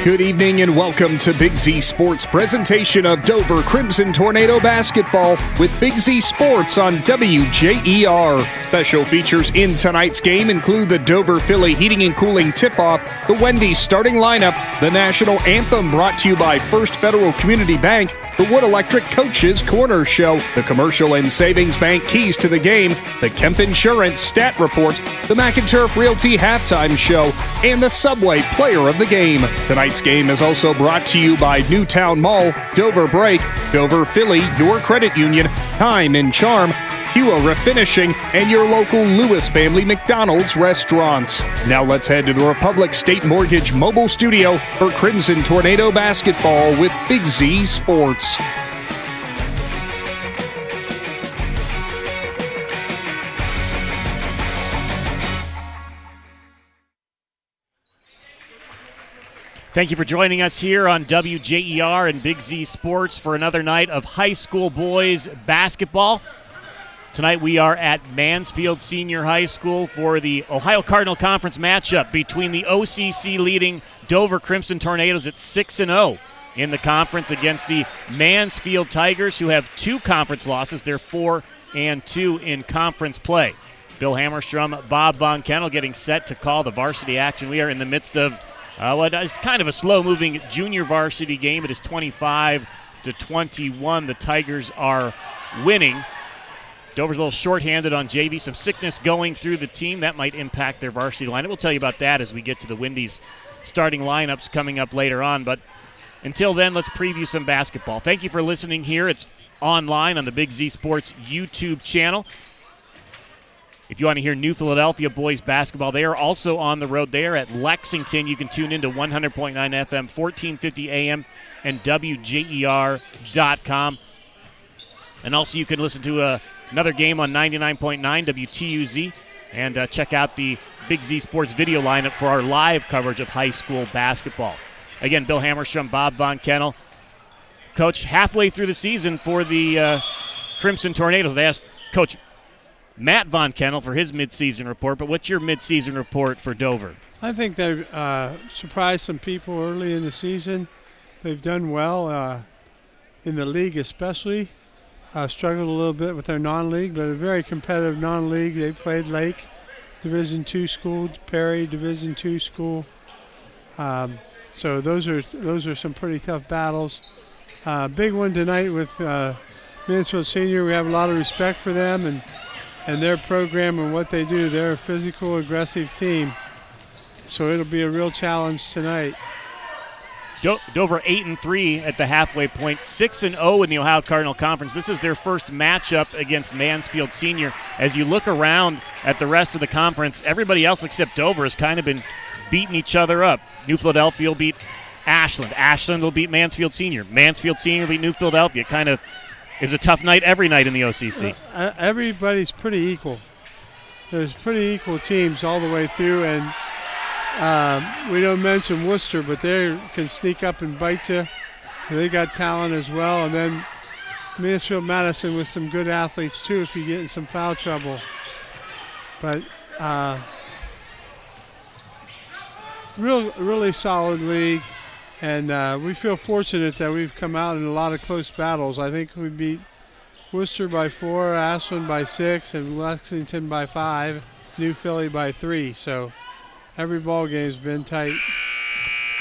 Good evening and welcome to Big Z Sports presentation of Dover Crimson Tornado basketball with Big Z Sports on WJER. Special features in tonight's game include the Dover Philly Heating and Cooling tip-off, the Wendy's starting lineup, the national anthem brought to you by First Federal Community Bank, the Wood Electric Coaches Corner Show, the Commercial and Savings Bank Keys to the Game, the Kemp Insurance Stat Report, the McInturf Realty Halftime Show, and the Subway Player of the Game. Tonight's game is also brought to you by Newtown Mall, Dover Break, Dover Philly, Your Credit Union, Time and Charm, Hua Refinishing, and your local Lewis Family McDonald's restaurants. Now let's head to the Republic State Mortgage mobile studio for Crimson Tornado basketball with Big Z Sports. Thank you for joining us here on WJER and Big Z Sports for another night of high school boys basketball. Tonight we are at Mansfield Senior High School for the Ohio Cardinal Conference matchup between the OCC leading Dover Crimson Tornadoes at 6-0 in the conference against the Mansfield Tigers, who have two conference losses. They're 4-2 in conference play. Bill Hammerstrom, Bob Von Kennel getting set to call the varsity action. We are in the midst of what is kind of a slow-moving junior varsity game. It is 25-21. The Tigers are winning. Dover's a little shorthanded on JV. Some sickness going through the team. That might impact their varsity lineup. We'll tell you about that as we get to the Wendy's starting lineups coming up later on. But until then, let's preview some basketball. Thank you for listening here. It's online on the Big Z Sports YouTube channel. If you want to hear New Philadelphia boys basketball, they are also on the road. They are at Lexington. You can tune into 100.9 FM, 1450 AM, and WJER.com. And also you can listen to another game on 99.9 WTUZ and check out the Big Z Sports video lineup for our live coverage of high school basketball. Again, Bill Hammerstrom, Bob Von Kennel. Coach, halfway through the season for the Crimson Tornadoes. They asked Coach Matt Von Kennel for his midseason report, but what's your midseason report for Dover? I think they've surprised some people early in the season. They've done well in the league especially. Struggled a little bit with their non-league, but a very competitive non-league. They played Lake, Division II school, Perry, Division II school. So those are some pretty tough battles. Big one tonight with Mansfield Sr. We have a lot of respect for them and their program and what they do. They're a physical, aggressive team. So it'll be a real challenge tonight. Dover 8-3 at the halfway point, 6-0 in the Ohio Cardinal Conference. This is their first matchup against Mansfield Senior. As you look around at the rest of the conference, everybody else except Dover has kind of been beating each other up. New Philadelphia will beat Ashland. Ashland will beat Mansfield Senior. Mansfield Senior will beat New Philadelphia. Kind of is a tough night every night in the OCC. Everybody's pretty equal. There's pretty equal teams all the way through, and we don't mention Worcester, but they can sneak up and bite you. They got talent as well. And then Mansfield Madison with some good athletes too if you get in some foul trouble. But really solid league. And we feel fortunate that we've come out in a lot of close battles. I think we beat Worcester by 4, Ashland by 6, and Lexington by 5, New Philly by 3. So every ball game's been tight.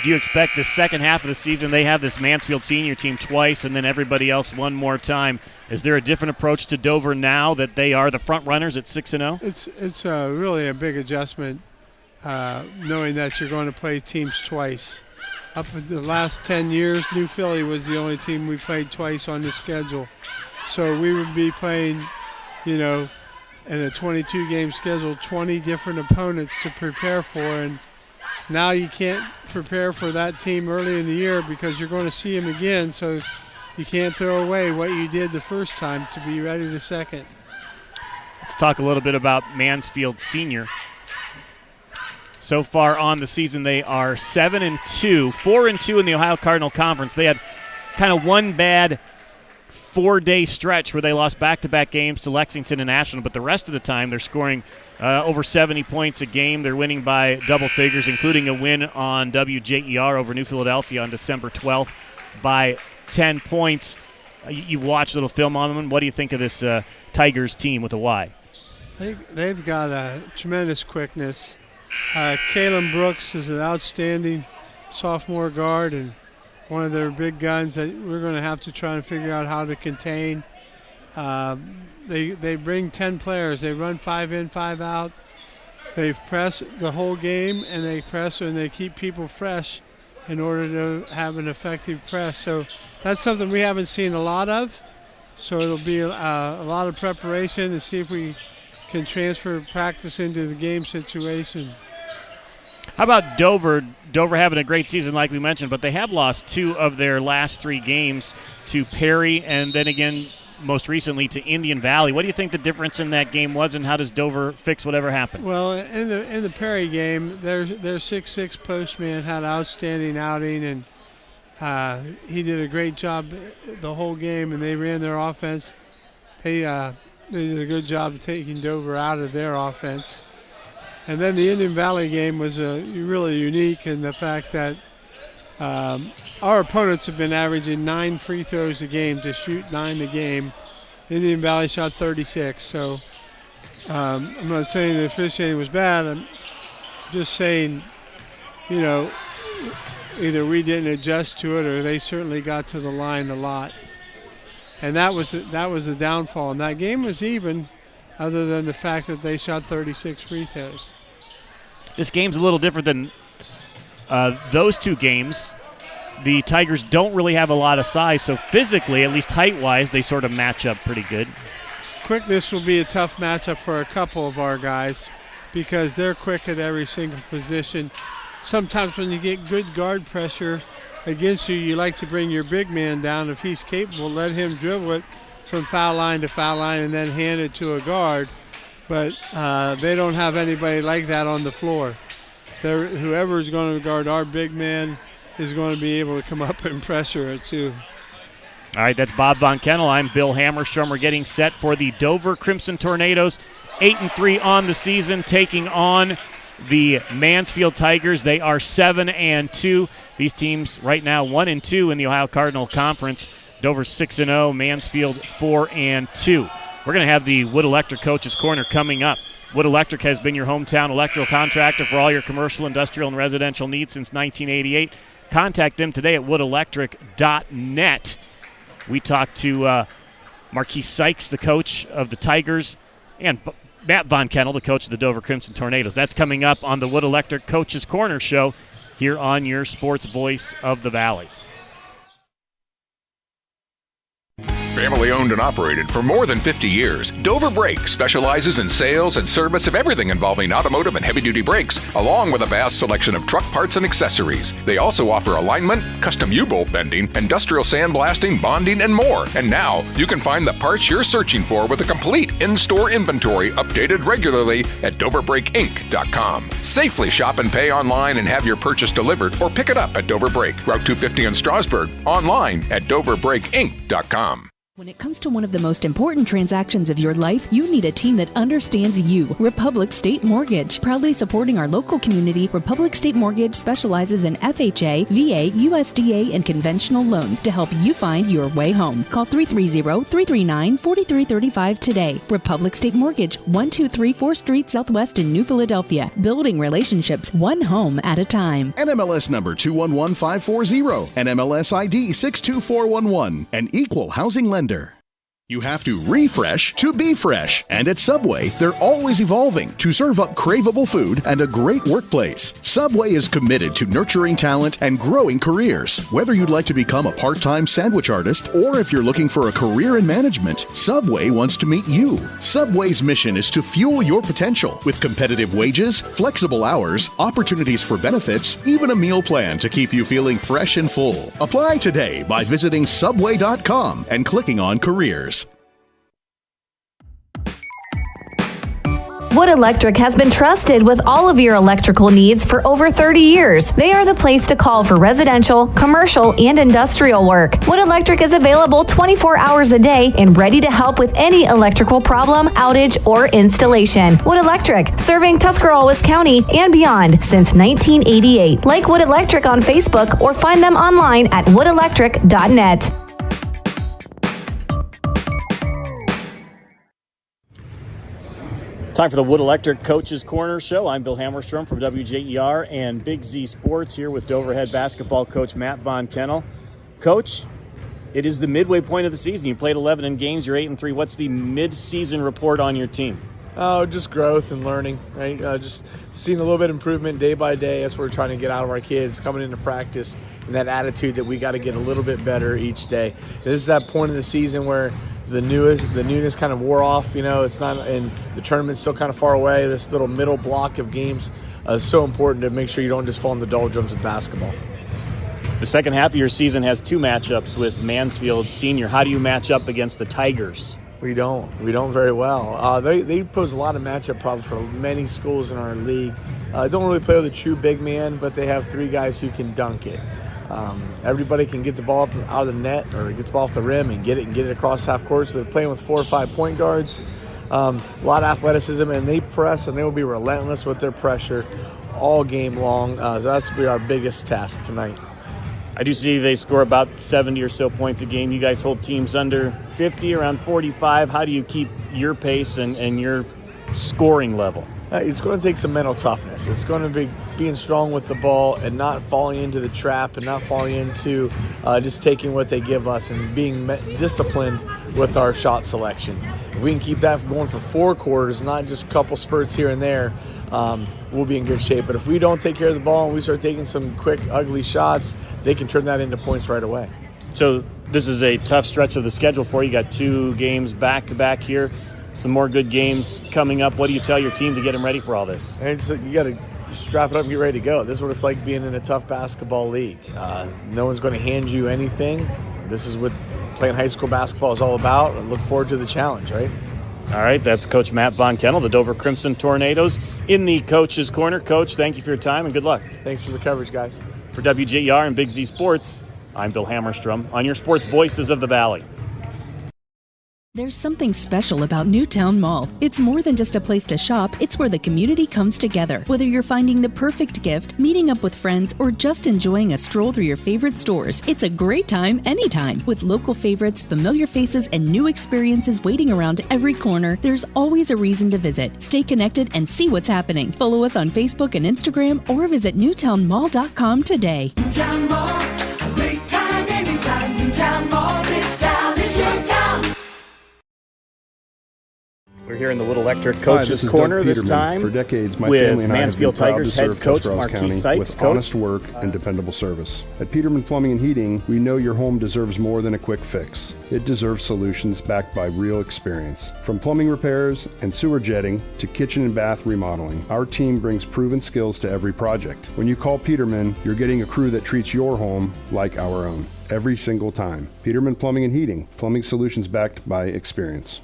Do you expect the second half of the season they have this Mansfield Senior team twice and then everybody else one more time? Is there a different approach to Dover now that they are the front runners at 6-0? It's really a big adjustment knowing that you're going to play teams twice. Up in the last 10 years, New Philly was the only team we played twice on the schedule. So we would be playing, in a 22-game schedule, 20 different opponents to prepare for. And now you can't prepare for that team early in the year because you're going to see them again. So you can't throw away what you did the first time to be ready the second. Let's talk a little bit about Mansfield Senior. So far on the season, they are 7-2, 4-2 in the Ohio Cardinal Conference. They had kind of one bad 4-day stretch where they lost back-to-back games to Lexington and National, but the rest of the time they're scoring over 70 points a game. They're winning by double figures, including a win on WJER over New Philadelphia on December 12th by 10 points. You've watched a little film on them. What do you think of this Tigers team with a Y? They've got a tremendous quickness. Kalen Brooks is an outstanding sophomore guard and one of their big guns that we're going to have to try and figure out how to contain. They bring 10 players. They run 5 in, 5 out. They press the whole game, and they press and they keep people fresh in order to have an effective press. So that's something we haven't seen a lot of. So it'll be a lot of preparation to see if we can transfer practice into the game situation. How about Dover? Dover having a great season like we mentioned, but they have lost 2 of their last 3 games to Perry and then again most recently to Indian Valley. What do you think the difference in that game was, and how does Dover fix whatever happened? Well, in the Perry game, their 6'6" postman had an outstanding outing, and he did a great job the whole game, and they ran their offense. They did a good job of taking Dover out of their offense. And then the Indian Valley game was really unique in the fact that our opponents have been averaging 9 free throws a game to shoot 9 a game. Indian Valley shot 36. So I'm not saying the officiating was bad. I'm just saying, either we didn't adjust to it or they certainly got to the line a lot. And that was the downfall. And that game was even, other than the fact that they shot 36 free throws. This game's a little different than those 2 games. The Tigers don't really have a lot of size, so physically, at least height-wise, they sort of match up pretty good. Quickness will be a tough matchup for a couple of our guys because they're quick at every single position. Sometimes when you get good guard pressure against you, you like to bring your big man down. If he's capable, let him dribble it from foul line to foul line and then hand it to a guard. But they don't have anybody like that on the floor. Whoever is going to guard our big man is going to be able to come up and pressure it too. All right, that's Bob Von Kennel. I'm Bill Hammerstrom. We're getting set for the Dover Crimson Tornadoes, 8-3 on the season, taking on the Mansfield Tigers. They are 7-2. These teams right now 1-2 in the Ohio Cardinal Conference. Dover 6-0, Mansfield 4-2. We're going to have the Wood Electric Coach's Corner coming up. Wood Electric has been your hometown electrical contractor for all your commercial, industrial, and residential needs since 1988. Contact them today at woodelectric.net. We talked to Marquise Sykes, the coach of the Tigers, and Matt Von Kennel, the coach of the Dover Crimson Tornadoes. That's coming up on the Wood Electric Coach's Corner show here on your sports voice of the Valley. Family owned and operated for more than 50 years, Dover Brake specializes in sales and service of everything involving automotive and heavy-duty brakes, along with a vast selection of truck parts and accessories. They also offer alignment, custom U-bolt bending, industrial sandblasting, bonding, and more. And now, you can find the parts you're searching for with a complete in-store inventory updated regularly at DoverBrakeInc.com. Safely shop and pay online and have your purchase delivered, or pick it up at Dover Brake, Route 250 in Strasburg, online at DoverBrakeInc.com. When it comes to one of the most important transactions of your life, you need a team that understands you. Republic State Mortgage. Proudly supporting our local community, Republic State Mortgage specializes in FHA, VA, USDA, and conventional loans to help you find your way home. Call 330-339-4335 today. Republic State Mortgage, 1234 Street Southwest in New Philadelphia. Building relationships one home at a time. NMLS number 211540. NMLS ID 62411. An equal housing lender. You have to refresh to be fresh. And at Subway, they're always evolving to serve up craveable food and a great workplace. Subway is committed to nurturing talent and growing careers. Whether you'd like to become a part-time sandwich artist or if you're looking for a career in management, Subway wants to meet you. Subway's mission is to fuel your potential with competitive wages, flexible hours, opportunities for benefits, even a meal plan to keep you feeling fresh and full. Apply today by visiting Subway.com and clicking on Careers. Wood Electric has been trusted with all of your electrical needs for over 30 years. They are the place to call for residential, commercial, and industrial work. Wood Electric is available 24 hours a day and ready to help with any electrical problem, outage, or installation. Wood Electric, serving Tuscarawas County and beyond since 1988. Like Wood Electric on Facebook or find them online at woodelectric.net. Time for the Wood Electric Coaches Corner Show. I'm Bill Hammerstrom from WJER and Big Z Sports here with Dover head basketball coach Matt Von Kennel. Coach, it is the midway point of the season. You played 11 games. You're 8-3. What's the mid-season report on your team? Oh, just growth and learning, right? Just seeing a little bit of improvement day by day. That's what we're trying to get out of our kids coming into practice, and that attitude that we got to get a little bit better each day. This is that point of the season where the newness kind of wore off. It's not, and the tournament's still kind of far away. This little middle block of games is so important to make sure you don't just fall in the doldrums of basketball. The second half of your season has two matchups with Mansfield Sr. How do you match up against the Tigers? We don't very well. They pose a lot of matchup problems for many schools in our league. Don't really play with a true big man, but they have three guys who can dunk it. Everybody can get the ball up out of the net or get the ball off the rim and get it across half court. So they're playing with 4 or 5 point guards. A lot of athleticism, and they press, and they will be relentless with their pressure all game long. So that's going to be our biggest task tonight. I do see they score about 70 or so points a game. You guys hold teams under 50, around 45. How do you keep your pace and your scoring level? It's going to take some mental toughness. It's going to be being strong with the ball and not falling into the trap and not falling into just taking what they give us and being disciplined with our shot selection. If we can keep that going for 4 quarters, not just a couple spurts here and there, we'll be in good shape. But if we don't take care of the ball and we start taking some quick, ugly shots, they can turn that into points right away. So this is a tough stretch of the schedule for you. You got 2 games back-to-back here. Some more good games coming up. What do you tell your team to get them ready for all this? And so you got to strap it up and get ready to go. This is what it's like being in a tough basketball league. No one's going to hand you anything. This is what playing high school basketball is all about. I look forward to the challenge, right? All right, that's Coach Matt Von Kennel, the Dover Crimson Tornadoes, in the Coach's Corner. Coach, thank you for your time and good luck. Thanks for the coverage, guys. For WJER and Big Z Sports, I'm Bill Hammerstrom on your Sports Voices of the Valley. There's something special about Newtown Mall. It's more than just a place to shop, it's where the community comes together. Whether you're finding the perfect gift, meeting up with friends, or just enjoying a stroll through your favorite stores, it's a great time anytime. With local favorites, familiar faces, and new experiences waiting around every corner, there's always a reason to visit. Stay connected and see what's happening. Follow us on Facebook and Instagram or visit newtownmall.com today. Newtown Mall, a great time anytime. Newtown Mall, this town is your town. We're here in the Wood Electric Coach's Corner this time. For decades, my with family and Mansfield I have been Tigers proud to head serve coach Tuscarawas Marquis County Sykes. with honest work and dependable service. At Peterman Plumbing and Heating, we know your home deserves more than a quick fix. It deserves solutions backed by real experience. From plumbing repairs and sewer jetting to kitchen and bath remodeling, our team brings proven skills to every project. When you call Peterman, you're getting a crew that treats your home like our own every single time. Peterman Plumbing and Heating, plumbing solutions backed by experience.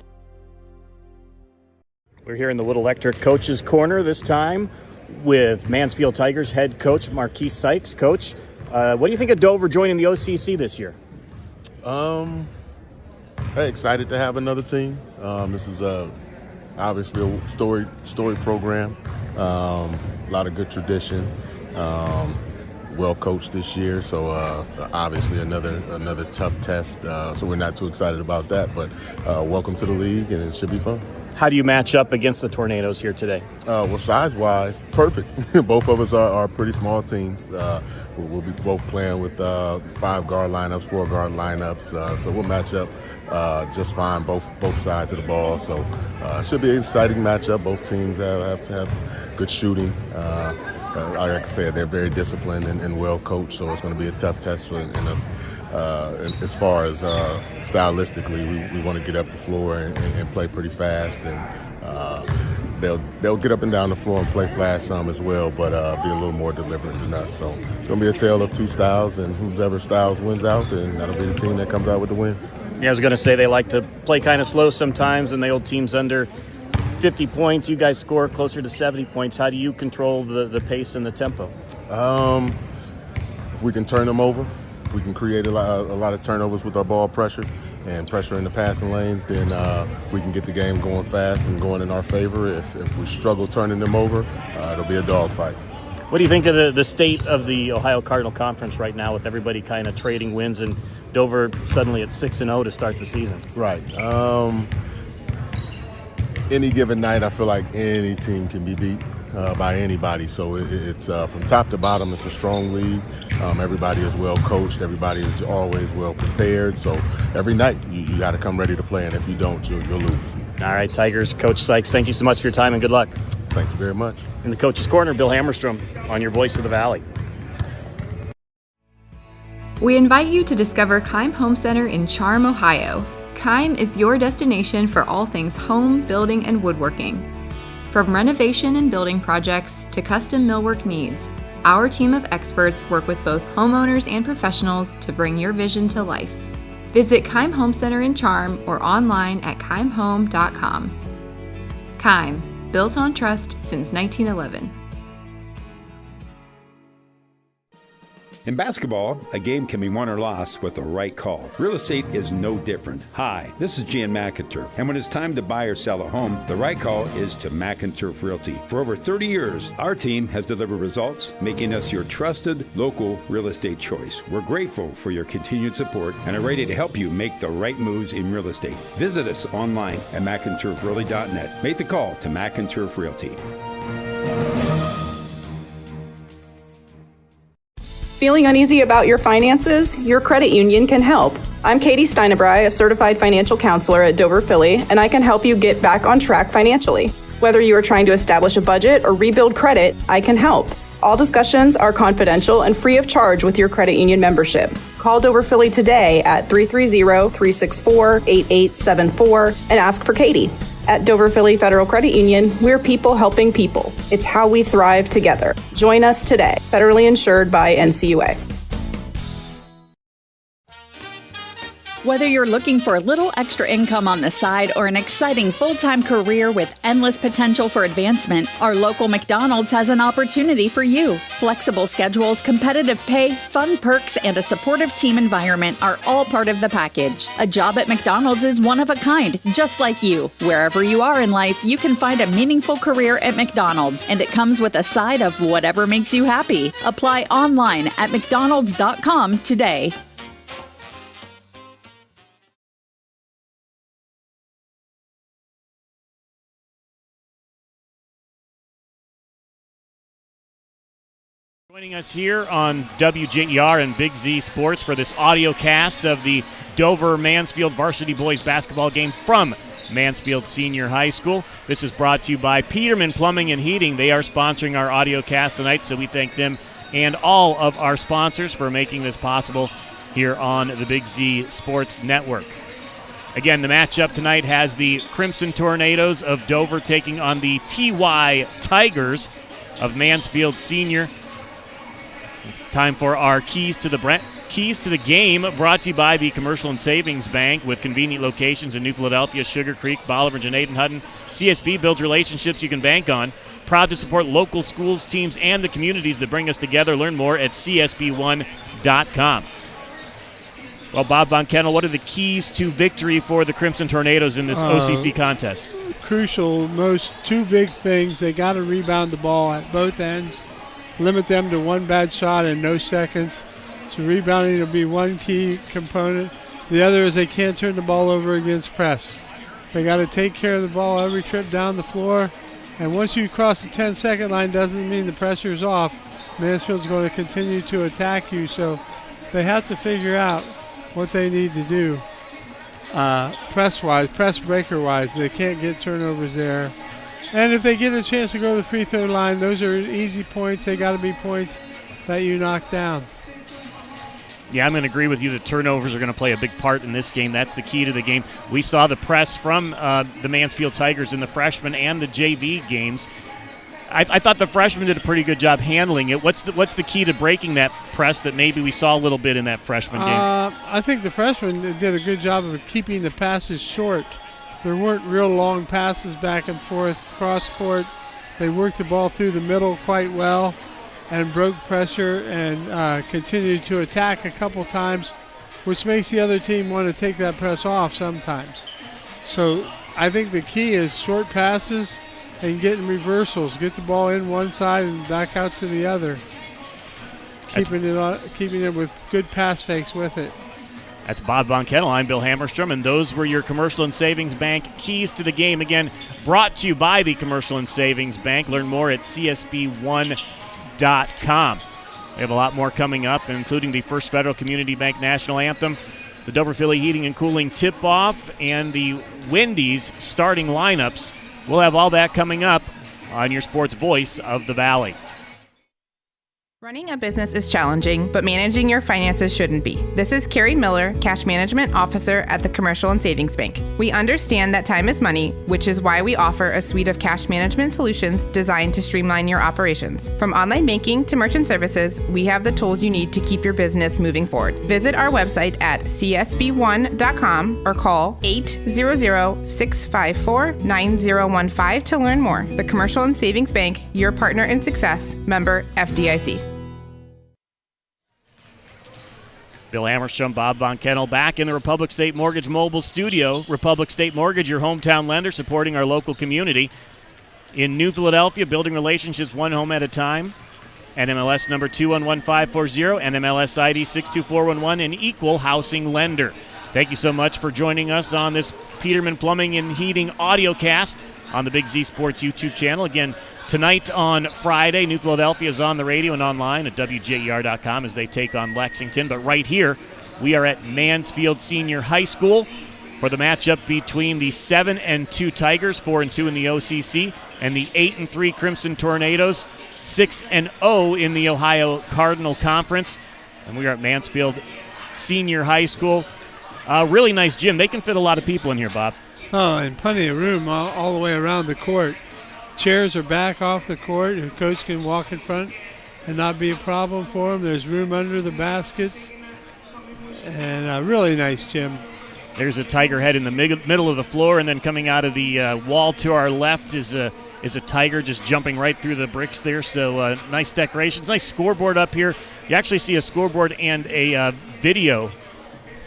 We're here in the Wood Electric Coach's Corner this time with Mansfield Tigers head coach Marquis Sykes. Coach, what do you think of Dover joining the OCC this year? Hey, excited to have another team. This is obviously a story program. A lot of good tradition. Well coached this year, so obviously another tough test. So we're not too excited about that, but welcome to the league, and it should be fun. How do you match up against the Tornadoes here today? Well, size-wise, perfect. Both of us are pretty small teams. We'll be both playing with 5-guard lineups, 4-guard lineups, so we'll match up just fine, both sides of the ball. So it should be an exciting matchup. Both teams have good shooting. Like I said, they're very disciplined and well coached, so it's going to be a tough test for as far as stylistically, we want to get up the floor and play pretty fast, and they'll get up and down the floor and play fast some as well, but be a little more deliberate than us. So it's going to be a tale of two styles, and whoever styles wins out, and that'll be the team that comes out with the win. Yeah, I was going to say they like to play kind of slow sometimes, and they hold teams under 50 points. You guys score closer to 70 points. How do you control the pace and the tempo? If we can turn them over, if we can create a lot of turnovers with our ball pressure and pressure in the passing lanes, then we can get the game going fast and going in our favor. If we struggle turning them over, it'll be a dogfight. What do you think of the state of the Ohio Cardinal Conference right now, with everybody kind of trading wins and Dover suddenly at 6-0 to start the season? Right. Any given night, I feel like any team can be beat by anybody. So it's from top to bottom, it's a strong league. Everybody is well coached. Everybody is always well prepared. So every night you got to come ready to play, and if you don't, you'll lose. All right, Tigers, Coach Sykes, thank you so much for your time and good luck. Thank you very much. In the Coach's Corner, Bill Hammerstrom on your Voice of the Valley. We invite you to discover Keim Home Center in Charm, Ohio. Keim is your destination for all things home, building, and woodworking. From renovation and building projects to custom millwork needs, our team of experts work with both homeowners and professionals to bring your vision to life. Visit Keim Home Center in Charm or online at keimhome.com. Keim, built on trust since 1911. In basketball, a game can be won or lost with the right call. Real estate is no different. Hi, this is Jan McInturf, and when it's time to buy or sell a home, the right call is to McInturf Realty. For over 30 years, our team has delivered results, making us your trusted local real estate choice. We're grateful for your continued support and are ready to help you make the right moves in real estate. Visit us online at McInturfRealty.net. Make the call to McInturf Realty. Feeling uneasy about your finances? Your credit union can help. I'm Katie Steinebry, a certified financial counselor at Dover Philly, and I can help you get back on track financially. Whether you are trying to establish a budget or rebuild credit, I can help. All discussions are confidential and free of charge with your credit union membership. Call Dover Philly today at 330-364-8874 and ask for Katie. At Dover Philly Federal Credit Union, we're people helping people. It's how we thrive together. Join us today. Federally insured by NCUA. Whether you're looking for a little extra income on the side or an exciting full-time career with endless potential for advancement, our local McDonald's has an opportunity for you. Flexible schedules, competitive pay, fun perks, and a supportive team environment are all part of the package. A job at McDonald's is one of a kind, just like you. Wherever you are in life, you can find a meaningful career at McDonald's, and it comes with a side of whatever makes you happy. Apply online at mcdonalds.com today. Joining us here on WJER and Big Z Sports for this audio cast of the Dover-Mansfield varsity boys basketball game from Mansfield Senior High School. This is brought to you by Peterman Plumbing and Heating. They are sponsoring our audio cast tonight, so we thank them and all of our sponsors for making this possible here on the Big Z Sports Network. Again, the matchup tonight has the Crimson Tornadoes of Dover taking on the TY Tigers of Mansfield Senior. Time for our keys to the game, brought to you by the Commercial and Savings Bank, with convenient locations in New Philadelphia, Sugar Creek, Bolivar, Janaden, Hutton. CSB builds relationships you can bank on. Proud to support local schools, teams, and the communities that bring us together. Learn more at csb1.com. Well, Bob Von Kennel, what are the keys to victory for the Crimson Tornadoes in this OCC contest? Crucial, two big things. They got to rebound the ball at both ends. Limit them to one bad shot in no seconds. So rebounding will be one key component. The other is they can't turn the ball over against press. They got to take care of the ball every trip down the floor. And once you cross the 10-second line, doesn't mean the pressure's off. Mansfield's going to continue to attack you. So they have to figure out what they need to do press-wise, press breaker-wise. They can't get turnovers there. And if they get a chance to go to the free throw line, those are easy points. They got to be points that you knock down. Yeah, I'm going to agree with you that turnovers are going to play a big part in this game. That's the key to the game. We saw the press from the Mansfield Tigers in the freshman and the JV games. I thought the freshmen did a pretty good job handling it. What's the key to breaking that press that maybe we saw a little bit in that freshman game? I think the freshmen did a good job of keeping the passes short There weren't real long passes back and forth cross court. They worked the ball through the middle quite well and broke pressure and continued to attack a couple times, which makes the other team want to take that press off sometimes. So I think the key is short passes and getting reversals. Get the ball in one side and back out to the other. Keeping it with good pass fakes with it. That's Bob Von Kettle. I'm Bill Hammerstrom, and those were your Commercial and Savings Bank keys to the game. Again, brought to you by the Commercial and Savings Bank. Learn more at csb1.com. We have a lot more coming up, including the First Federal Community Bank National Anthem, the Dover Philly Heating and Cooling tip-off, and the Wendy's starting lineups. We'll have all that coming up on your sports voice of the Valley. Running a business is challenging, but managing your finances shouldn't be. This is Carrie Miller, Cash Management Officer at the Commercial and Savings Bank. We understand that time is money, which is why we offer a suite of cash management solutions designed to streamline your operations. From online banking to merchant services, we have the tools you need to keep your business moving forward. Visit our website at csb1.com or call 800-654-9015 to learn more. The Commercial and Savings Bank, your partner in success, member FDIC. Bill Hammerstrom, Bob Von Kettle back in the Republic State Mortgage Mobile Studio. Republic State Mortgage, your hometown lender, supporting our local community. In New Philadelphia, building relationships one home at a time. NMLS number 211540, NMLS ID 62411, an equal housing lender. Thank you so much for joining us on this Peterman Plumbing and Heating audiocast on the Big Z Sports YouTube channel. Again, tonight on Friday, New Philadelphia is on the radio and online at WJER.com as they take on Lexington. But right here, we are at Mansfield Sr. High School for the matchup between the 7-2 Tigers, 4-2 in the OCC, and the 8-3 Crimson Tornadoes, 6-0 in the Ohio Cardinal Conference. And we are at Mansfield Senior High School. Really nice gym. They can fit a lot of people in here, Bob. Oh, and plenty of room all the way around the court. Chairs are back off the court. The coach can walk in front and not be a problem for him. There's room under the baskets. And a really nice gym. There's a tiger head in the middle of the floor, and then coming out of the wall to our left is a tiger just jumping right through the bricks there. So nice decorations. Nice scoreboard up here. You actually see a scoreboard and a video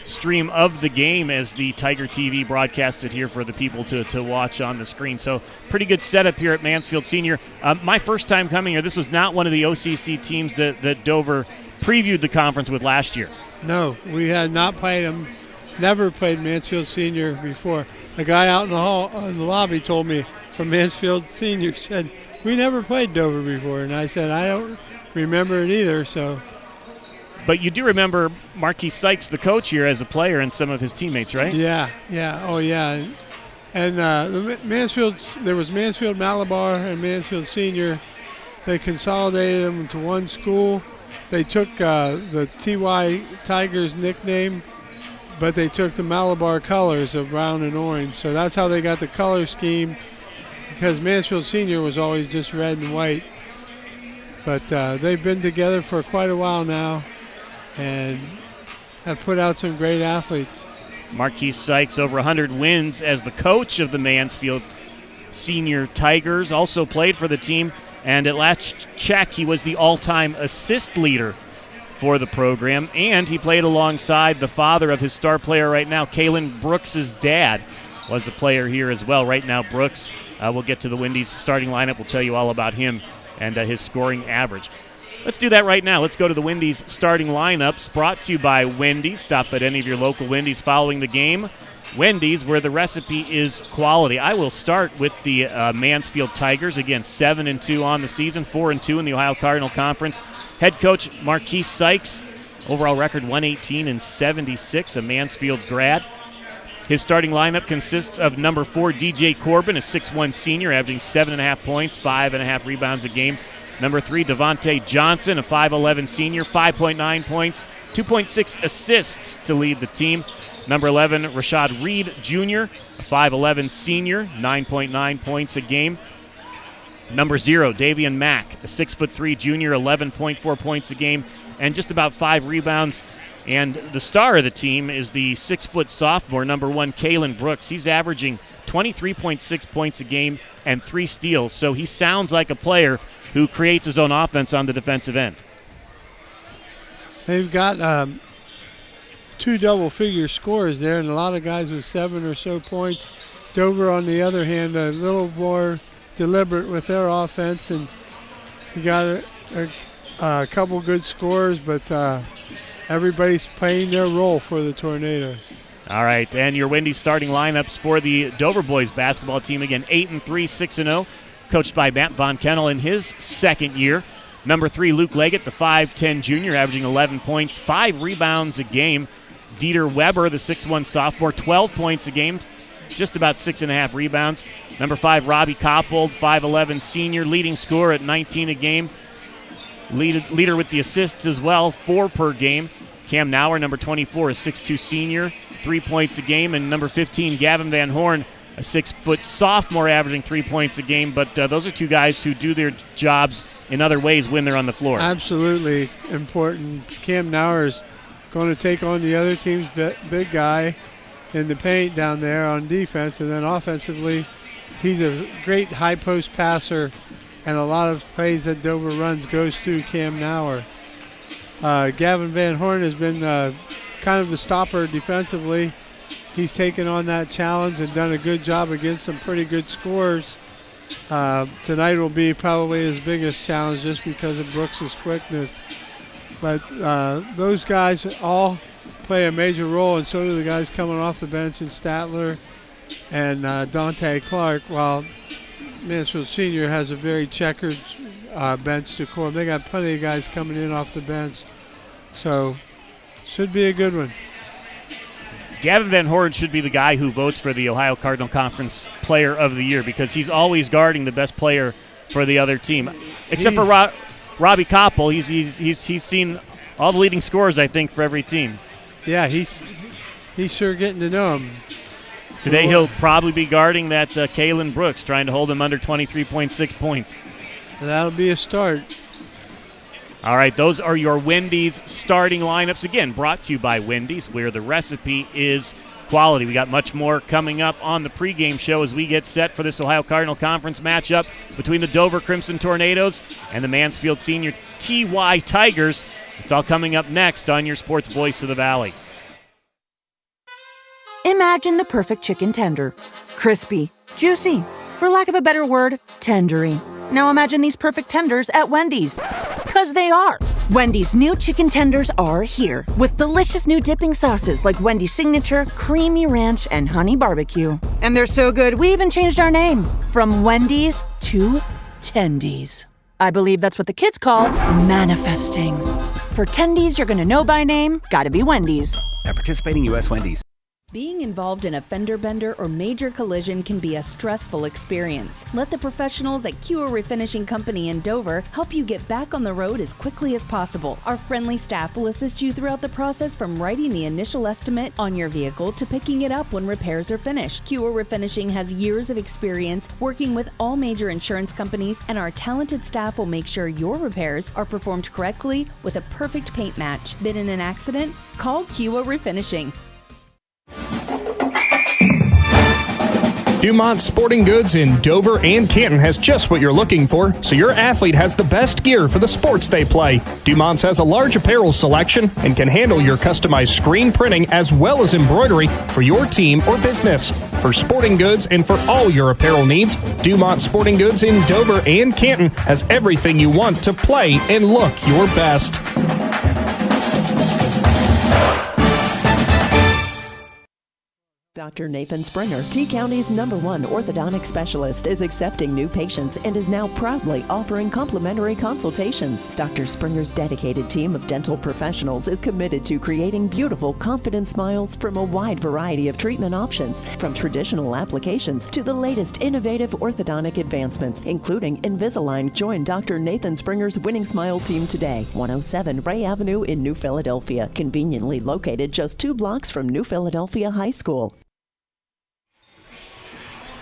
stream of the game as the Tiger TV broadcasts it here for the people to watch on the screen. So pretty good setup here at Mansfield Senior. My first time coming here, this was not one of the OCC teams that Dover previewed the conference with last year. No, we had not played them. Never played Mansfield Senior before. A guy out in the hall, in the lobby, told me from Mansfield Senior, said, "We never played Dover before." And I said, "I don't remember it either." So. But you do remember Marquis Sykes, the coach here, as a player, and some of his teammates, right? Yeah. Oh, yeah. And there was Mansfield Malabar and Mansfield Senior. They consolidated them into one school. They took the TY Tigers nickname, but they took the Malabar colors of brown and orange. So that's how they got the color scheme, because Mansfield Senior was always just red and white. But they've been together for quite a while now and have put out some great athletes. Marquis Sykes, over 100 wins as the coach of the Mansfield Senior Tigers, also played for the team. And at last check, he was the all-time assist leader for the program. And he played alongside the father of his star player right now, Kalen Brooks' dad, was a player here as well. Right now, Brooks, we'll get to the Wendy's starting lineup. We'll tell you all about him and his scoring average. Let's do that right now. Let's go to the Wendy's starting lineups, brought to you by Wendy's. Stop at any of your local Wendy's following the game. Wendy's, where the recipe is quality. I will start with the Mansfield Tigers. Again, 7-2 on the season, 4-2 in the Ohio Cardinal Conference. Head coach Marquis Sykes, overall record 118-76, a Mansfield grad. His starting lineup consists of number 4, DJ Corbin, a 6'1 senior, averaging 7.5 points, 5.5 rebounds a game. Number 3, Devontae Johnson, a 5'11 senior, 5.9 points, 2.6 assists to lead the team. Number 11, Rashad Reed Jr., a 5'11 senior, 9.9 points a game. Number 0, Davian Mack, a 6'3 junior, 11.4 points a game, and just about 5 rebounds And the star of the team is the 6-foot sophomore, number 1, Kalen Brooks. He's averaging 23.6 points a game and 3 steals. So he sounds like a player who creates his own offense on the defensive end. They've got 2 double-figure scores there, and a lot of guys with 7 or so points. Dover, on the other hand, a little more deliberate with their offense, and you got a couple good scores, but everybody's playing their role for the Tornadoes. All right, and your Wendy's starting lineups for the Dover boys basketball team, again, 8-3, 6-0, coached by Matt Von Kennel in his second year. Number 3, Luke Leggett, the 5'10 junior, averaging 11 points, 5 rebounds a game. Dieter Weber, the 6'1 sophomore, 12 points a game, just about 6.5 rebounds. Number 5, Robbie Koppold, 5'11 senior, leading scorer at 19 a game. Leader with the assists as well, 4 per game. Cam Nauer, number 24, a 6'2 senior, 3 points a game. And number 15, Gavin Van Horn, a 6-foot sophomore, averaging 3 points a game. But those are 2 guys who do their jobs in other ways when they're on the floor. Absolutely important. Cam Nauer is going to take on the other team's big guy in the paint down there on defense. And then offensively, he's a great high post passer. And a lot of plays that Dover runs goes through Cam Nauer. Gavin Van Horn has been kind of the stopper defensively. He's taken on that challenge and done a good job against some pretty good scorers. Tonight will be probably his biggest challenge just because of Brooks' quickness. But those guys all play a major role, and so do the guys coming off the bench in Statler and Dante Clark, while Mansfield Sr. has a very checkered bench decor. They got plenty of guys coming in off the bench, so should be a good one. Gavin Van Horn should be the guy who votes for the Ohio Cardinal Conference Player of the Year because he's always guarding the best player for the other team. Except for Robbie Koppel, he's seen all the leading scorers, I think, for every team. Yeah, he's sure getting to know him. Today he'll probably be guarding that Kalen Brooks, trying to hold him under 23.6 points. That'll be a start. All right, those are your Wendy's starting lineups. Again, brought to you by Wendy's, where the recipe is quality. We got much more coming up on the pregame show as we get set for this Ohio Cardinal Conference matchup between the Dover Crimson Tornadoes and the Mansfield Sr. TY Tigers. It's all coming up next on your Sports Voice of the Valley. Imagine the perfect chicken tender. Crispy, juicy, for lack of a better word, tendery. Now imagine these perfect tenders at Wendy's. 'Cause they are. Wendy's new chicken tenders are here with delicious new dipping sauces like Wendy's Signature, Creamy Ranch, and Honey Barbecue. And they're so good, we even changed our name from Wendy's to Tendies. I believe that's what the kids call manifesting. For Tendies you're gonna know by name, gotta be Wendy's. At participating U.S. Wendy's. Being involved in a fender bender or major collision can be a stressful experience. Let the professionals at Cure Refinishing Company in Dover help you get back on the road as quickly as possible. Our friendly staff will assist you throughout the process from writing the initial estimate on your vehicle to picking it up when repairs are finished. Cure Refinishing has years of experience working with all major insurance companies, and our talented staff will make sure your repairs are performed correctly with a perfect paint match. Been in an accident? Call Cure Refinishing. Dumont Sporting Goods in Dover and Canton has just what you're looking for, so your athlete has the best gear for the sports they play. Dumont's has a large apparel selection and can handle your customized screen printing as well as embroidery for your team or business. For sporting goods and for all your apparel needs, Dumont Sporting Goods in Dover and Canton has everything you want to play and look your best. Dr. Nathan Springer, T-County's #1 orthodontic specialist, is accepting new patients and is now proudly offering complimentary consultations. Dr. Springer's dedicated team of dental professionals is committed to creating beautiful, confident smiles from a wide variety of treatment options, from traditional applications to the latest innovative orthodontic advancements, including Invisalign. Join Dr. Nathan Springer's Winning Smile team today. 107 Ray Avenue in New Philadelphia, conveniently located just 2 blocks from New Philadelphia High School.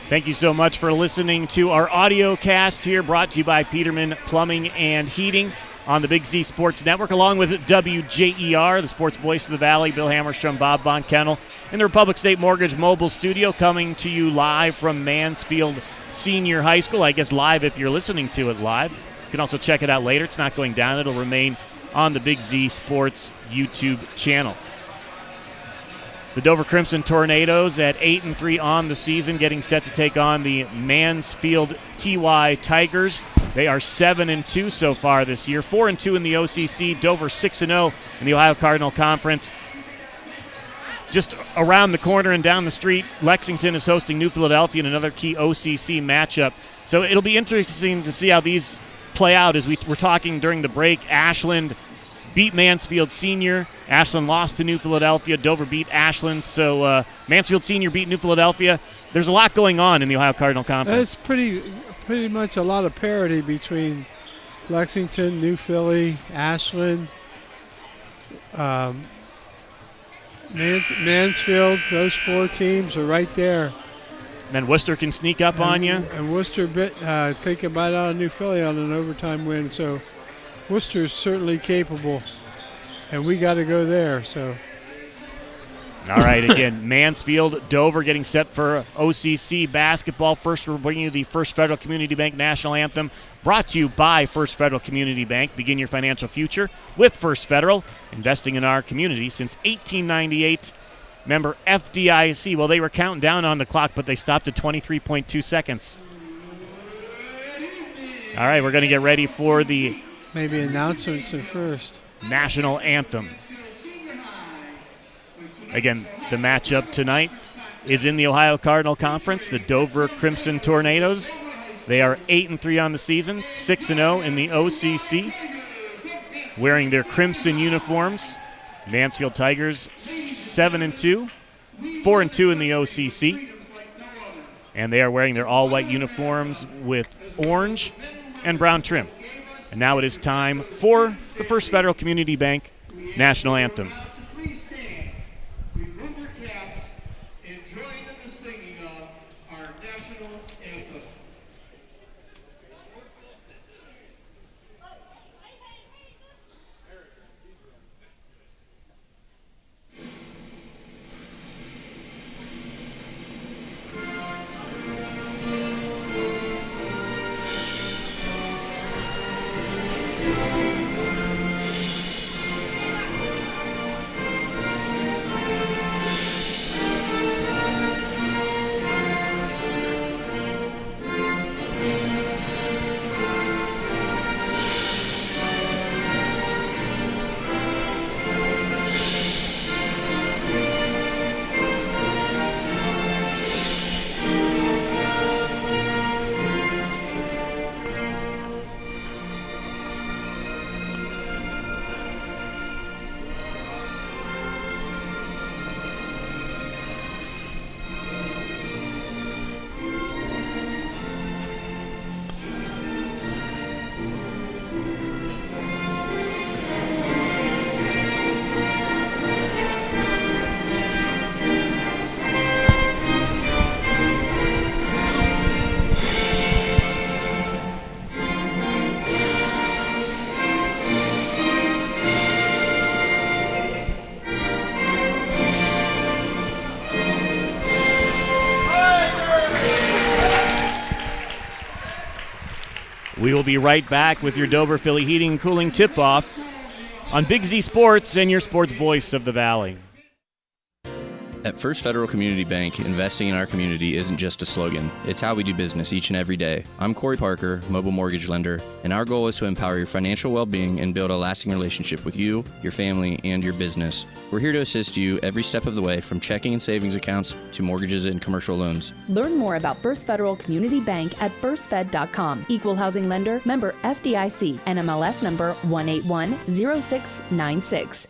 Thank you so much for listening to our audio cast here, brought to you by Peterman Plumbing and Heating. on the Big Z Sports Network, along with WJER, the sports voice of the Valley, Bill Hammerstrom, Bob Von Kennel, in the Republic State Mortgage Mobile Studio, coming to you live from Mansfield Senior High School. I guess live if you're listening to it live. You can also check it out later. It's not going down. It'll remain on the Big Z Sports YouTube channel. The Dover Crimson Tornadoes at 8-3 on the season, getting set to take on the Mansfield TY Tigers. They are 7-2 so far this year, 4-2 in the OCC. Dover 6-0 in the Ohio Cardinal Conference. Just around the corner and down the street, Lexington is hosting New Philadelphia in another key OCC matchup. So it'll be interesting to see how these play out. As we were talking during the break, Ashland beat Mansfield Senior. Ashland lost to New Philadelphia. Dover beat Ashland. So Mansfield Senior beat New Philadelphia. There's a lot going on in the Ohio Cardinal Conference. It's pretty much a lot of parity between Lexington, New Philly, Ashland, Mansfield. Those four teams are right there. And then Worcester can sneak up on you. And Worcester take a bite out of New Philly on an overtime win. So Worcester's certainly capable, and we got to go there. So, all right, again, Mansfield, Dover getting set for OCC basketball. First, we're bringing you the First Federal Community Bank National Anthem, brought to you by First Federal Community Bank. Begin your financial future with First Federal, investing in our community since 1898. Member FDIC. Well, they were counting down on the clock, but they stopped at 23.2 seconds. All right, we're going to get ready for the maybe announcements at first. National Anthem. Again, the matchup tonight is in the Ohio Cardinal Conference, the Dover Crimson Tornadoes. They are 8-3 on the season, 6-0 in the OCC, wearing their crimson uniforms. Mansfield Tigers 7-2, 4-2 in the OCC, and they are wearing their all-white uniforms with orange and brown trim. And now it is time for the First Federal Community Bank National Anthem. Please stand. Remove your caps and join in the singing of our national anthem. We will be right back with your Dover Philly Heating and Cooling tip-off on Big Z Sports and your sports voice of the Valley. At First Federal Community Bank, investing in our community isn't just a slogan. It's how we do business each and every day. I'm Corey Parker, mobile mortgage lender, and our goal is to empower your financial well-being and build a lasting relationship with you, your family, and your business. We're here to assist you every step of the way, from checking and savings accounts to mortgages and commercial loans. Learn more about First Federal Community Bank at firstfed.com. Equal housing lender, member FDIC, NMLS number 1810696.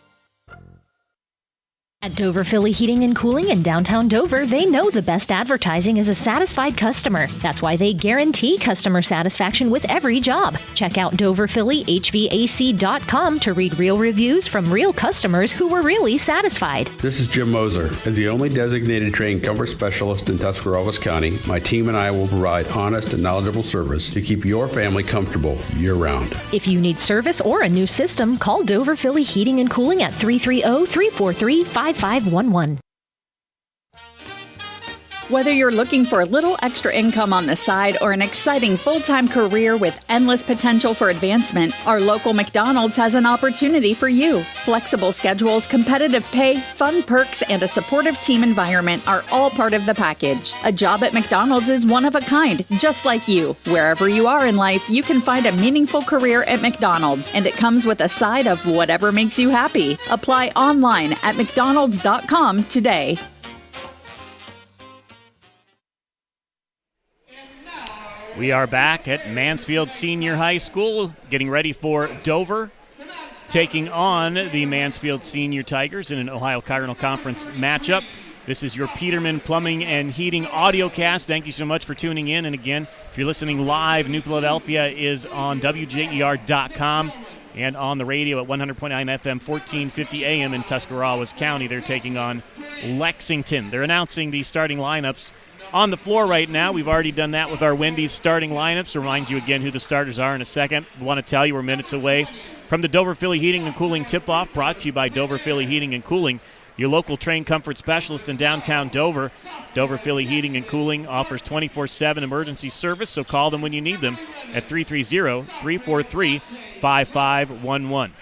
At Dover Philly Heating and Cooling in downtown Dover, they know the best advertising is a satisfied customer. That's why they guarantee customer satisfaction with every job. Check out DoverPhillyHVAC.com to read real reviews from real customers who were really satisfied. This is Jim Moser. As the only designated trained comfort specialist in Tuscarawas County, my team and I will provide honest and knowledgeable service to keep your family comfortable year-round. If you need service or a new system, call Dover Philly Heating and Cooling at 330-343-5511. Whether you're looking for a little extra income on the side or an exciting full-time career with endless potential for advancement, our local McDonald's has an opportunity for you. Flexible schedules, competitive pay, fun perks, and a supportive team environment are all part of the package. A job at McDonald's is one of a kind, just like you. Wherever you are in life, you can find a meaningful career at McDonald's, and it comes with a side of whatever makes you happy. Apply online at mcdonalds.com today. We are back at Mansfield Senior High School, getting ready for Dover, taking on the Mansfield Senior Tigers in an Ohio Cardinal Conference matchup. This is your Peterman Plumbing and Heating Audiocast. Thank you so much for tuning in. And again, if you're listening live, New Philadelphia is on WJER.com and on the radio at 100.9 FM, 1450 AM in Tuscarawas County. They're taking on Lexington. They're announcing the starting lineups on the floor right now. We've already done that with our Wendy's starting lineups. Remind you again who the starters are in a second. I want to tell you we're minutes away from the Dover Philly Heating and Cooling tip-off, brought to you by Dover Philly Heating and Cooling, your local trained comfort specialist in downtown Dover. Dover Philly Heating and Cooling offers 24/7 emergency service, so call them when you need them at 330-343-5511.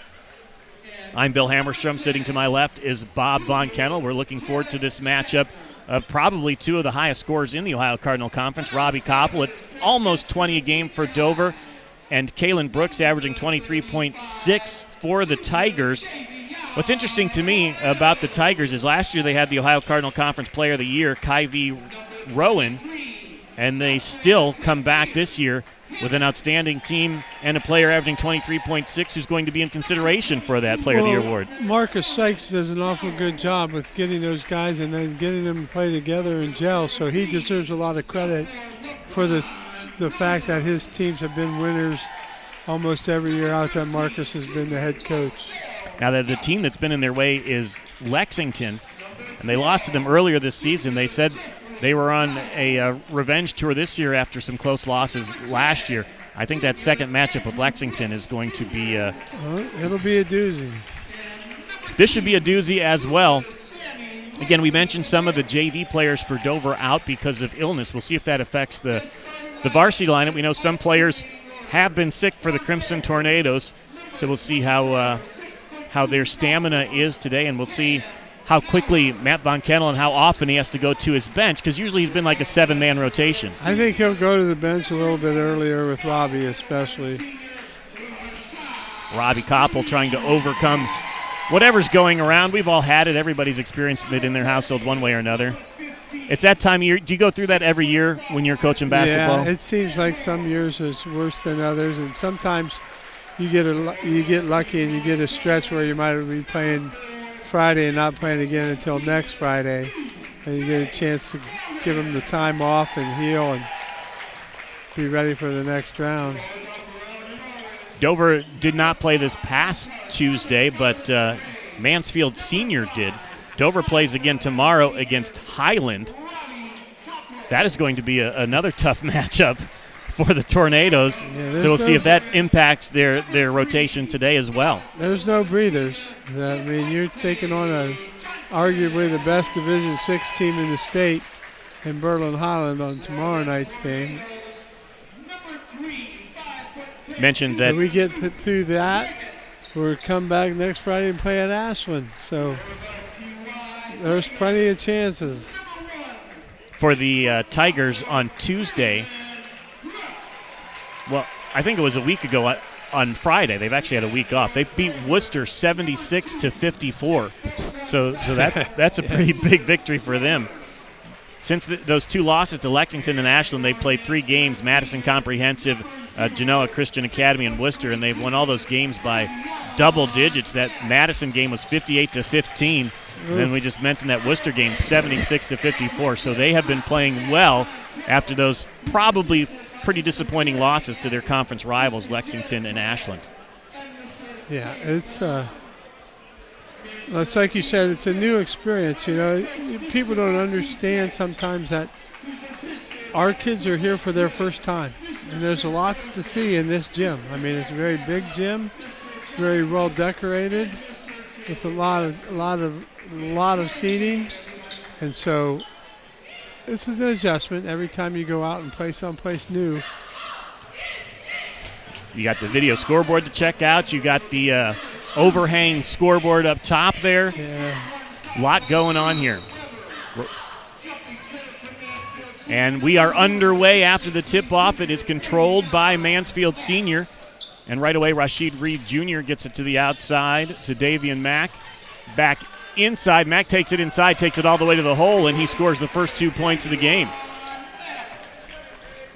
I'm Bill Hammerstrom. Sitting to my left is Bob Von Kennel. We're looking forward to this matchup of probably two of the highest scorers in the Ohio Cardinal Conference. Robbie Koppel at almost 20 a game for Dover, and Kalen Brooks averaging 23.6 for the Tigers. What's interesting to me about the Tigers is last year they had the Ohio Cardinal Conference Player of the Year, Kyvie Rowan, and they still come back this year with an outstanding team and a player averaging 23.6 who's going to be in consideration for that Player of the Year award. Marcus Sykes does an awful good job with getting those guys and then getting them to play together and gel, so he deserves a lot of credit for the fact that his teams have been winners almost every year out that Marcus has been the head coach. Now, the team that's been in their way is Lexington, and they lost to them earlier this season. They said they were on a revenge tour this year after some close losses last year. I think that second matchup with Lexington is going to be it'll be a doozy. This should be a doozy as well. Again, we mentioned some of the JV players for Dover out because of illness. We'll see if that affects the varsity lineup. We know some players have been sick for the Crimson Tornadoes, so we'll see how their stamina is today, and we'll see how quickly Matt Von Kennel and how often he has to go to his bench, because usually he's been like a seven-man rotation. I think he'll go to the bench a little bit earlier with Robbie especially. Robbie Koppel trying to overcome whatever's going around. We've all had it. Everybody's experienced it in their household one way or another. It's that time of year. Do you go through that every year when you're coaching basketball? Yeah, it seems like some years is worse than others, and sometimes you get lucky and you get a stretch where you might be playing Friday and not playing again until next Friday, and you get a chance to give them the time off and heal and be ready for the next round. Dover did not play this past Tuesday, but Mansfield Sr. did. Dover plays again tomorrow against Highland. That is going to be another tough matchup for the Tornadoes. Yeah, so we'll see if that impacts their rotation today as well. There's no breathers. I mean, you're taking on arguably the best Division VI team in the state in Berlin-Highland on tomorrow night's game. Mentioned that if we get through that, we'll come back next Friday and play at Ashland. So there's plenty of chances. For the Tigers on Tuesday, well, I think it was a week ago on Friday. They've actually had a week off. They beat Worcester 76-54. So that's a pretty big victory for them. Since those two losses to Lexington and Ashland, they played 3 games: Madison Comprehensive, Genoa Christian Academy, and Worcester, and they've won all those games by double digits. That Madison game was 58-15. And then we just mentioned that Worcester game, 76-54. So they have been playing well after those probably pretty disappointing losses to their conference rivals, Lexington and Ashland. Yeah, it's like you said, it's a new experience. You know, people don't understand sometimes that our kids are here for their first time, and there's lots to see in this gym. I mean, it's a very big gym, very well decorated, with a lot of seating, and so this is an adjustment every time you go out and play someplace new. You got the video scoreboard to check out. You got the overhang scoreboard up top there. Yeah. A lot going on here. And we are underway after the tip-off. It is controlled by Mansfield Sr. And right away, Rashid Reed Jr. gets it to the outside to Davian Mack. Back inside. Mack takes it inside, takes it all the way to the hole, and he scores the first 2 points of the game.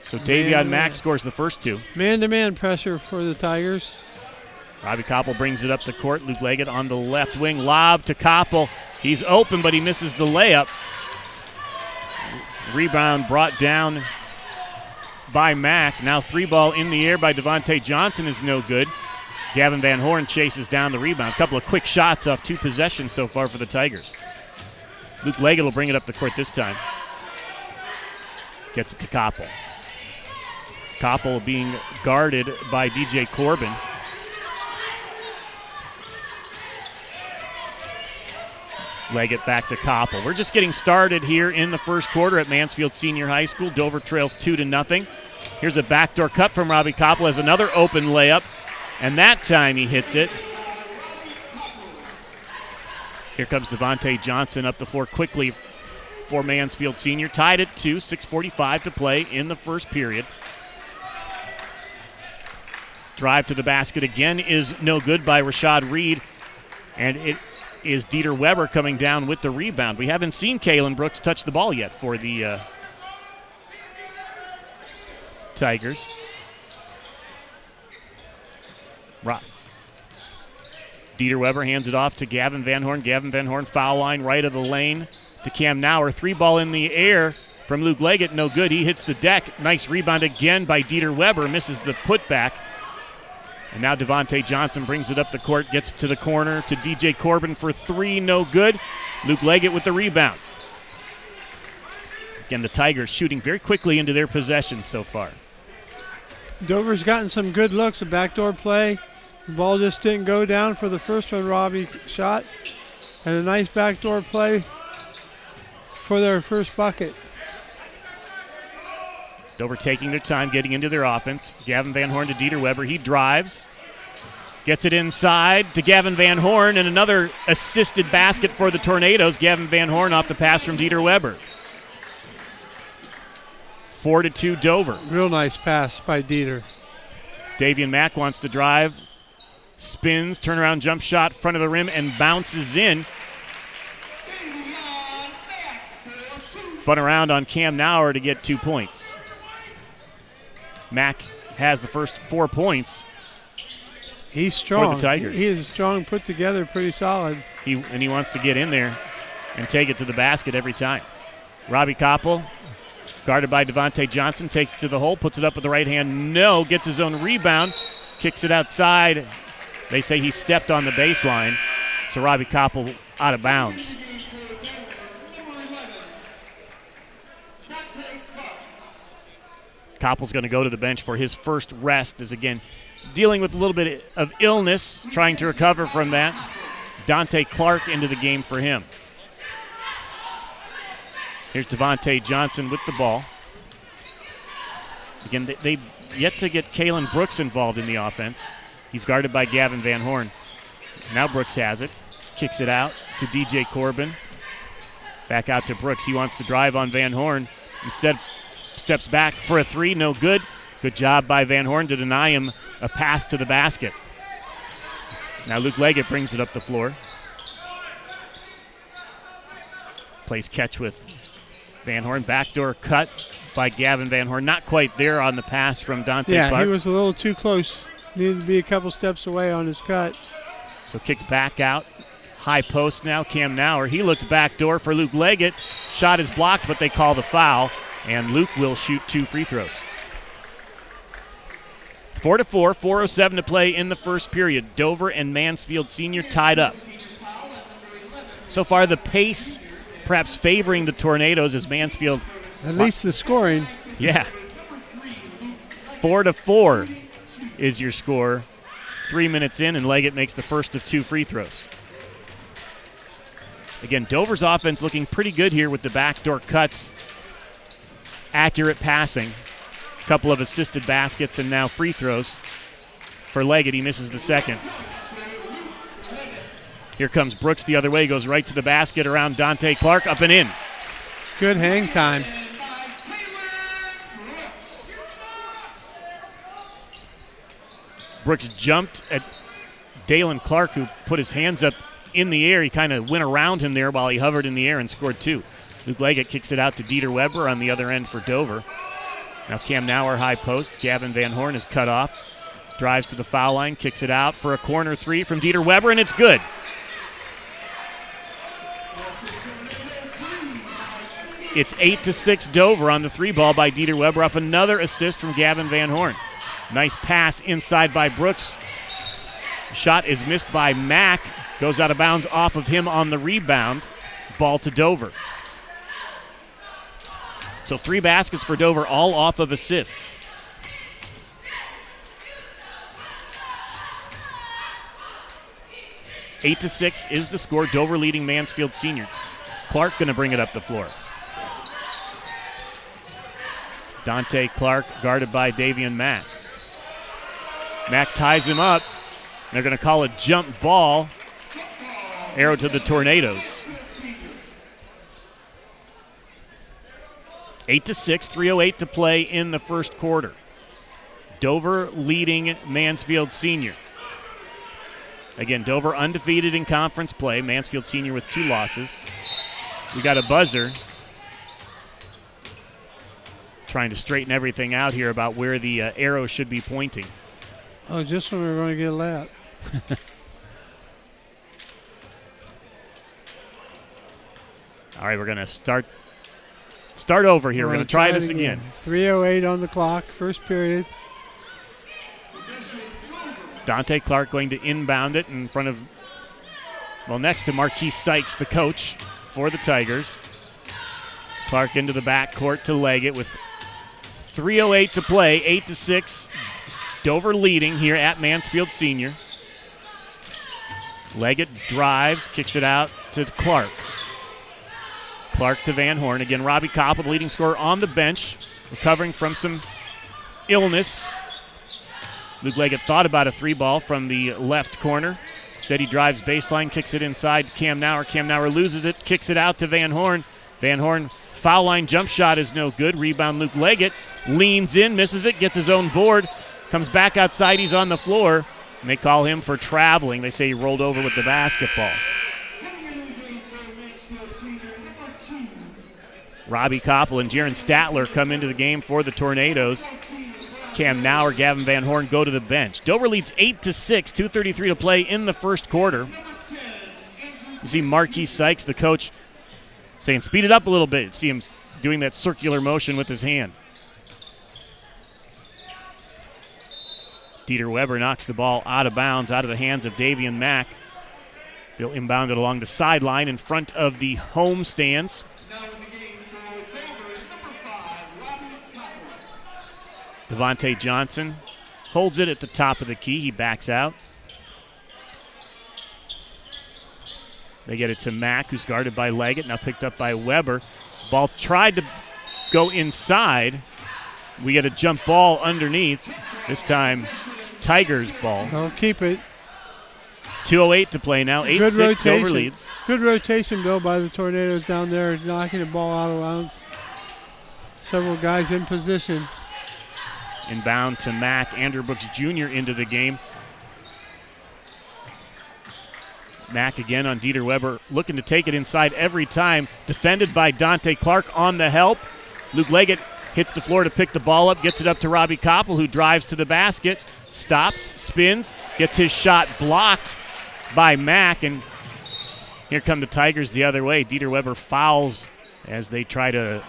So Davion Mack scores the first 2. Man-to-man pressure for the Tigers. Robbie Koppel brings it up the court. Luke Leggett on the left wing. Lob to Koppel. He's open, but he misses the layup. Rebound brought down by Mack. Now 3-ball in the air by Devontae Johnson is no good. Gavin Van Horn chases down the rebound. A couple of quick shots off 2 possessions so far for the Tigers. Luke Leggett will bring it up the court this time. Gets it to Koppel. Koppel being guarded by DJ Corbin. Leggett back to Koppel. We're just getting started here in the first quarter at Mansfield Senior High School. Dover trails 2-0. Here's a backdoor cut from Robbie Koppel. Has another open layup, and that time he hits it. Here comes Devontae Johnson up the floor quickly for Mansfield Senior. Tied at 2, 6:45 to play in the first period. Drive to the basket again is no good by Rashad Reed, and it is Dieter Weber coming down with the rebound. We haven't seen Kalen Brooks touch the ball yet for the Tigers. Dieter Weber hands it off to Gavin Van Horn. Gavin Van Horn foul line right of the lane to Cam Nauer. 3-ball in the air from Luke Leggett. No good. He hits the deck. Nice rebound again by Dieter Weber. Misses the putback. And now Devontae Johnson brings it up the court, gets it to the corner to DJ Corbin for 3, no good. Luke Leggett with the rebound. Again, the Tigers shooting very quickly into their possessions so far. Dover's gotten some good looks, a backdoor play. The ball just didn't go down for the first one Robbie shot. And a nice backdoor play for their first bucket. Dover taking their time, getting into their offense. Gavin Van Horn to Dieter Weber. He drives. Gets it inside to Gavin Van Horn, and another assisted basket for the Tornadoes. Gavin Van Horn off the pass from Dieter Weber. 4-2 Dover. Real nice pass by Dieter. Davian Mack wants to drive. Spins, turnaround jump shot, front of the rim, and bounces in. Spun around on Cam Nauer to get 2 points. Mack has the first 4 points. He's strong. For the Tigers. He is strong, put together, pretty solid. He wants to get in there and take it to the basket every time. Robbie Koppel, guarded by Devontae Johnson, takes it to the hole, puts it up with the right hand. No, gets his own rebound, kicks it outside. They say he stepped on the baseline, so Robbie Koppel out of bounds. Koppel's going to go to the bench for his first rest, is again dealing with a little bit of illness, trying to recover from that. Dante Clark into the game for him. Here's Devontae Johnson with the ball. Again, they've yet to get Kalen Brooks involved in the offense. He's guarded by Gavin Van Horn. Now Brooks has it. Kicks it out to DJ Corbin. Back out to Brooks. He wants to drive on Van Horn. Instead, steps back for a 3, no good. Good job by Van Horn to deny him a path to the basket. Now Luke Leggett brings it up the floor. Plays catch with Van Horn. Backdoor cut by Gavin Van Horn. Not quite there on the pass from Dante Clark. Yeah, he was a little too close. Needed to be a couple steps away on his cut. So kicked back out High post now, Cam Nauer. He looks back door for Luke Leggett. Shot is blocked, but they call the foul, and Luke will shoot 2 free throws. 4-4, 4:07 to play in the first period. Dover and Mansfield Sr. tied up. So far, the pace perhaps favoring the Tornadoes as Mansfield. At least the scoring. Yeah. 4-4 is your score. 3 minutes in, and Leggett makes the first of 2 free throws. Again, Dover's offense looking pretty good here with the backdoor cuts, accurate passing, a couple of assisted baskets, and now free throws. For Leggett, he misses the second. Here comes Brooks the other way, goes right to the basket around Dante Clark, up and in. Good hang time. Brooks jumped at Dalen Clark, who put his hands up in the air. He kind of went around him there while he hovered in the air and scored 2. Luke Leggett kicks it out to Dieter Weber on the other end for Dover. Now Cam Nauer high post. Gavin Van Horn is cut off. Drives to the foul line, kicks it out for a corner 3 from Dieter Weber, and it's good. It's 8-6 Dover on the 3 ball by Dieter Weber off another assist from Gavin Van Horn. Nice pass inside by Brooks. Shot is missed by Mack. Goes out of bounds off of him on the rebound. Ball to Dover. So 3 baskets for Dover, all off of assists. Eight to 6 is the score. Dover leading Mansfield Sr. Clark going to bring it up the floor. Dante Clark guarded by Davian Mack. Mack ties him up. They're going to call a jump ball. Arrow to the Tornadoes. 8-6, 3:08 to play in the first quarter. Dover leading Mansfield Sr. Again, Dover undefeated in conference play. Mansfield Sr. with 2 losses. We got a buzzer. Trying to straighten everything out here about where the arrow should be pointing. Oh, just when we're going to get a layup. All right, we're going to start over here. We're going to try this again. 3:08 on the clock, first period. Dante Clark going to inbound it in front of, next to Marquise Sykes, the coach for the Tigers. Clark into the backcourt to Leggett with 3:08 to play, 8-6. Dover leading here at Mansfield Sr. Leggett drives, kicks it out to Clark. Clark to Van Horn. Again, Robbie Koppel, the leading scorer on the bench, recovering from some illness. Luke Leggett thought about a 3 ball from the left corner. Instead, he drives baseline, kicks it inside to Cam Nauer. Cam Nauer loses it, kicks it out to Van Horn. Van Horn, foul line jump shot is no good. Rebound Luke Leggett, leans in, misses it, gets his own board, comes back outside, he's on the floor, and they call him for traveling. They say he rolled over with the basketball. Robbie Koppel and Jaron Statler come into the game for the Tornadoes. Cam Nauer, Gavin Van Horn go to the bench. Dover leads 8-6, 2:33 to play in the first quarter. You see Marquise Sykes, the coach, saying speed it up a little bit. See him doing that circular motion with his hand. Dieter Weber knocks the ball out of bounds, out of the hands of Davian Mack. They'll inbound it along the sideline in front of the home stands. Devontae Johnson holds it at the top of the key. He backs out. They get it to Mack, who's guarded by Leggett, now picked up by Weber. Ball tried to go inside. We get a jump ball underneath. This time, Tigers ball. I'll keep it. 2:08 to play now. 8-6 Dover leads. Good rotation, Bill, by the Tornadoes down there, knocking the ball out of bounds. Several guys in position. Inbound to Mack. Andrew Brooks Jr. into the game. Mack again on Dieter Weber, looking to take it inside every time. Defended by Dante Clark on the help. Luke Leggett hits the floor to pick the ball up, gets it up to Robbie Koppel, who drives to the basket, stops, spins, gets his shot blocked by Mack, and Here come the Tigers the other way. Dieter Weber fouls as they try to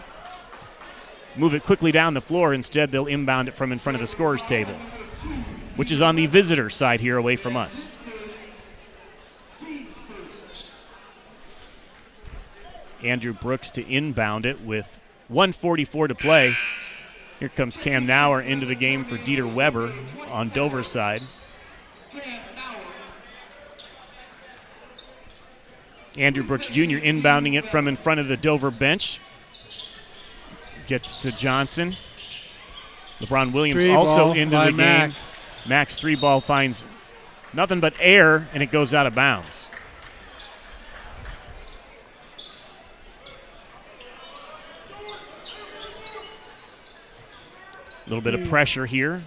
move it quickly down the floor. Instead, they'll inbound it from in front of the scorer's table, which is on the visitor side here away from us. Andrew Brooks to inbound it with 1:44 to play. Here comes Cam Nauer into the game for Dieter Weber on Dover's side. Andrew Brooks Jr. inbounding it from in front of the Dover bench. Gets to Johnson. LeBron Williams also into the game. Max 3-ball finds nothing but air, and it goes out of bounds. A little bit of pressure here.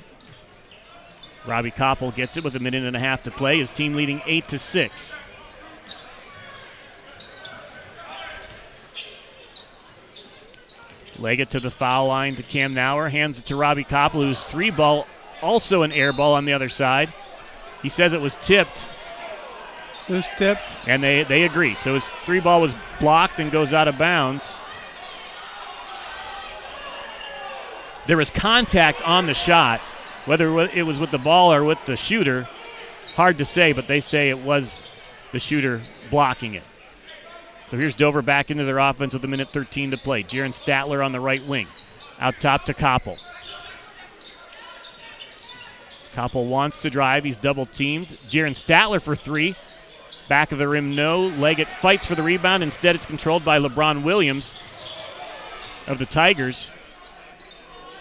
Robbie Koppel gets it with 1.5 minutes to play. His team leading 8-6. Leggett to the foul line to Cam Nauer. Hands it to Robbie Koppel, who's 3-ball, also an air ball on the other side. He says it was tipped. It was tipped. And they agree. So his 3-ball was blocked and goes out of bounds. There was contact on the shot, whether it was with the ball or with the shooter. Hard to say, but they say it was the shooter blocking it. So here's Dover back into their offense with 1:13 to play. Jaron Statler on the right wing. Out top to Koppel. Koppel wants to drive. He's double-teamed. Jaron Statler for 3. Back of the rim, no. Leggett fights for the rebound. Instead, it's controlled by LeBron Williams of the Tigers.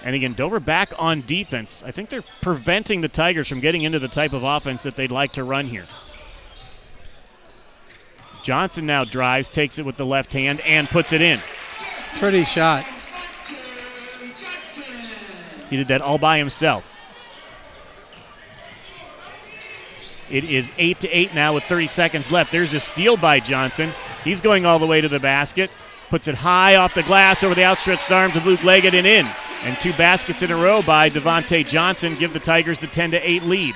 And again, Dover back on defense. I think they're preventing the Tigers from getting into the type of offense that they'd like to run here. Johnson now drives, takes it with the left hand, and puts it in. Pretty shot. He did that all by himself. It is 8-8 now with 30 seconds left. There's a steal by Johnson. He's going all the way to the basket. Puts it high off the glass over the outstretched arms of Luke Leggett and in. And 2 baskets in a row by Devontae Johnson give the Tigers the 10-8 lead.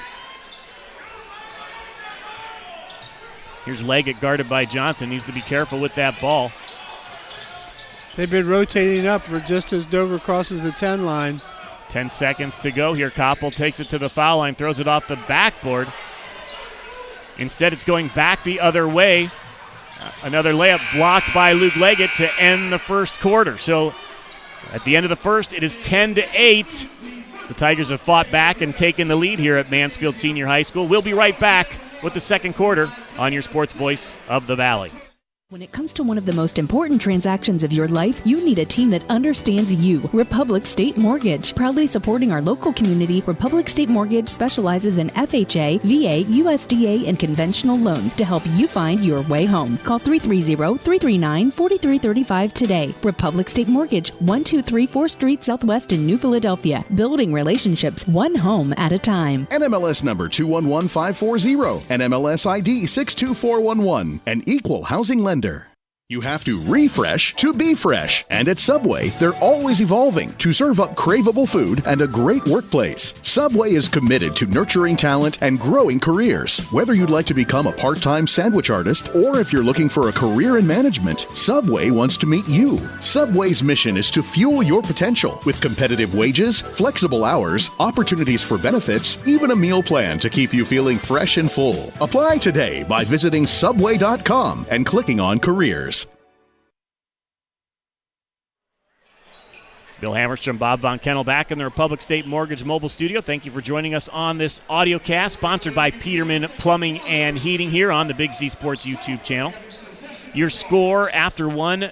Here's Leggett guarded by Johnson. Needs to be careful with that ball. They've been rotating up just as Dover crosses the 10 line. 10 seconds to go here. Koppel takes it to the foul line, throws it off the backboard. Instead, it's going back the other way. Another layup blocked by Luke Leggett to end the first quarter. So at the end of the first, it is 10-8. The Tigers have fought back and taken the lead here at Mansfield Senior High School. We'll be right back with the second quarter on your sports voice of the Valley. When it comes to one of the most important transactions of your life, you need a team that understands you. Republic State Mortgage. Proudly supporting our local community, Republic State Mortgage specializes in FHA, VA, USDA, and conventional loans to help you find your way home. Call 330-339-4335 today. Republic State Mortgage, 1234 4th Street Southwest in New Philadelphia. Building relationships one home at a time. NMLS number 211540. NMLS ID 62411. An equal housing lender. You have to refresh to be fresh. And at Subway, they're always evolving to serve up craveable food and a great workplace. Subway is committed to nurturing talent and growing careers. Whether you'd like to become a part-time sandwich artist or if you're looking for a career in management, Subway wants to meet you. Subway's mission is to fuel your potential with competitive wages, flexible hours, opportunities for benefits, even a meal plan to keep you feeling fresh and full. Apply today by visiting Subway.com and clicking on Careers. Bill Hammerstrom, Bob Von Kennel back in the Republic State Mortgage Mobile Studio. Thank you for joining us on this audiocast, sponsored by Peterman Plumbing and Heating here on the Big Z Sports YouTube channel. Your score after one,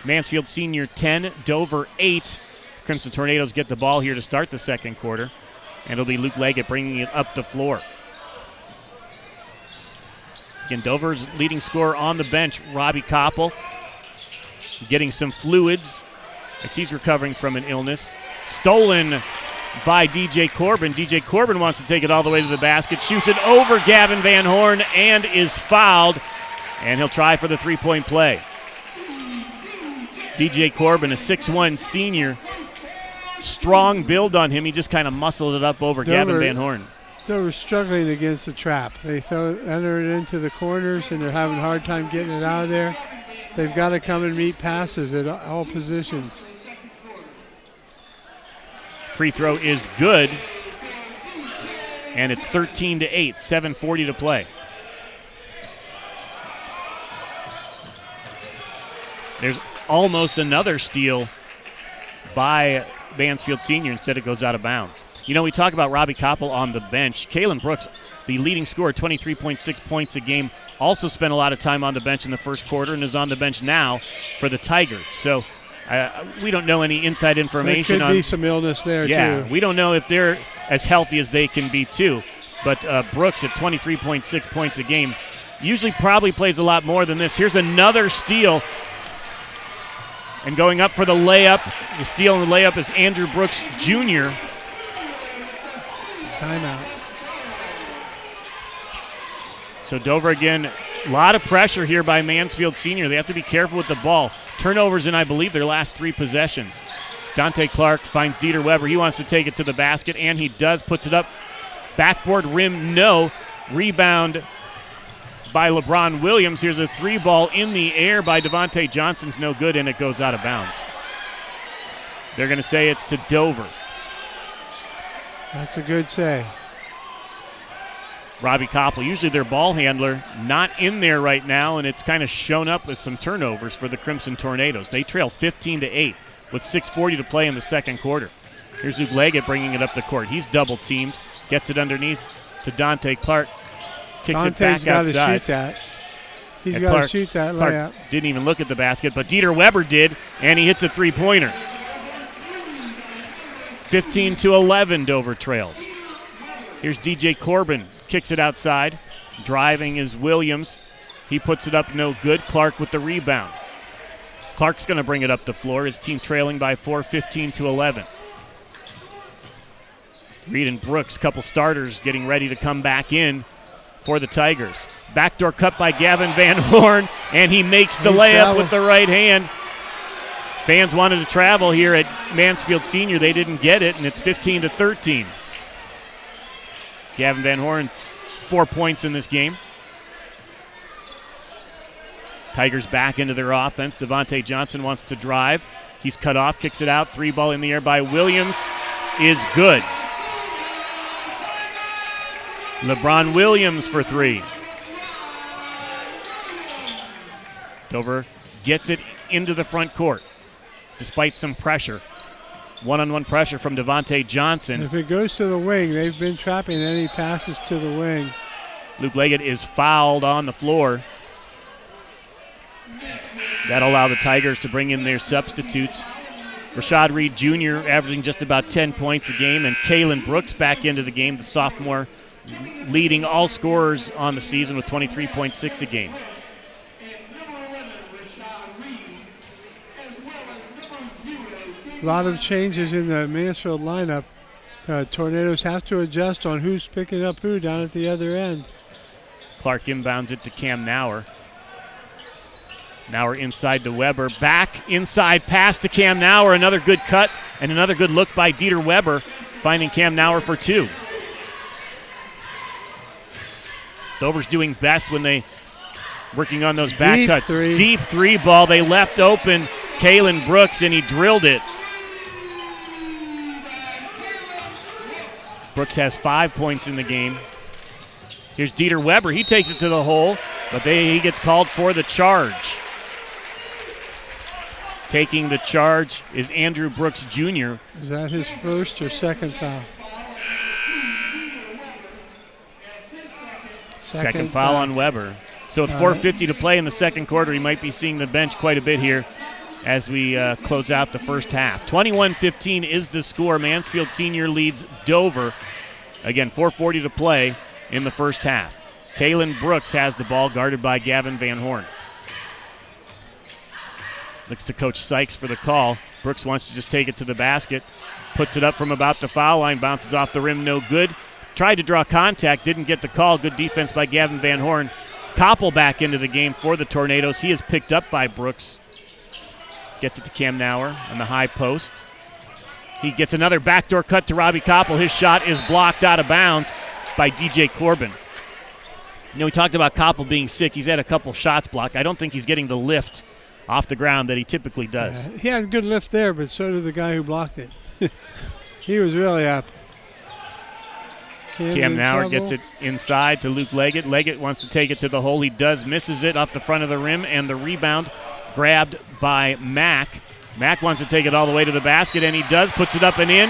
Mansfield Sr 10, Dover 8. Crimson Tornadoes get the ball here to start the second quarter, and it'll be Luke Leggett bringing it up the floor. Again, Dover's leading scorer on the bench, Robbie Koppel, getting some fluids as he's recovering from an illness. Stolen by DJ Corbin. DJ Corbin wants to take it all the way to the basket, shoots it over Gavin Van Horn, and is fouled, and he'll try for the three-point play. DJ Corbin, a 6'1 senior, strong build on him. He just kind of muscled it up over Gavin Van Horn. Dover's struggling against the trap. They enter it into the corners, and they're having a hard time getting it out of there. They've got to come and meet passes at all positions. Free throw is good, and it's 13-8, 7:40 to play. There's almost another steal by Mansfield Sr. Instead, it goes out of bounds. You know, we talk about Robbie Koppel on the bench. Kalen Brooks, the leading scorer, 23.6 points a game, also spent a lot of time on the bench in the first quarter and is on the bench now for the Tigers. So we don't know any inside information. There could be some illness there, too. Yeah, we don't know if they're as healthy as they can be, too. But Brooks at 23.6 points a game usually probably plays a lot more than this. Here's another steal. And going up for the layup, the steal and the layup is Andrew Brooks Jr. Timeout. So Dover again, a lot of pressure here by Mansfield Sr. They have to be careful with the ball. Turnovers in, I believe, their last 3 possessions. Dante Clark finds Dieter Weber. He wants to take it to the basket, and he does. Puts it up. Backboard rim, no. Rebound by LeBron Williams. Here's a 3-ball in the air by Devontae Johnson's no good, and it goes out of bounds. They're going to say it's to Dover. That's a good say. Robbie Koppel, usually their ball handler, not in there right now, and it's kind of shown up with some turnovers for the Crimson Tornadoes. They trail 15-8 with 6:40 to play in the second quarter. Here's Luke Leggett bringing it up the court. He's double-teamed, gets it underneath to Dante Clark. Kicks Dante's it back outside. Got to shoot that. He's got to shoot that layup. Clark didn't even look at the basket, but Dieter Weber did, and he hits a 3-pointer. 15-11, Dover trails. Here's DJ Corbin, kicks it outside. Driving is Williams. He puts it up, no good. Clark with the rebound. Clark's going to bring it up the floor. His team trailing by 4, 15-11. Reed and Brooks, couple starters, getting ready to come back in for the Tigers. Backdoor cut by Gavin Van Horn, and he makes the layup with the right hand. Fans wanted to travel here at Mansfield Sr. They didn't get it, and it's 15-13. Gavin Van Horn's 4 points in this game. Tigers back into their offense. Devontae Johnson wants to drive. He's cut off, kicks it out. 3-ball in the air by Williams is good. LeBron Williams for 3. Dover gets it into the front court despite some pressure. One-on-one pressure from Devontae Johnson. If it goes to the wing, they've been trapping any passes to the wing. Luke Leggett is fouled on the floor. That'll allow the Tigers to bring in their substitutes. Rashad Reed Jr. averaging just about 10 points a game, and Kalen Brooks back into the game, the sophomore, leading all scorers on the season with 23.6 a game. A lot of changes in the Mansfield lineup. Tornadoes have to adjust on who's picking up who down at the other end. Clark inbounds it to Cam Nauer. Nauer inside to Weber. Back inside pass to Cam Nauer. Another good cut and another good look by Dieter Weber, finding Cam Nauer for 2. Dover's doing best when they working on those back Deep cuts. three. Deep 3-ball. They left open Kalen Brooks, and he drilled it. Brooks has 5 points in the game. Here's Dieter Weber. He takes it to the hole, but he gets called for the charge. Taking the charge is Andrew Brooks Jr. Is that his first or second foul? Second foul on Weber. So with 4:50 to play in the second quarter, he might be seeing the bench quite a bit here as we close out the first half. 21-15 is the score. Mansfield Sr. leads Dover. Again, 4:40 to play in the first half. Kalen Brooks has the ball, guarded by Gavin Van Horn. Looks to Coach Sykes for the call. Brooks wants to just take it to the basket. Puts it up from about the foul line, bounces off the rim, no good. Tried to draw contact, didn't get the call. Good defense by Gavin Van Horn. Koppel back into the game for the Tornadoes. He is picked up by Brooks. Gets it to Cam Nauer on the high post. He gets another backdoor cut to Robbie Koppel. His shot is blocked out of bounds. by DJ Corbin. You know, we talked about Koppel being sick. He's had a couple shots blocked. I don't think he's getting the lift off the ground that he typically does. He had a good lift there, but so did the guy who blocked it. He was really up. Cam Nauer gets it inside to Luke Leggett. Leggett wants to take it to the hole. He does, misses it off the front of the rim, and the rebound grabbed by Mack. Mack wants to take it all the way to the basket, and he does, puts it up and in.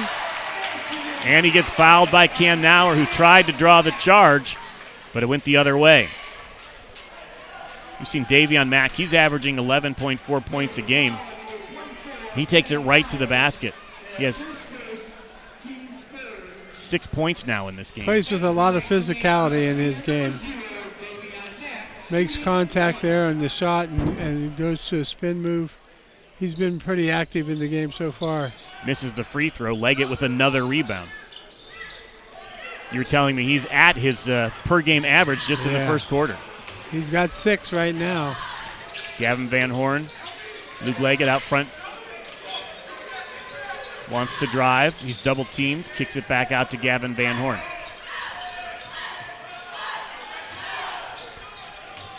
And he gets fouled by Cam Nauer, who tried to draw the charge, but it went the other way. You've seen Davion Mack. He's averaging 11.4 points a game. He takes it right to the basket. He has 6 points now in this game. Plays with a lot of physicality in his game. Makes contact there on the shot and goes to a spin move. He's been pretty active in the game so far. Misses the free throw. Leggett with another rebound. You were telling me he's at his per-game average just in the first quarter. He's got 6 right now. Gavin Van Horn, Luke Leggett out front. Wants to drive. He's double-teamed. Kicks it back out to Gavin Van Horn.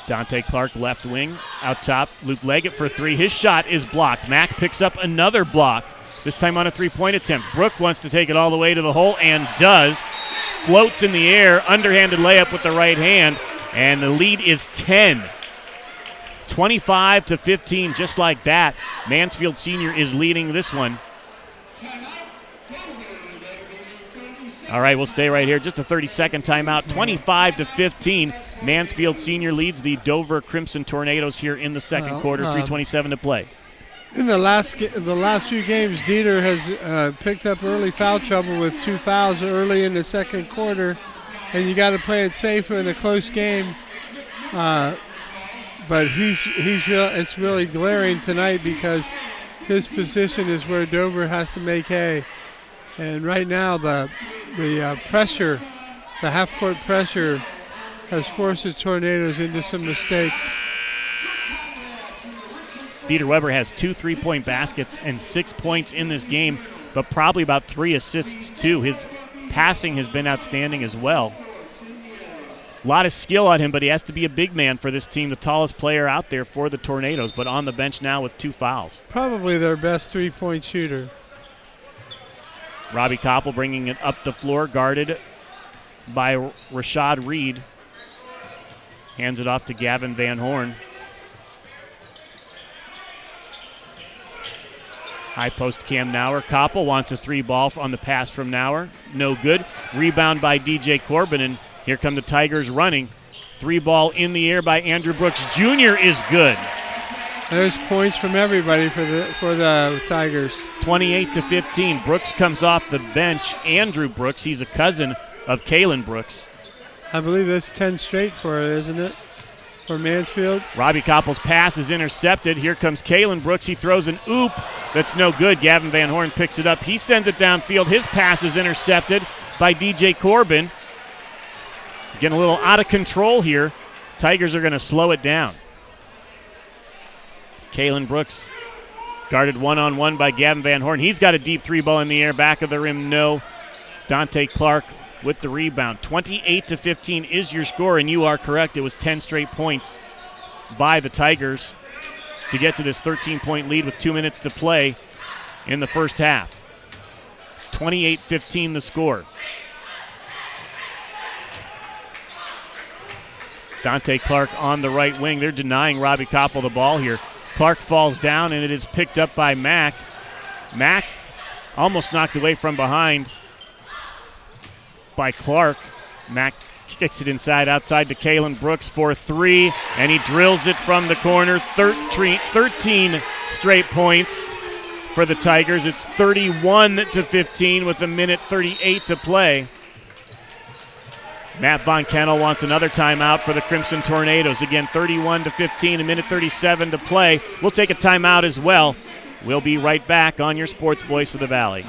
Dante Clark, left wing. Out top, Luke Leggett for 3. His shot is blocked. Mack picks up another block, this time on a three-point attempt. Brook wants to take it all the way to the hole and does. Floats in the air, underhanded layup with the right hand, and the lead is 10. 25-15, just like that. Mansfield Sr. is leading this one. All right, we'll stay right here. Just a 30-second timeout. 25-15. Mansfield Sr. leads the Dover Crimson Tornadoes here in the second quarter. 3:27 to play. In the last few games, Dieter has picked up early foul trouble with 2 fouls early in the second quarter, and you got to play it safe in a close game. But it's really glaring tonight because his position is where Dover has to make hay. And right now the pressure, the half-court pressure, has forced the Tornadoes into some mistakes. Dieter Weber has 2 3-point baskets and 6 points in this game, but probably about 3 assists too. His passing has been outstanding as well. A lot of skill on him, but he has to be a big man for this team, the tallest player out there for the Tornadoes, but on the bench now with 2 fouls. Probably their best 3-point shooter. Robbie Koppel bringing it up the floor, guarded by Rashad Reed. Hands it off to Gavin Van Horn. High post Cam Nauer. Koppel wants a 3 ball on the pass from Nauer. No good. Rebound by DJ Corbin, and here come the Tigers running. 3 ball in the air by Andrew Brooks Jr. is good. There's points from everybody for the Tigers. 28-15. Brooks comes off the bench. Andrew Brooks, he's a cousin of Kalen Brooks. I believe that's 10 straight for it, isn't it? For Mansfield. Robbie Koppel's pass is intercepted. Here comes Kalen Brooks. He throws an oop. That's no good. Gavin Van Horn picks it up. He sends it downfield. His pass is intercepted by DJ Corbin. Getting a little out of control here. Tigers are going to slow it down. Kalen Brooks guarded one-on-one by Gavin Van Horn. He's got a deep 3 ball in the air. Back of the rim, no. Dante Clark with the rebound. 28-15 is your score, and you are correct. It was 10 straight points by the Tigers to get to this 13-point lead with 2 minutes to play in the first half. 28-15 the score. Dante Clark on the right wing. They're denying Robbie Koppel the ball here. Clark falls down, and it is picked up by Mack. Mack almost knocked away from behind by Clark. Mack kicks it outside to Kalen Brooks for 3, and he drills it from the corner. 13 straight points for the Tigers. It's 31-15 with 1:38 to play. Matt Von Kennel wants another timeout for the Crimson Tornadoes. Again, 31-15, 1:37 to play. We'll take a timeout as well. We'll be right back on your Sports Voice of the Valley.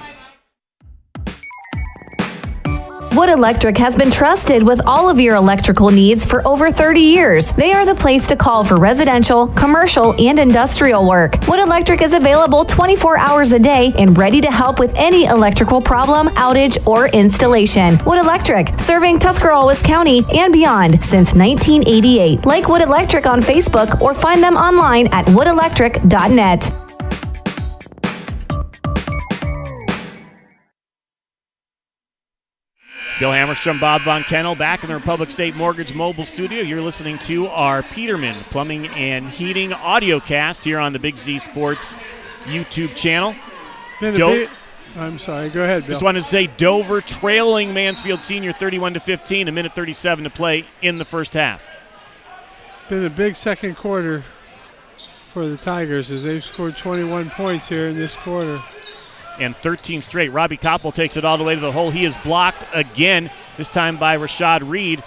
Wood Electric has been trusted with all of your electrical needs for over 30 years. They are the place to call for residential, commercial, and industrial work. Wood Electric is available 24 hours a day and ready to help with any electrical problem, outage, or installation. Wood Electric, serving Tuscarawas County and beyond since 1988. Like Wood Electric on Facebook or find them online at woodelectric.net. Bill Hammerstrom, Bob Von Kennel, back in the Republic State Mortgage Mobile Studio. You're listening to our Peterman Plumbing and Heating Audiocast here on the Big Z Sports YouTube channel. I'm sorry, go ahead, Bill. Just wanted to say Dover trailing Mansfield Sr. 31-15, a minute 37 to play in the first half. Been a big second quarter for the Tigers as they've scored 21 points here in this quarter. And 13 straight. Robbie Koppel takes it all the way to the hole. He is blocked again, this time by Rashad Reed.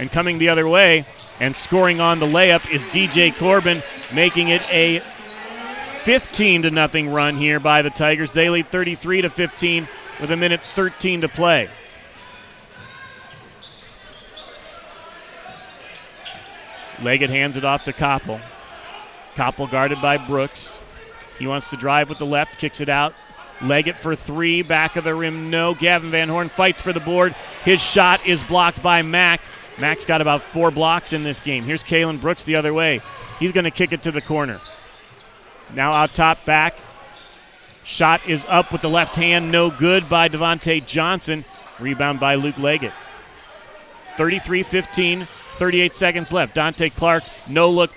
And coming the other way and scoring on the layup is DJ Corbin, making it a 15-0 run here by the Tigers. They lead 33-15 with a minute 13 to play. Leggett hands it off to Koppel. Koppel guarded by Brooks. He wants to drive with the left, kicks it out. Leggett for three, back of the rim, no. Gavin Van Horn fights for the board. His shot is blocked by Mack. Mack's got about 4 blocks in this game. Here's Kalen Brooks the other way. He's going to kick it to the corner. Now out top back. Shot is up with the left hand, no good by Devontae Johnson. Rebound by Luke Leggett. 33-15, 38 seconds left. Dante Clark, no look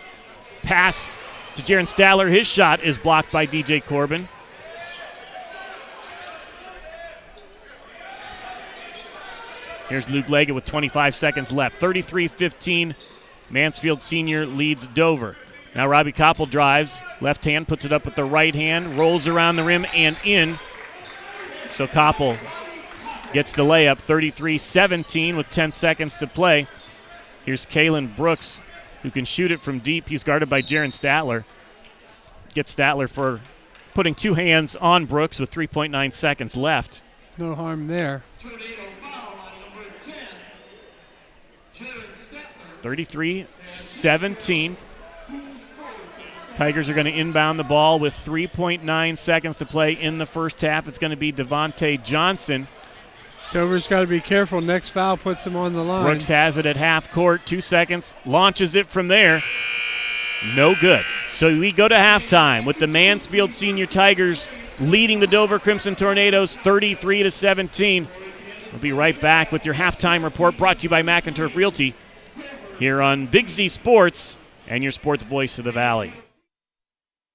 pass to Jaron Stadler. His shot is blocked by DJ Corbin. Here's Luke Leggett with 25 seconds left. 33-15, Mansfield Sr. leads Dover. Now Robbie Koppel drives. Left hand, puts it up with the right hand, rolls around the rim and in. So Koppel gets the layup, 33-17 with 10 seconds to play. Here's Kalen Brooks, who can shoot it from deep. He's guarded by Jaron Statler. Gets Statler for putting 2 hands on Brooks with 3.9 seconds left. No harm there. 33-17. Tigers are going to inbound the ball with 3.9 seconds to play in the first half. It's going to be Devontae Johnson. Dover's got to be careful. Next foul puts him on the line. Brooks has it at half court. 2 seconds. Launches it from there. No good. So we go to halftime with the Mansfield Senior Tigers leading the Dover Crimson Tornadoes 33-17. We'll be right back with your halftime report brought to you by McInturf Realty here on Big Z Sports and your sports voice of the Valley.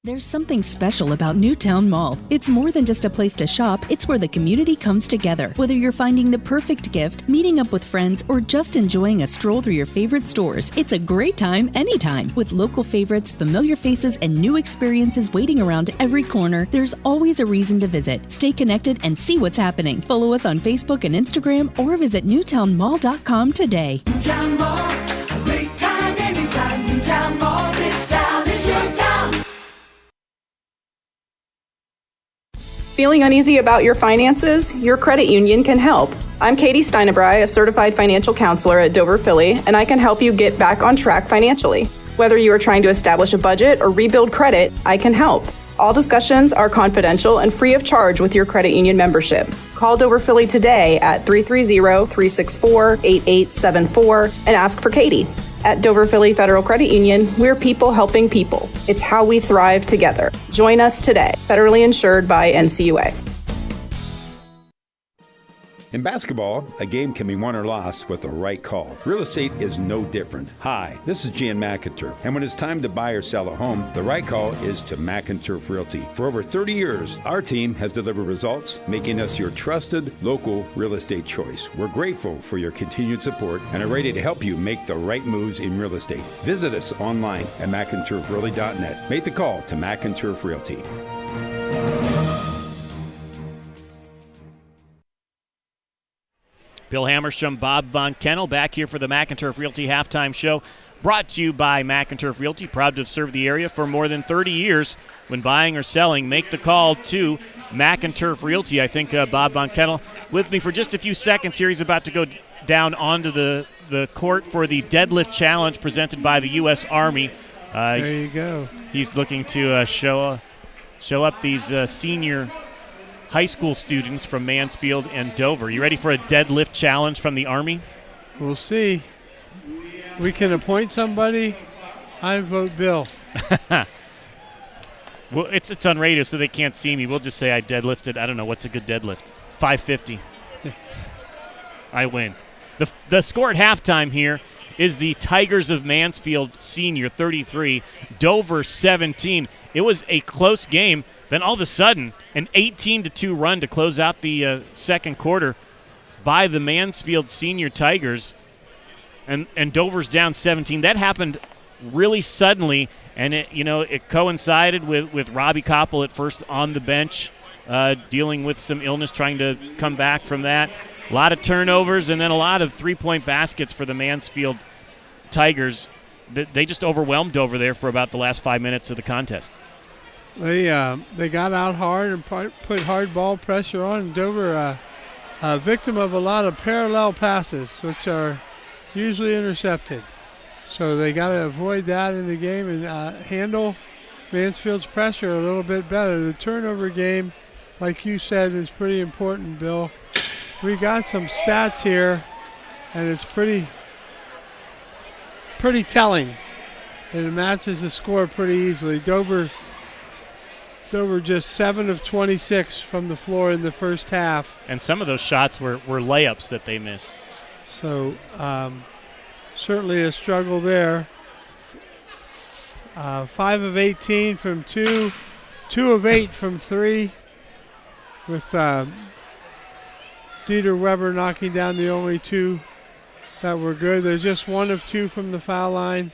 There's something special about Newtown Mall. It's more than just a place to shop, it's where the community comes together. Whether you're finding the perfect gift, meeting up with friends, or just enjoying a stroll through your favorite stores, it's a great time anytime. With local favorites, familiar faces, and new experiences waiting around every corner, there's always a reason to visit. Stay connected and see what's happening. Follow us on Facebook and Instagram or visit newtownmall.com today. Newtown Mall, a great time anytime. Newtown Mall, this town is your town. Feeling uneasy about your finances? Your credit union can help. I'm Katie Steinebry, a certified financial counselor at Dover Philly, and I can help you get back on track financially. Whether you are trying to establish a budget or rebuild credit, I can help. All discussions are confidential and free of charge with your credit union membership. Call Dover Philly today at 330-364-8874 and ask for Katie. At Dover Philly Federal Credit Union, we're people helping people. It's how we thrive together. Join us today. Federally insured by NCUA. In basketball, a game can be won or lost with the right call. Real estate is no different. Hi, this is Jan McInturf, and when it's time to buy or sell a home, the right call is to McInturf Realty. For over 30 years, our team has delivered results, making us your trusted local real estate choice. We're grateful for your continued support and are ready to help you make the right moves in real estate. Visit us online at McInturfRealty.net. Make the call to McInturf Realty. Bill Hammerstrom, Bob Von Kennel back here for the McInturf Realty halftime show. brought to you by McInturf Realty, proud to have served the area for more than 30 years. When buying or selling, make the call to McInturf Realty. I think Bob Von Kettle with me for just a few seconds here. He's about to go down onto the court for the deadlift challenge presented by the U.S. Army. There you go. He's looking to show up these senior high school students from Mansfield and Dover. You ready for a deadlift challenge from the Army? We'll see. We can appoint somebody. I vote Bill. Well, it's on radio, so they can't see me. We'll just say I deadlifted. I don't know. What's a good deadlift? 550. I win. The score at halftime here is the Tigers of Mansfield Sr. 33, Dover 17. It was a close game. Then all of a sudden, an 18-2 run to close out the second quarter by the Mansfield Senior Tigers, and Dover's down 17. That happened really suddenly, and it coincided with Robbie Koppel at first on the bench, dealing with some illness, trying to come back from that. A lot of turnovers and then a lot of three-point baskets for the Mansfield Tigers. They just overwhelmed Dover there for about the last 5 minutes of the contest. They got out hard and put hard ball pressure on. Dover, a victim of a lot of parallel passes, which are usually intercepted. So they got to avoid that in the game and handle Mansfield's pressure a little bit better. The turnover game, like you said, is pretty important, Bill. We got some stats here, and it's pretty telling. And it matches the score pretty easily. Dover just 7 of 26 from the floor in the first half. And some of those shots were layups that they missed. So certainly a struggle there. 5 of 18 from 2, 2 of 8 from 3, with Dieter Weber knocking down the only 2 that were good. They're just 1 of 2 from the foul line.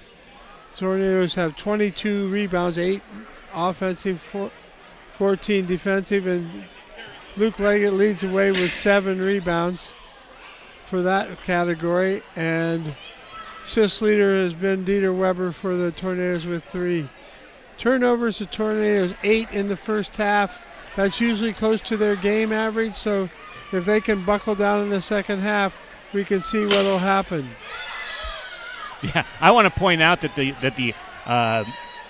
Tornadoes have 22 rebounds, 8 offensive, 14 defensive, and Luke Leggett leads the way with 7 rebounds for that category, and assist leader has been Dieter Weber for the Tornadoes with 3. Turnovers, the Tornadoes 8 in the first half. That's usually close to their game average, so if they can buckle down in the second half, we can see what will happen. Yeah, I want to point out that the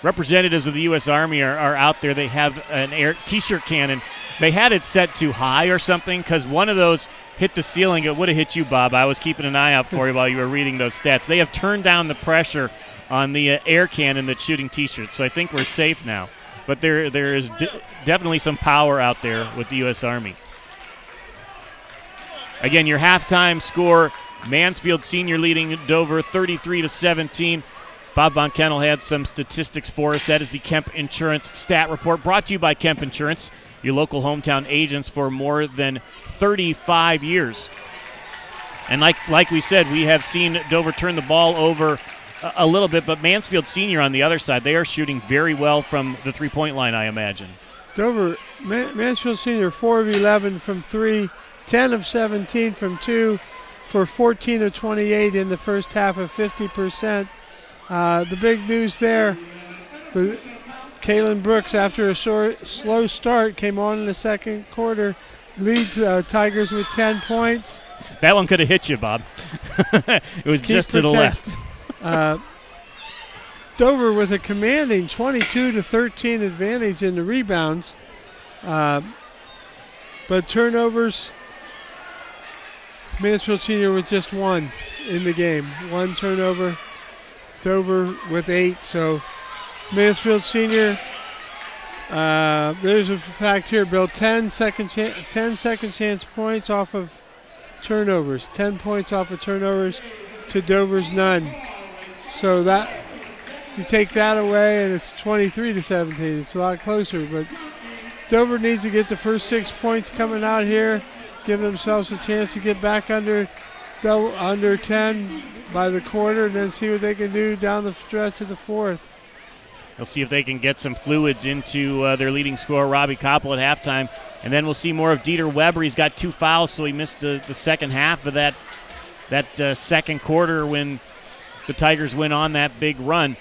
representatives of the U.S. Army are out there. They have an air T-shirt cannon. They had it set too high or something because one of those hit the ceiling. It would have hit you, Bob. I was keeping an eye out for you while you were reading those stats. They have turned down the pressure on the air cannon that's shooting T-shirts, so I think we're safe now. But there is definitely some power out there with the U.S. Army. Again, your halftime score, Mansfield Sr. leading Dover 33-17. Bob Von Kennel had some statistics for us. That is the Kemp Insurance Stat Report, brought to you by Kemp Insurance, your local hometown agents for more than 35 years. And like we said, we have seen Dover turn the ball over a little bit, but Mansfield Sr. on the other side, they are shooting very well from the three-point line, I imagine. Dover, Mansfield Sr. 4 of 11 from 3, 10 of 17 from 2, for 14 of 28 in the first half of 50%. The big news there, Kaylin Brooks, after a slow start, came on in the second quarter, leads Tigers with 10 points. That one could have hit you, Bob. It was just to the left. Dover with a commanding 22-13 advantage in the rebounds. But turnovers, Mansfield Sr. with just 1 in the game. 1 turnover, Dover with 8. So Mansfield Sr., there's a fact here, Bill, 10 second chance points off of turnovers. 10 points off of turnovers to Dover's none. So that, you take that away and it's 23-17. It's a lot closer, but Dover needs to get the first 6 points coming out here, give themselves a chance to get back under 10 by the quarter, and then see what they can do down the stretch of the fourth. They'll see if they can get some fluids into their leading scorer, Robbie Koppel, at halftime. And then we'll see more of Dieter Weber. He's got 2 fouls, so he missed the second half of that second quarter when the Tigers went on that big run.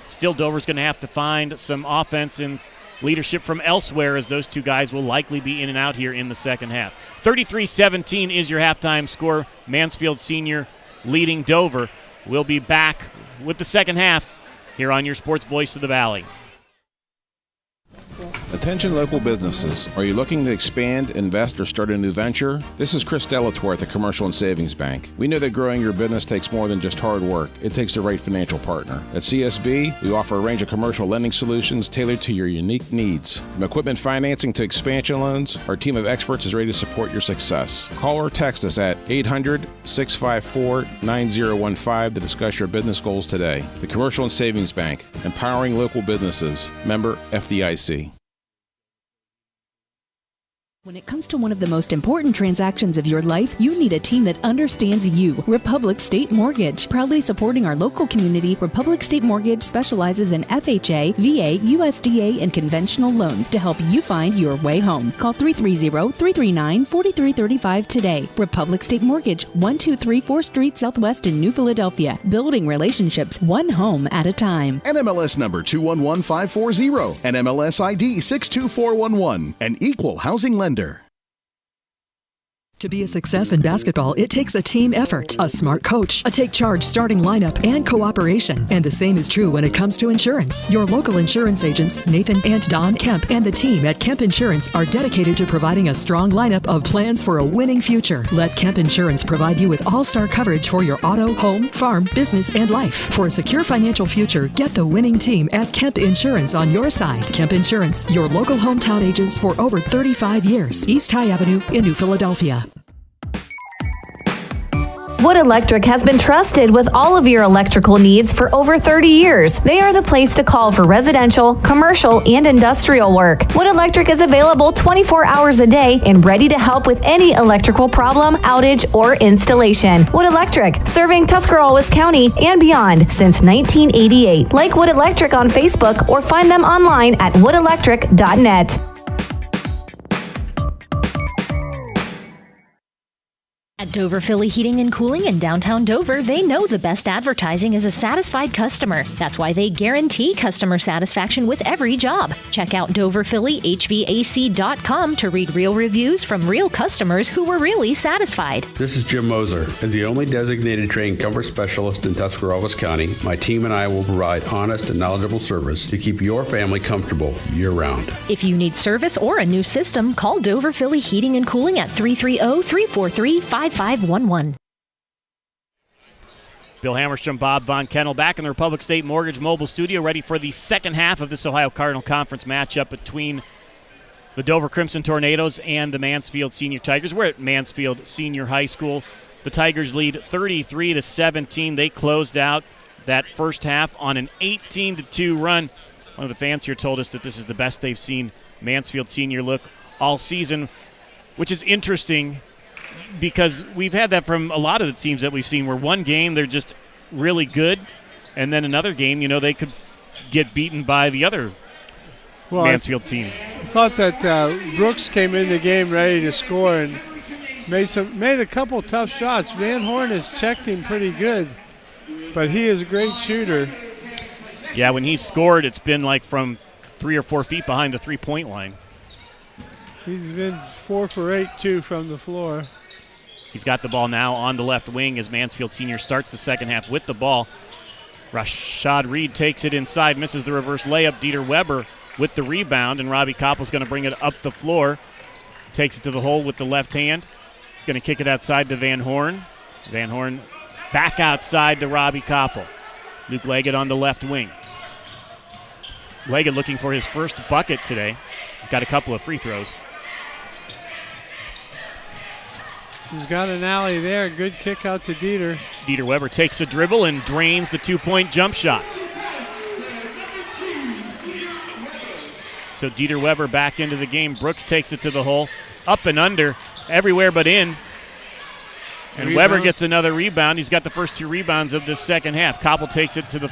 Still, Dover's going to have to find some offense and leadership from elsewhere, as those two guys will likely be in and out here in the second half. 33-17 is your halftime score. Mansfield Sr. leading Dover. We'll be back with the second half here on your Sports Voice of the Valley. Attention local businesses. Are you looking to expand, invest, or start a new venture? This is Chris Delatorre at the Commercial and Savings Bank. We know that growing your business takes more than just hard work. It takes the right financial partner. At CSB, we offer a range of commercial lending solutions tailored to your unique needs. From equipment financing to expansion loans, our team of experts is ready to support your success. Call or text us at 800-654-9015 to discuss your business goals today. The Commercial and Savings Bank, empowering local businesses. Member FDIC. When it comes to one of the most important transactions of your life, you need a team that understands you. Republic State Mortgage. Proudly supporting our local community, Republic State Mortgage specializes in FHA, VA, USDA, and conventional loans to help you find your way home. Call 330-339-4335 today. Republic State Mortgage, 1234 4th Street Southwest in New Philadelphia. Building relationships one home at a time. NMLS number 211540. NMLS ID 62411. An equal housing lender. To be a success in basketball, it takes a team effort, a smart coach, a take-charge starting lineup, and cooperation. And the same is true when it comes to insurance. Your local insurance agents, Nathan and Don Kemp, and the team at Kemp Insurance are dedicated to providing a strong lineup of plans for a winning future. Let Kemp Insurance provide you with all-star coverage for your auto, home, farm, business, and life. For a secure financial future, get the winning team at Kemp Insurance on your side. Kemp Insurance, your local hometown agents for over 35 years. East High Avenue in New Philadelphia. Wood Electric has been trusted with all of your electrical needs for over 30 years. They are the place to call for residential, commercial, and industrial work. Wood Electric is available 24 hours a day and ready to help with any electrical problem, outage, or installation. Wood Electric, serving Tuscarawas County and beyond since 1988. Like Wood Electric on Facebook or find them online at woodelectric.net. At Dover Philly Heating and Cooling in downtown Dover, they know the best advertising is a satisfied customer. That's why they guarantee customer satisfaction with every job. Check out DoverPhillyHVAC.com to read real reviews from real customers who were really satisfied. This is Jim Moser. As the only designated trained comfort specialist in Tuscarawas County, my team and I will provide honest and knowledgeable service to keep your family comfortable year-round. If you need service or a new system, call Dover Philly Heating and Cooling at 330-343-5511. Bill Hammerstrom, Bob Von Kennel back in the Republic State Mortgage Mobile Studio, ready for the second half of this Ohio Cardinal Conference matchup between the Dover Crimson Tornadoes and the Mansfield Senior Tigers. We're at Mansfield Senior High School. The Tigers lead 33-17. They closed out that first half on an 18-2 run. One of the fans here told us that this is the best they've seen Mansfield Senior look all season, which is interesting because we've had that from a lot of the teams that we've seen, where one game they're just really good, and then another game, you know, they could get beaten by the other Mansfield team. I thought that Brooks came in the game ready to score and made a couple tough shots. Van Horn has checked him pretty good, but he is a great shooter. Yeah, when he's scored, it's been like from 3 or 4 feet behind the three-point line. He's been 4 for 8, too, from the floor. He's got the ball now on the left wing as Mansfield Senior starts the second half with the ball. Rashad Reed takes it inside, misses the reverse layup. Dieter Weber with the rebound, and Robbie Koppel's going to bring it up the floor. Takes it to the hole with the left hand. Going to kick it outside to Van Horn. Van Horn back outside to Robbie Koppel. Luke Leggett on the left wing. Leggett looking for his first bucket today. Got a couple of free throws. He's got an alley there. Good kick out to Dieter. Dieter Weber takes a dribble and drains the 2-point jump shot. So Dieter Weber back into the game. Brooks takes it to the hole. Up and under, everywhere but in. And rebound. Weber gets another rebound. He's got the first 2 rebounds of this second half. Koppel takes it to the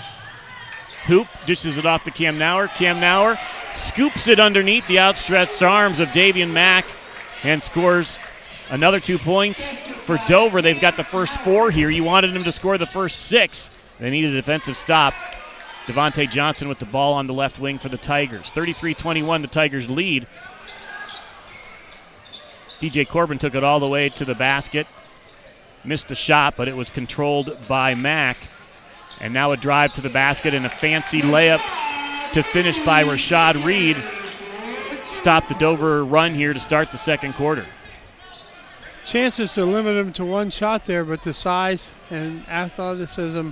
hoop, dishes it off to Cam Nauer. Cam Nauer scoops it underneath the outstretched arms of Davian Mack and scores another 2 points for Dover. They've got the first 4 here. You wanted him to score the first 6, They need a defensive stop. Devontae Johnson with the ball on the left wing for the Tigers. 33-21, the Tigers lead. DJ Corbin took it all the way to the basket. Missed the shot, but it was controlled by Mack. And now a drive to the basket and a fancy layup to finish by Rashad Reed. Stop the Dover run here to start the second quarter. Chances to limit them to one shot there, but the size and athleticism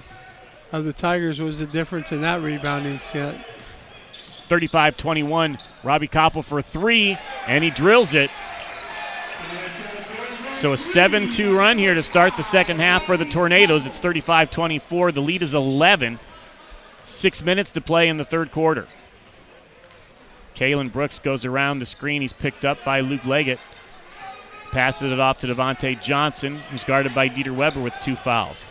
of the Tigers was the difference in that rebounding set. 35-21, Robbie Koppel for 3, and he drills it. So a 7-2 run here to start the second half for the Tornadoes. It's 35-24. The lead is 11. 6 minutes to play in the third quarter. Kalen Brooks goes around the screen. He's picked up by Luke Leggett. Passes it off to Devontae Johnson, who's guarded by Dieter Weber with 2 fouls.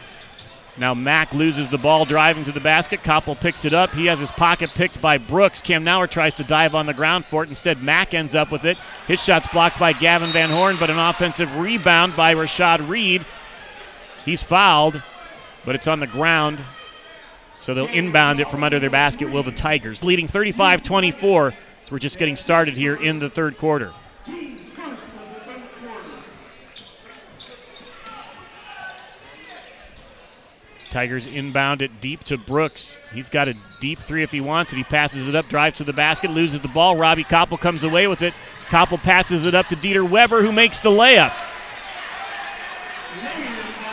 Now Mack loses the ball driving to the basket. Koppel picks it up. He has his pocket picked by Brooks. Cam Nauer tries to dive on the ground for it. Instead, Mack ends up with it. His shot's blocked by Gavin Van Horn, but an offensive rebound by Rashad Reed. He's fouled, but it's on the ground, so they'll inbound it from under their basket, will the Tigers. Leading 35-24, so we're just getting started here in the third quarter. Tigers inbound it deep to Brooks. He's got a deep 3 if he wants it. He passes it up, drives to the basket, loses the ball. Robbie Koppel comes away with it. Koppel passes it up to Dieter Weber, who makes the layup.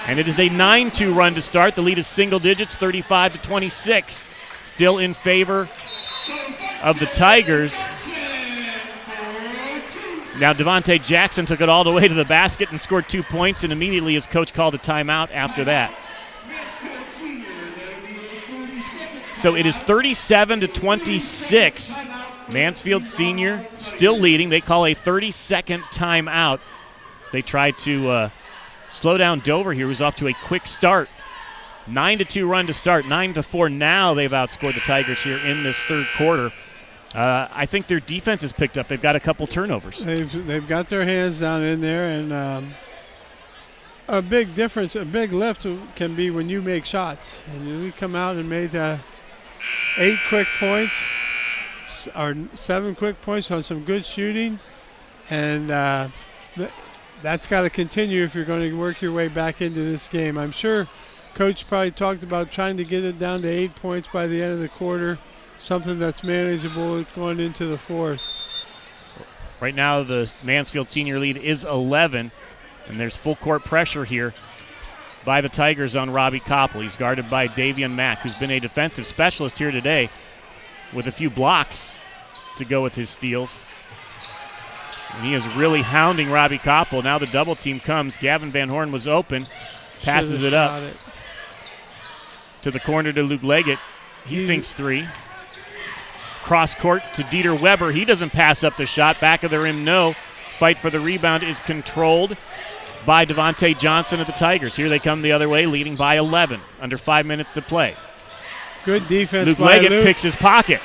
And it is a 9-2 run to start. The lead is single digits, 35-26. Still in favor of the Tigers. Now Devontae Jackson took it all the way to the basket and scored 2 points, and immediately his coach called a timeout after that. So it is 37-26. Mansfield Sr. still leading. They call a 30-second timeout as they try to slow down Dover here, who's off to a quick start. 9-2 run to start, 9-4 now. They've outscored the Tigers here in this third quarter. I think their defense has picked up. They've got a couple turnovers. They've got their hands down in there, and a big difference, a big lift can be when you make shots. And we come out and made 8 quick points, or 7 quick points on some good shooting, and that's got to continue if you're going to work your way back into this game. I'm sure Coach probably talked about trying to get it down to 8 points by the end of the quarter, something that's manageable going into the fourth. Right now the Mansfield Senior lead is 11, and there's full court pressure here by the Tigers on Robbie Koppel. He's guarded by Davian Mack, who's been a defensive specialist here today with a few blocks to go with his steals. And he is really hounding Robbie Koppel. Now the double team comes. Gavin Van Horn was open, passes it up to the corner to Luke Leggett. He thinks 3. Cross court to Dieter Weber. He doesn't pass up the shot. Back of the rim, no. Fight for the rebound is controlled by Devontae Johnson of the Tigers. Here they come the other way, leading by 11. Under 5 minutes to play. Good defense Luke by Leggett picks his pocket.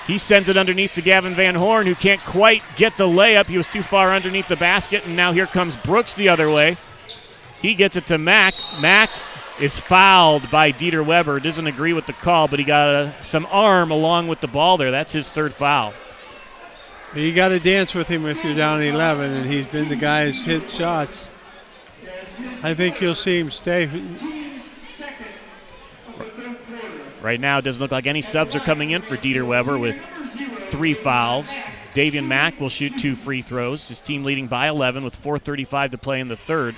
He sends it underneath to Gavin Van Horn, who can't quite get the layup. He was too far underneath the basket, and now here comes Brooks the other way. He gets it to Mack. Mack is fouled by Dieter Weber. Doesn't agree with the call, but he got some arm along with the ball there. That's his 3rd foul. You got to dance with him if you're down 11, and he's been the guy who's hit shots. I think you'll see him stay. Right now, it doesn't look like any subs are coming in for Dieter Weber with 3 fouls. Davian Mack will shoot 2 free throws. His team leading by 11 with 4:35 to play in the third,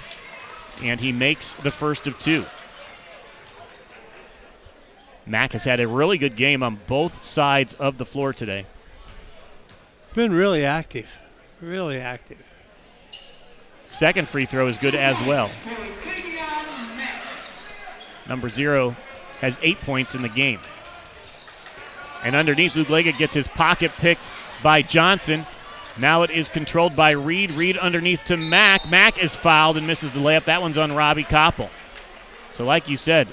and he makes the first of 2. Mack has had a really good game on both sides of the floor today. Been really active, really active. Second free throw is good as well. Number 0 has 8 points in the game. And underneath, Luke Leggett gets his pocket picked by Johnson. Now it is controlled by Reed. Reed underneath to Mack. Mack is fouled and misses the layup. That one's on Robbie Koppel. So like you said,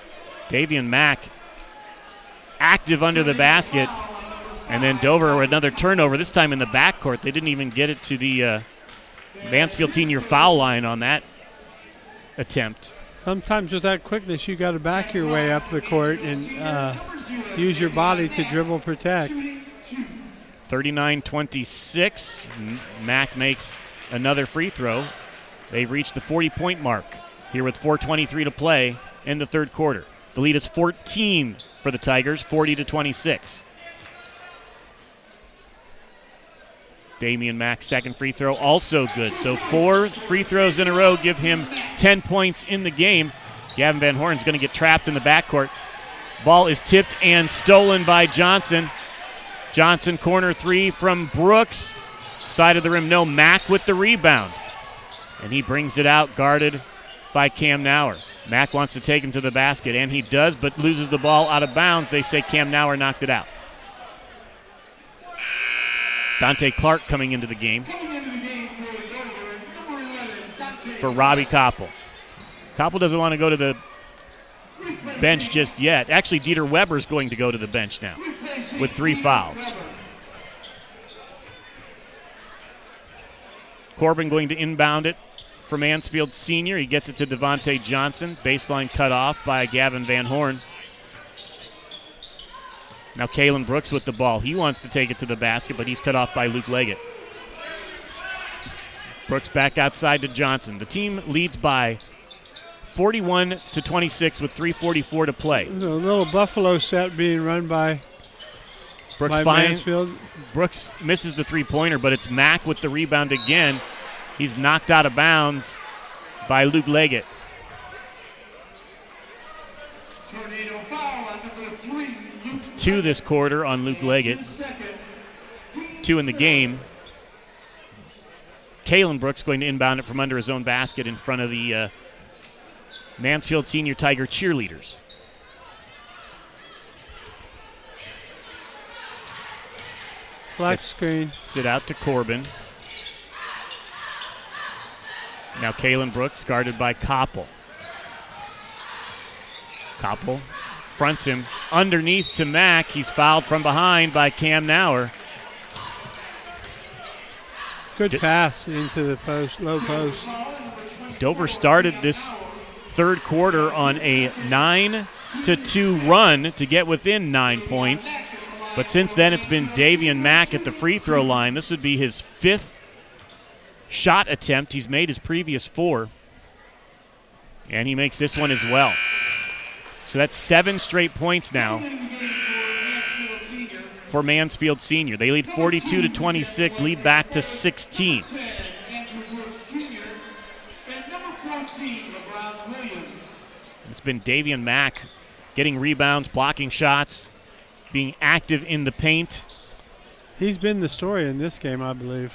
Davian Mack active under the basket. And then Dover with another turnover, this time in the backcourt. They didn't even get it to the Mansfield Senior foul line on that attempt. Sometimes with that quickness, you got to back your way up the court and use your body to dribble protect. 39-26. Mack makes another free throw. They've reached the 40-point mark here with 4:23 to play in the third quarter. The lead is 14 for the Tigers, 40-26. Damian Mack's second free throw also good. So 4 free throws in a row give him 10 points in the game. Gavin Van Horn's going to get trapped in the backcourt. Ball is tipped and stolen by Johnson. Johnson corner three from Brooks. Side of the rim, no. Mack with the rebound. And he brings it out, guarded by Cam Nauer. Mack wants to take him to the basket, and he does, but loses the ball out of bounds. They say Cam Nauer knocked it out. Dante Clark coming into the game for Robbie Koppel. Koppel doesn't want to go to the bench just yet. Actually, Dieter Weber's going to go to the bench now with 3 fouls. Corbin going to inbound it for Mansfield Sr. He gets it to Devontae Johnson. Baseline cut off by Gavin Van Horn. Now Kalen Brooks with the ball. He wants to take it to the basket, but he's cut off by Luke Leggett. Brooks back outside to Johnson. The team leads by 41-26 with 3:44 to play. There's a little Buffalo set being run by Mansfield. Brooks misses the three-pointer, but it's Mack with the rebound again. He's knocked out of bounds by Luke Leggett. Tornado foul on number 3. It's 2 this quarter on Luke Leggett. 2 in the game. Kalen Brooks going to inbound it from under his own basket in front of the Mansfield Senior Tiger cheerleaders. Flex screen. Gets it out to Corbin. Now Kalen Brooks guarded by Koppel. Koppel fronts him underneath to Mack. He's fouled from behind by Cam Nauer. Good pass into the post, low post. Dover started this third quarter on a 9-2 run to get within 9 points. But since then, it's been Davian Mack at the free throw line. This would be his 5th shot attempt. He's made his previous 4. And he makes this one as well. So that's 7 straight points now for Mansfield Senior. They lead 42-26, lead back to 16. It's been Davian Mack getting rebounds, blocking shots, being active in the paint. He's been the story in this game, I believe.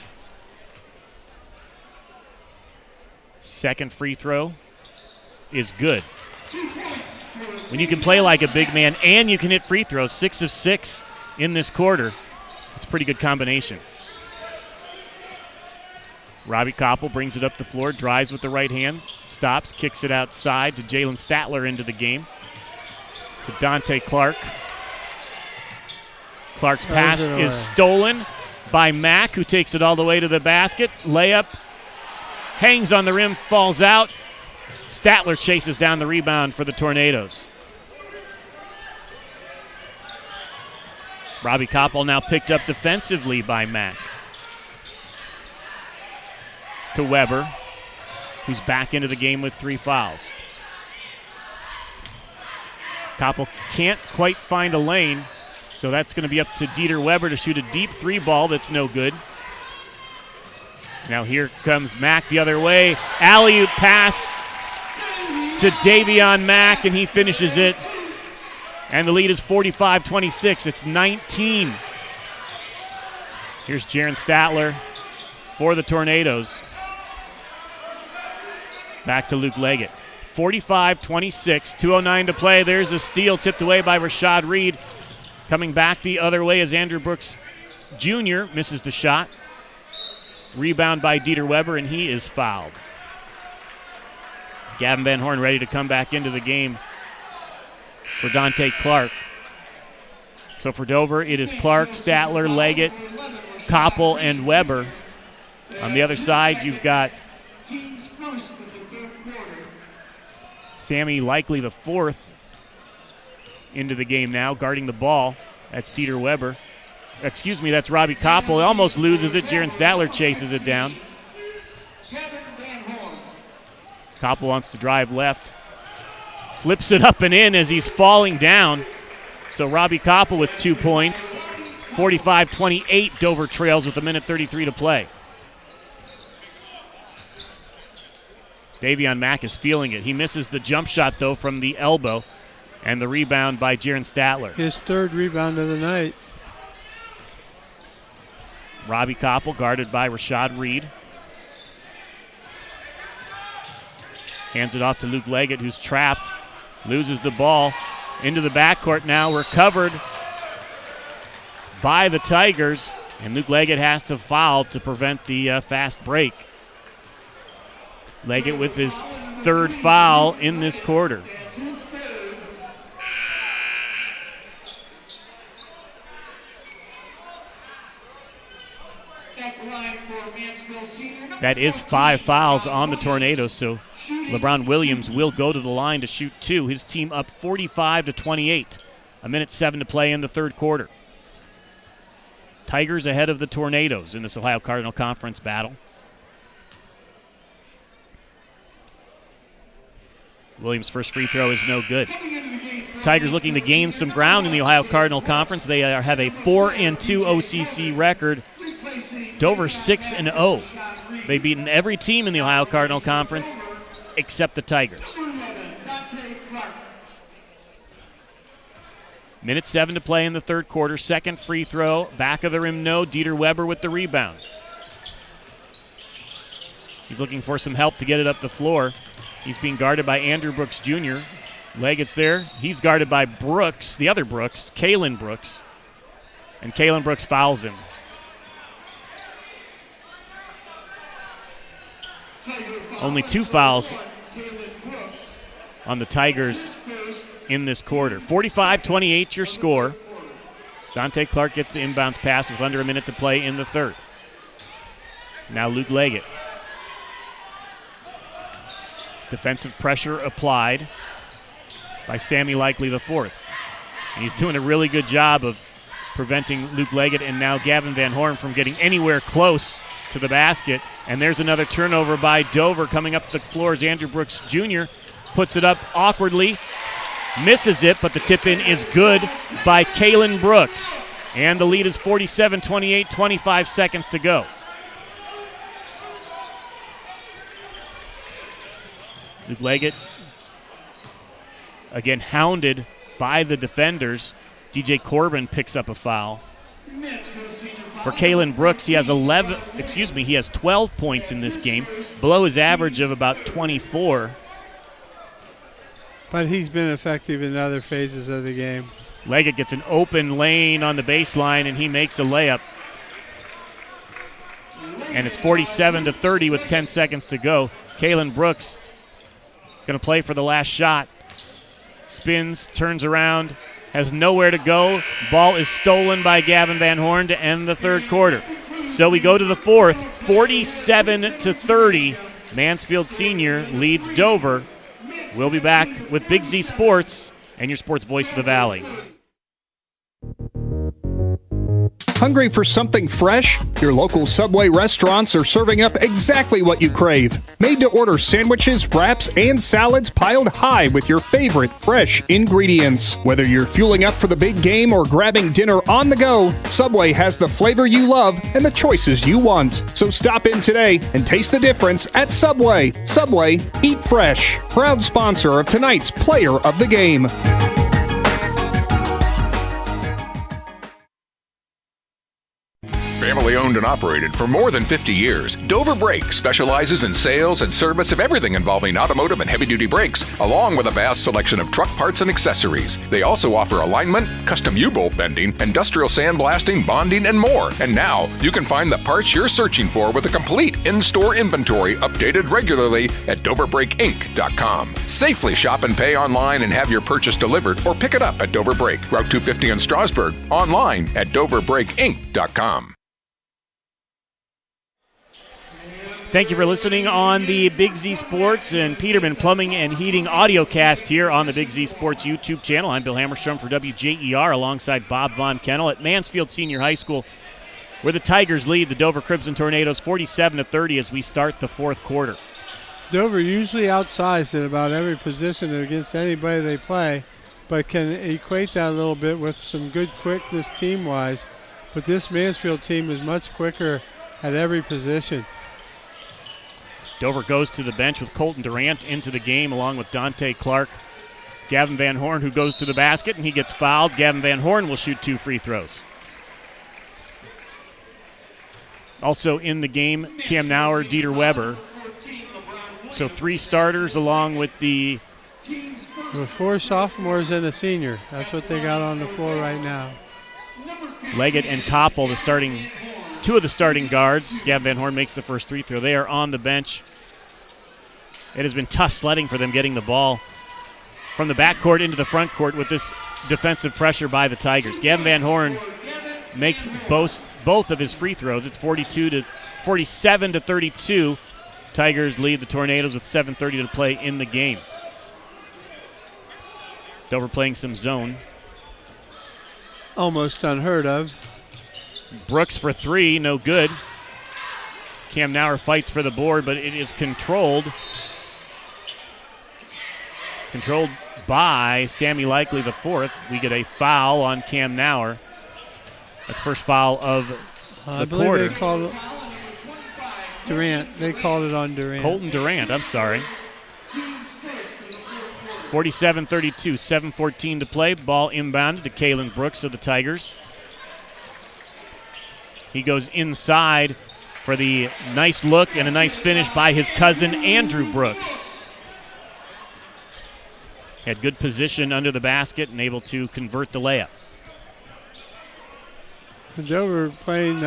Second free throw is good. When you can play like a big man and you can hit free throws, 6 of 6 in this quarter, it's a pretty good combination. Robbie Koppel brings it up the floor, drives with the right hand, stops, kicks it outside to Jalen Statler into the game. To Dante Clark. Clark's pass is stolen by Mack, who takes it all the way to the basket. Layup, hangs on the rim, falls out. Statler chases down the rebound for the Tornadoes. Robbie Koppel now picked up defensively by Mack. To Weber, who's back into the game with 3 fouls. Koppel can't quite find a lane, so that's going to be up to Dieter Weber to shoot a deep 3 ball that's no good. Now here comes Mack the other way. Alley-oop pass to Davion Mack, and he finishes it. And the lead is 45-26. It's 19. Here's Jaron Statler for the Tornadoes. Back to Luke Leggett. 45-26, 2:09 to play. There's a steal tipped away by Rashad Reed. Coming back the other way as Andrew Brooks Jr. misses the shot. Rebound by Dieter Weber, and he is fouled. Gavin Van Horn ready to come back into the game for Dante Clark. So for Dover, it is Clark, Statler, Leggett, Koppel, and Weber. On the other side, you've got Sammy Likely the fourth into the game now, guarding the ball. That's Dieter Weber. Excuse me, that's Robbie Koppel. He almost loses it. Jaron Statler chases it down. Koppel wants to drive left. Flips it up and in as he's falling down. So Robbie Koppel with 2 points. 45-28, Dover trails with 1:33 to play. Davion Mack is feeling it. He misses the jump shot, though, from the elbow. And the rebound by Jaron Statler. His third rebound of the night. Robbie Koppel guarded by Rashad Reed. Hands it off to Luke Leggett, who's trapped. Loses the ball into the backcourt now. Recovered by the Tigers. And Luke Leggett has to foul to prevent the fast break. Leggett with his third foul in this quarter. That is 5 fouls on the Tornadoes, so LeBron Williams will go to the line to shoot 2. His team up 45-28. 1:07 to play in the third quarter. Tigers ahead of the Tornadoes in this Ohio Cardinal Conference battle. Williams' first free throw is no good. Tigers looking to gain some ground in the Ohio Cardinal Conference. They have a 4-2 OCC record. Dover 6-0. They've beaten every team in the Ohio Cardinal Conference except the Tigers. 1:07 to play in the third quarter. Second free throw, back of the rim, no. Dieter Weber with the rebound. He's looking for some help to get it up the floor. He's being guarded by Andrew Brooks Jr. Leggett's there. He's guarded by Brooks, the other Brooks, Kalen Brooks. And Kalen Brooks fouls him. Only 2 fouls on the Tigers in this quarter. 45-28 your score. Dante Clark gets the inbounds pass with under a minute to play in the third. Now Luke Leggett. Defensive pressure applied by Sammy Likely IV. And he's doing a really good job of preventing Luke Leggett and now Gavin Van Horn from getting anywhere close to the basket. And there's another turnover by Dover. Coming up the floor is Andrew Brooks Jr. Puts it up awkwardly, misses it, but the tip-in is good by Kalen Brooks. And the lead is 47-28, 25 seconds to go. Luke Leggett, again, hounded by the defenders. DJ Corbin picks up a foul. For Kalen Brooks, he has 12 points in this game, below his average of about 24. But he's been effective in other phases of the game. Leggett gets an open lane on the baseline, and he makes a layup. And it's 47-30 with 10 seconds to go. Kalen Brooks going to play for the last shot. Spins, turns around, has nowhere to go. Ball is stolen by Gavin Van Horn to end the third quarter. So we go to the fourth, 47-30. Mansfield Sr. leads Dover. We'll be back with Big Z Sports and your sports voice of the Valley. Hungry for something fresh? Your local Subway restaurants are serving up exactly what you crave. Made-to-order sandwiches, wraps, and salads piled high with your favorite fresh ingredients. Whether you're fueling up for the big game or grabbing dinner on the go, Subway has the flavor you love and the choices you want. So stop in today and taste the difference at Subway. Subway, eat fresh. Proud sponsor of tonight's Player of the Game. Family owned and operated for more than 50 years, Dover Brake specializes in sales and service of everything involving automotive and heavy-duty brakes, along with a vast selection of truck parts and accessories. They also offer alignment, custom U-bolt bending, industrial sandblasting, bonding, and more. And now, you can find the parts you're searching for with a complete in-store inventory updated regularly at DoverBrakeInc.com. Safely shop and pay online and have your purchase delivered, or pick it up at Dover Brake, Route 250 in Strasburg, online at DoverBrakeInc.com. Thank you for listening on the Big Z Sports and Peterman Plumbing and Heating Audiocast here on the Big Z Sports YouTube channel. I'm Bill Hammerstrom for WJER alongside Bob Von Kennel at Mansfield Senior High School, where the Tigers lead the Dover Crimson Tornadoes 47-30 as we start the fourth quarter. Dover usually outsized in about every position against anybody they play, but can equate that a little bit with some good quickness team-wise. But this Mansfield team is much quicker at every position. Dover goes to the bench with Colton Durant into the game along with Dante Clark. Gavin Van Horn, who goes to the basket, and he gets fouled. Gavin Van Horn will shoot 2 free throws. Also in the game, Cam Nauer, Dieter Weber. So 3 starters along with the 4 sophomores and a senior. That's what they got on the floor right now. Leggett and Koppel, the 2 of the starting guards. Gavin Van Horn makes the first free throw. They are on the bench. It has been tough sledding for them getting the ball from the backcourt into the front court with this defensive pressure by the Tigers. Gavin Van Horn makes both of his free throws. It's 47-32. Tigers lead the Tornadoes with 7:30 to play in the game. Dover playing some zone. Almost unheard of. Brooks for 3, no good. Cam Nauer fights for the board, but it is controlled. Controlled by Sammy Likely IV. We get a foul on Cam Nauer. That's first foul of the quarter. They called it Durant. They called it on Durant. Colton Durant, I'm sorry. 47-32, 7:14 to play. Ball inbounded to Kalen Brooks of the Tigers. He goes inside for the nice look and a nice finish by his cousin, Andrew Brooks. Had good position under the basket and able to convert the layup. Dover playing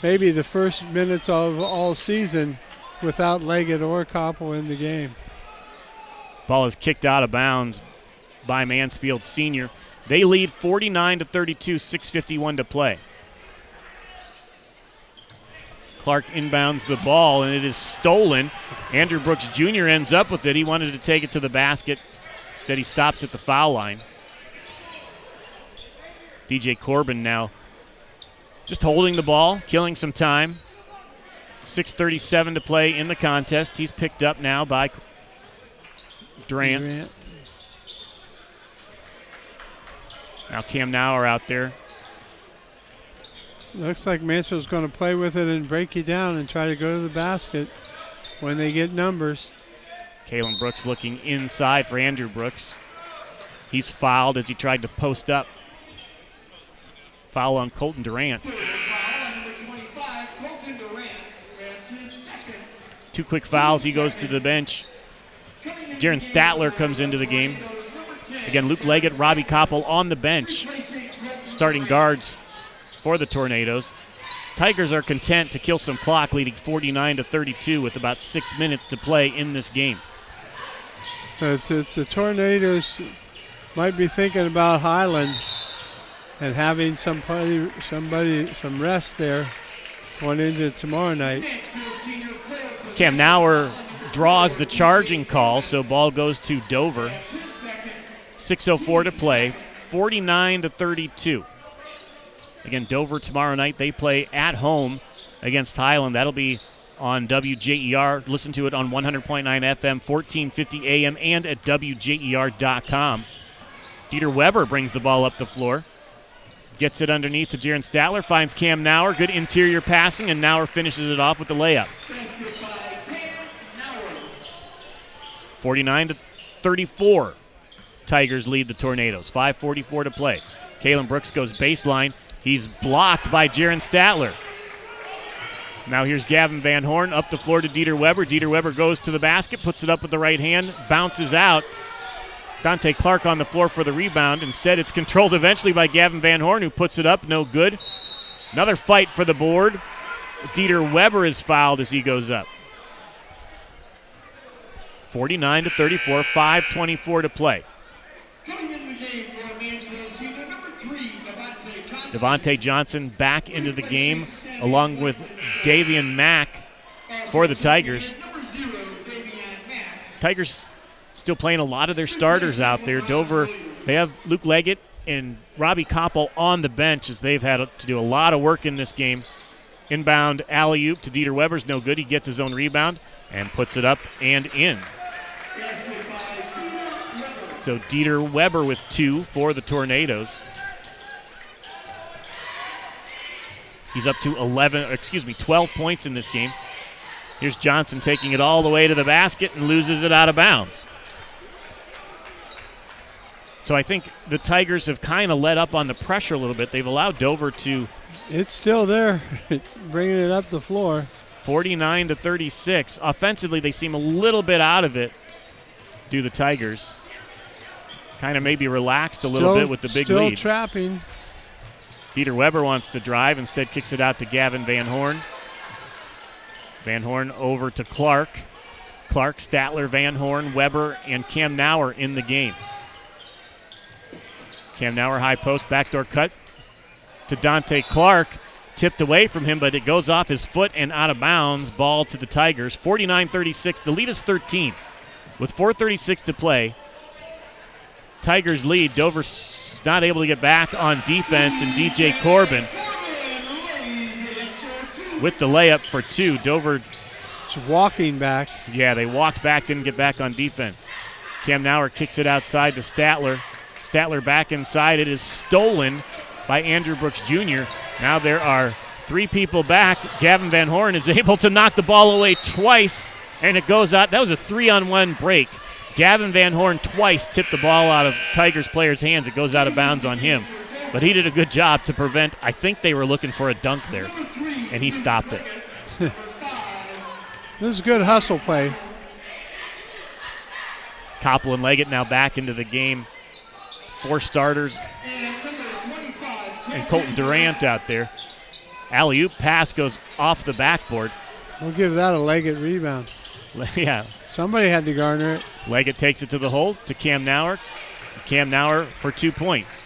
maybe the first minutes of all season without Leggett or Koppel in the game. Ball is kicked out of bounds by Mansfield Sr. They lead 49-32, 6:51 to play. Clark inbounds the ball, and it is stolen. Andrew Brooks Jr. ends up with it. He wanted to take it to the basket. Instead, he stops at the foul line. DJ Corbin now just holding the ball, killing some time. 6:37 to play in the contest. He's picked up now by Durant. Now Cam Nauer out there. Looks like Mansfield's going to play with it and break you down and try to go to the basket when they get numbers. Kalen Brooks looking inside for Andrew Brooks. He's fouled as he tried to post up. Foul on Colton Durant. 2 quick fouls. He goes to the bench. Jaron Statler comes into the game. Again, Luke Leggett, Robbie Koppel on the bench. Starting guards for the Tornadoes. Tigers are content to kill some clock, leading 49-32 with about 6 minutes to play in this game. The Tornadoes might be thinking about Highland and having some rest there going into tomorrow night. Cam Nauer draws the charging call, so ball goes to Dover. 6:04 to play, 49-32. Again, Dover tomorrow night, they play at home against Highland. That'll be on WJER. Listen to it on 100.9 FM, 1450 AM, and at WJER.com. Dieter Weber brings the ball up the floor. Gets it underneath to Jaron Statler, finds Cam Nauer. Good interior passing, and Nauer finishes it off with the layup. 49-34. Tigers lead the Tornadoes. 5:44 to play. Kalen Brooks goes baseline. He's blocked by Jaron Statler. Now here's Gavin Van Horn up the floor to Dieter Weber. Dieter Weber goes to the basket, puts it up with the right hand, bounces out. Dante Clark on the floor for the rebound. Instead, it's controlled eventually by Gavin Van Horn, who puts it up, no good. Another fight for the board. Dieter Weber is fouled as he goes up. 49-34, 5:24 to play. Devontae Johnson back into the game along with Davian Mack for the Tigers. Tigers still playing a lot of their starters out there. Dover, they have Luke Leggett and Robbie Koppel on the bench as they've had to do a lot of work in this game. Inbound alley-oop to Dieter Weber's no good. He gets his own rebound and puts it up and in. So Dieter Weber with 2 for the Tornadoes. He's up to 12 points in this game. Here's Johnson taking it all the way to the basket and loses it out of bounds. So I think the Tigers have kind of let up on the pressure a little bit. They've allowed Dover to... It's still there, bringing it up the floor. 49-36. Offensively, they seem a little bit out of it, do the Tigers. Kind of maybe relaxed a little bit with the big lead. Still trapping. Dieter Weber wants to drive, instead kicks it out to Gavin Van Horn. Van Horn over to Clark. Clark, Statler, Van Horn, Weber, and Cam Nauer in the game. Cam Nauer high post, backdoor cut to Dante Clark. Tipped away from him, but it goes off his foot and out of bounds. Ball to the Tigers. 49-36. The lead is 13. With 4:36 to play, Tigers lead. Dover's not able to get back on defense, and DJ Corbin with the layup for 2. Dover just walking back. Yeah, they walked back, didn't get back on defense. Cam Nauer kicks it outside to Statler. Statler back inside. It is stolen by Andrew Brooks Jr. Now there are 3 people back. Gavin Van Horn is able to knock the ball away twice, and it goes out. That was a 3-on-1 break. Gavin Van Horn twice tipped the ball out of Tigers players' hands. It goes out of bounds on him. But he did a good job to prevent. I think they were looking for a dunk there, and he stopped it. This is a good hustle play. Koppel and Leggett now back into the game. 4 starters. And Colton Durant out there. Alley-oop pass goes off the backboard. We'll give that a Leggett rebound. Yeah. Somebody had to garner it. Leggett takes it to the hole to Cam Nauer. Cam Nauer for 2 points.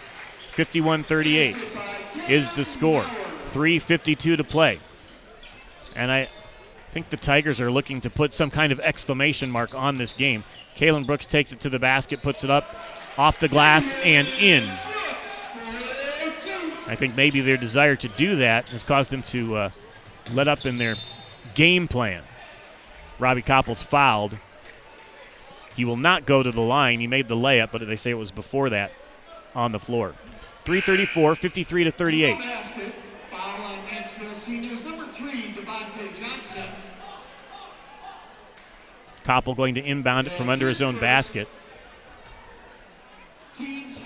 51-38 is the score. 3:52 to play. And I think the Tigers are looking to put some kind of exclamation mark on this game. Kalen Brooks takes it to the basket, puts it up, off the glass, and in. I think maybe their desire to do that has caused them to let up in their game plan. Robbie Koppel's fouled. He will not go to the line. He made the layup, but they say it was before that on the floor. 3:34, 53-38. Foul on Mansfield Seniors, number 3, Devontae Johnson. Koppel going to inbound it from under his own basket. Teams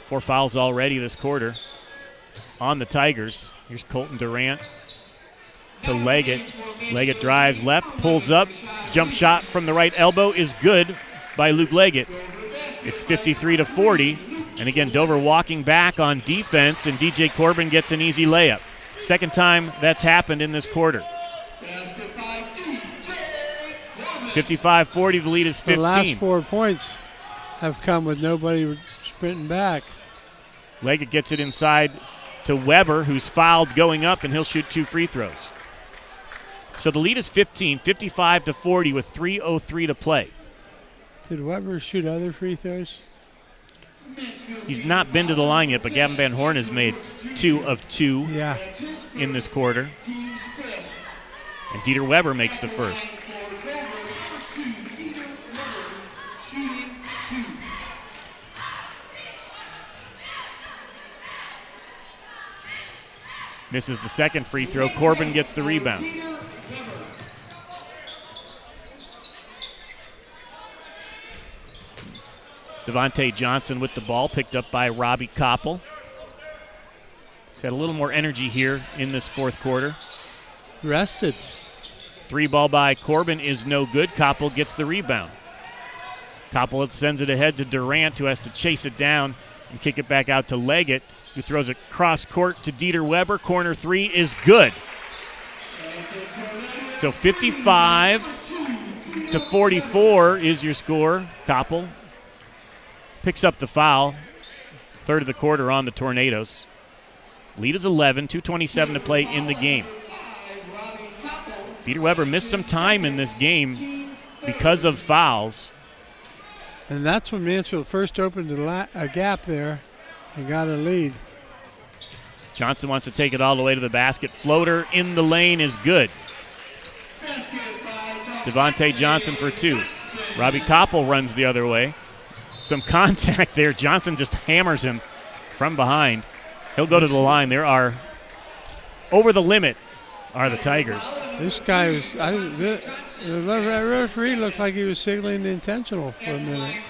4 fouls already this quarter on the Tigers. Here's Colton Durant to Leggett. Leggett drives left, pulls up. Jump shot from the right elbow is good by Luke Leggett. It's 53-40. And again, Dover walking back on defense, and DJ Corbin gets an easy layup. Second time that's happened in this quarter. 55-40, the lead is 15. The last 4 points have come with nobody sprinting back. Leggett gets it inside to Weber, who's fouled going up, and he'll shoot 2 free throws. So the lead is 15, 55-40 with 3:03 to play. Did Weber shoot other free throws? He's not been to the line yet, but Gavin Van Horn has made 2 of 2 in this quarter. And Dieter Weber makes the first. Misses the second free throw. Corbin gets the rebound. Devontae Johnson with the ball, picked up by Robbie Koppel. He's had a little more energy here in this fourth quarter. Rested. 3 ball by Corbin is no good. Koppel gets the rebound. Koppel sends it ahead to Durant, who has to chase it down and kick it back out to Leggett, who throws it cross court to Dieter Weber. Corner 3 is good. So 55-44 is your score. Koppel picks up the foul. Third of the quarter on the Tornadoes. Lead is 11, 2:27 to play in the game. Dieter Weber missed some time in this game because of fouls. And that's when Mansfield first opened a gap there and got a lead. Johnson wants to take it all the way to the basket. Floater in the lane is good. Devontae Johnson for 2. Robbie Koppel runs the other way. Some contact there. Johnson just hammers him from behind. He'll go to the line. There are over the limit are the Tigers. This guy was, the referee looked like he was signaling intentional for a minute.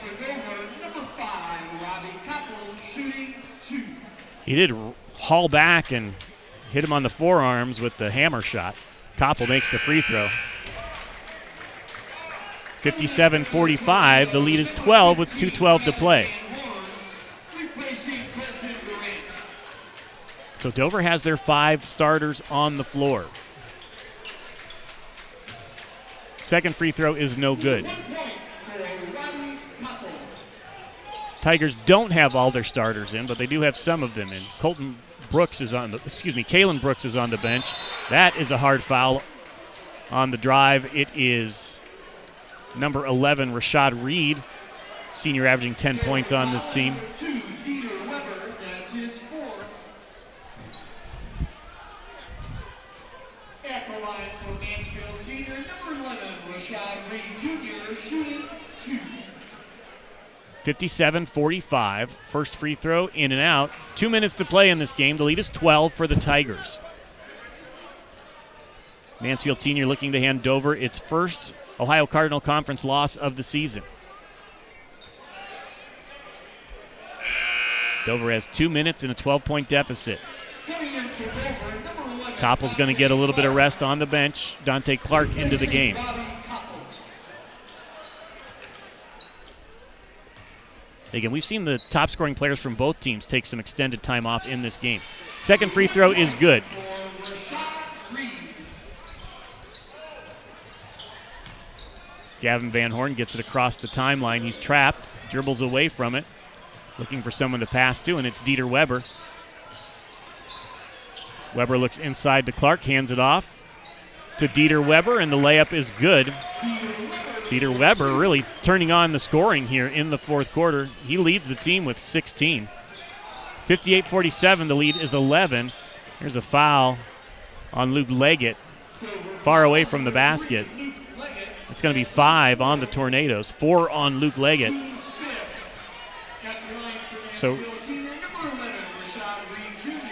He did haul back and hit him on the forearms with the hammer shot. Koppel makes the free throw. 57-45. The lead is 12 with 2:12 to play. So Dover has their 5 starters on the floor. Second free throw is no good. Tigers don't have all their starters in, but they do have some of them in. Kalen Brooks is on the bench. That is a hard foul on the drive. It is number 11, Rashad Reed, senior averaging 10 points on this team. At the line for Mansfield Sr, number 11, Rashad Reed Jr., shooting 2. 57-45. First free throw in and out. 2 minutes to play in this game. The lead is 12 for the Tigers. Mansfield Sr. looking to hand Dover its first Ohio Cardinal Conference loss of the season. Dover has 2 minutes and a 12-point deficit. Koppel's going to get a little bit of rest on the bench. Dante Clark into the game. Again, we've seen the top-scoring players from both teams take some extended time off in this game. Second free throw is good. Gavin Van Horn gets it across the timeline. He's trapped, dribbles away from it, looking for someone to pass to, and it's Dieter Weber. Weber looks inside to Clark, hands it off to Dieter Weber, and the layup is good. Dieter Weber really turning on the scoring here in the fourth quarter. He leads the team with 16. 58-47, the lead is 11. Here's a foul on Luke Leggett, far away from the basket. It's going to be 5 on the Tornadoes, 4 on Luke Leggett. So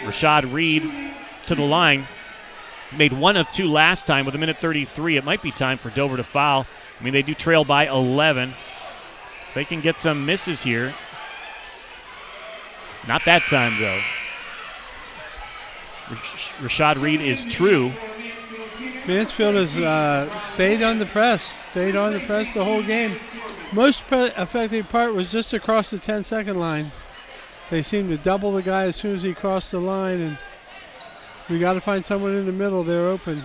Rashad Reed to the line. Made 1 of 2 last time with 1:33. It might be time for Dover to foul. I mean, they do trail by 11. If they can get some misses here. Not that time, though. Rashad Reed is true. Mansfield has stayed on the press the whole game. Most effective part was just across the 10-second line. They seemed to double the guy as soon as he crossed the line, and we got to find someone in the middle there open.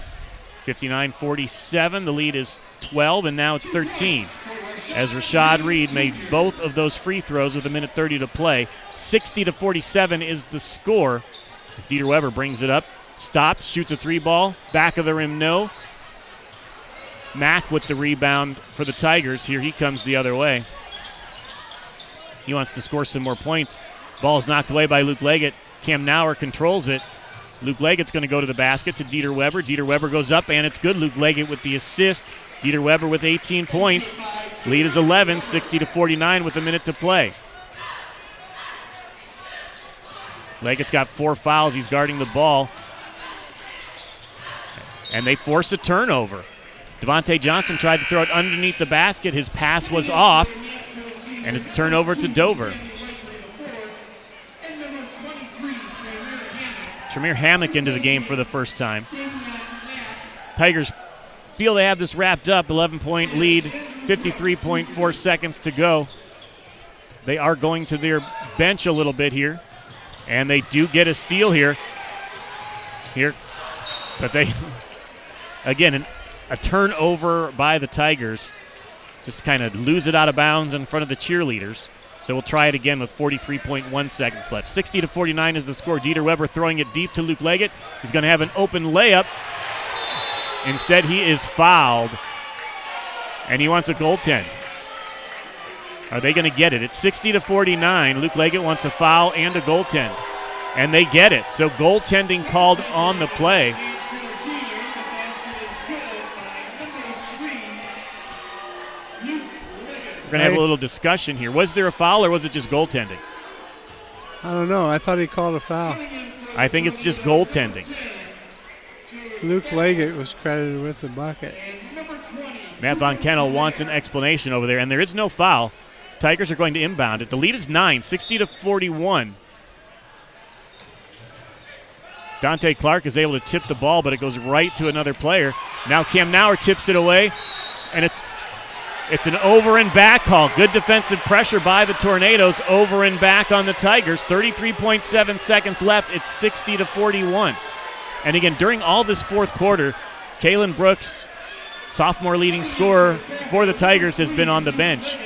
59-47, the lead is 12, and now it's 13. As Rashad Reed made both of those free throws with 1:30 to play. 60-47 is the score. As Dieter Weber brings it up, stops, shoots a 3-ball, back of the rim, no. Mack with the rebound for the Tigers. Here he comes the other way. He wants to score some more points. Ball's knocked away by Luke Leggett. Cam Nauer controls it. Luke Leggett's going to go to the basket to Dieter Weber. Dieter Weber goes up, and it's good. Luke Leggett with the assist. Dieter Weber with 18 points. Lead is 11, 60-49 with 1 minute to play. Leggett's got 4 fouls. He's guarding the ball. And they force a turnover. Devontae Johnson tried to throw it underneath the basket. His pass was off, and it's a turnover to Dover. Tremere Hammock into the game for the first time. Tigers feel they have this wrapped up. 11-point lead, 53.4 seconds to go. They are going to their bench a little bit here, and they do get a steal here. But they, again, a turnover by the Tigers. Just kind of lose it out of bounds in front of the cheerleaders. So we'll try it again with 43.1 seconds left. 60-49 is the score. Dieter Weber throwing it deep to Luke Leggett. He's going to have an open layup. Instead, he is fouled, and he wants a goaltend. Are they going to get it? It's 60-49. Luke Leggett wants a foul and a goaltend, and they get it. So goaltending called on the play. We're going to have a little discussion here. Was there a foul or was it just goaltending? I don't know. I thought he called a foul. I think it's just goaltending. Luke Leggett was credited with the bucket. Matt Von Kennel wants an explanation over there, and there is no foul. Tigers are going to inbound it. The lead is 9, 60-41. Dante Clark is able to tip the ball, but it goes right to another player. Now Cam Nauer tips it away, and it's an over and back call. Good defensive pressure by the Tornadoes. Over and back on the Tigers. 33.7 seconds left. It's 60-41. And again, during all this fourth quarter, Kalen Brooks, sophomore leading scorer for the Tigers, has been on the bench.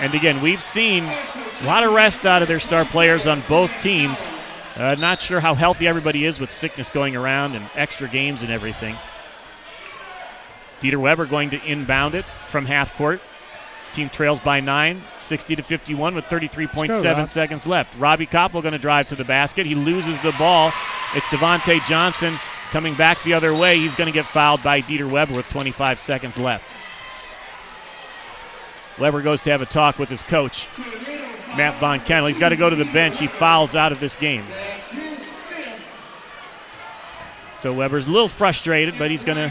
And again, we've seen a lot of rest out of their star players on both teams. Not sure how healthy everybody is with sickness going around and extra games and everything. Dieter Weber going to inbound it from half court. His team trails by 9, 60-51 with 33.7 seconds left. Robbie Koppel going to drive to the basket. He loses the ball. It's Devontae Johnson coming back the other way. He's going to get fouled by Dieter Weber with 25 seconds left. Weber goes to have a talk with his coach, Matt Von Kennel. He's got to go to the bench. He fouls out of this game. So Weber's a little frustrated, but he's going to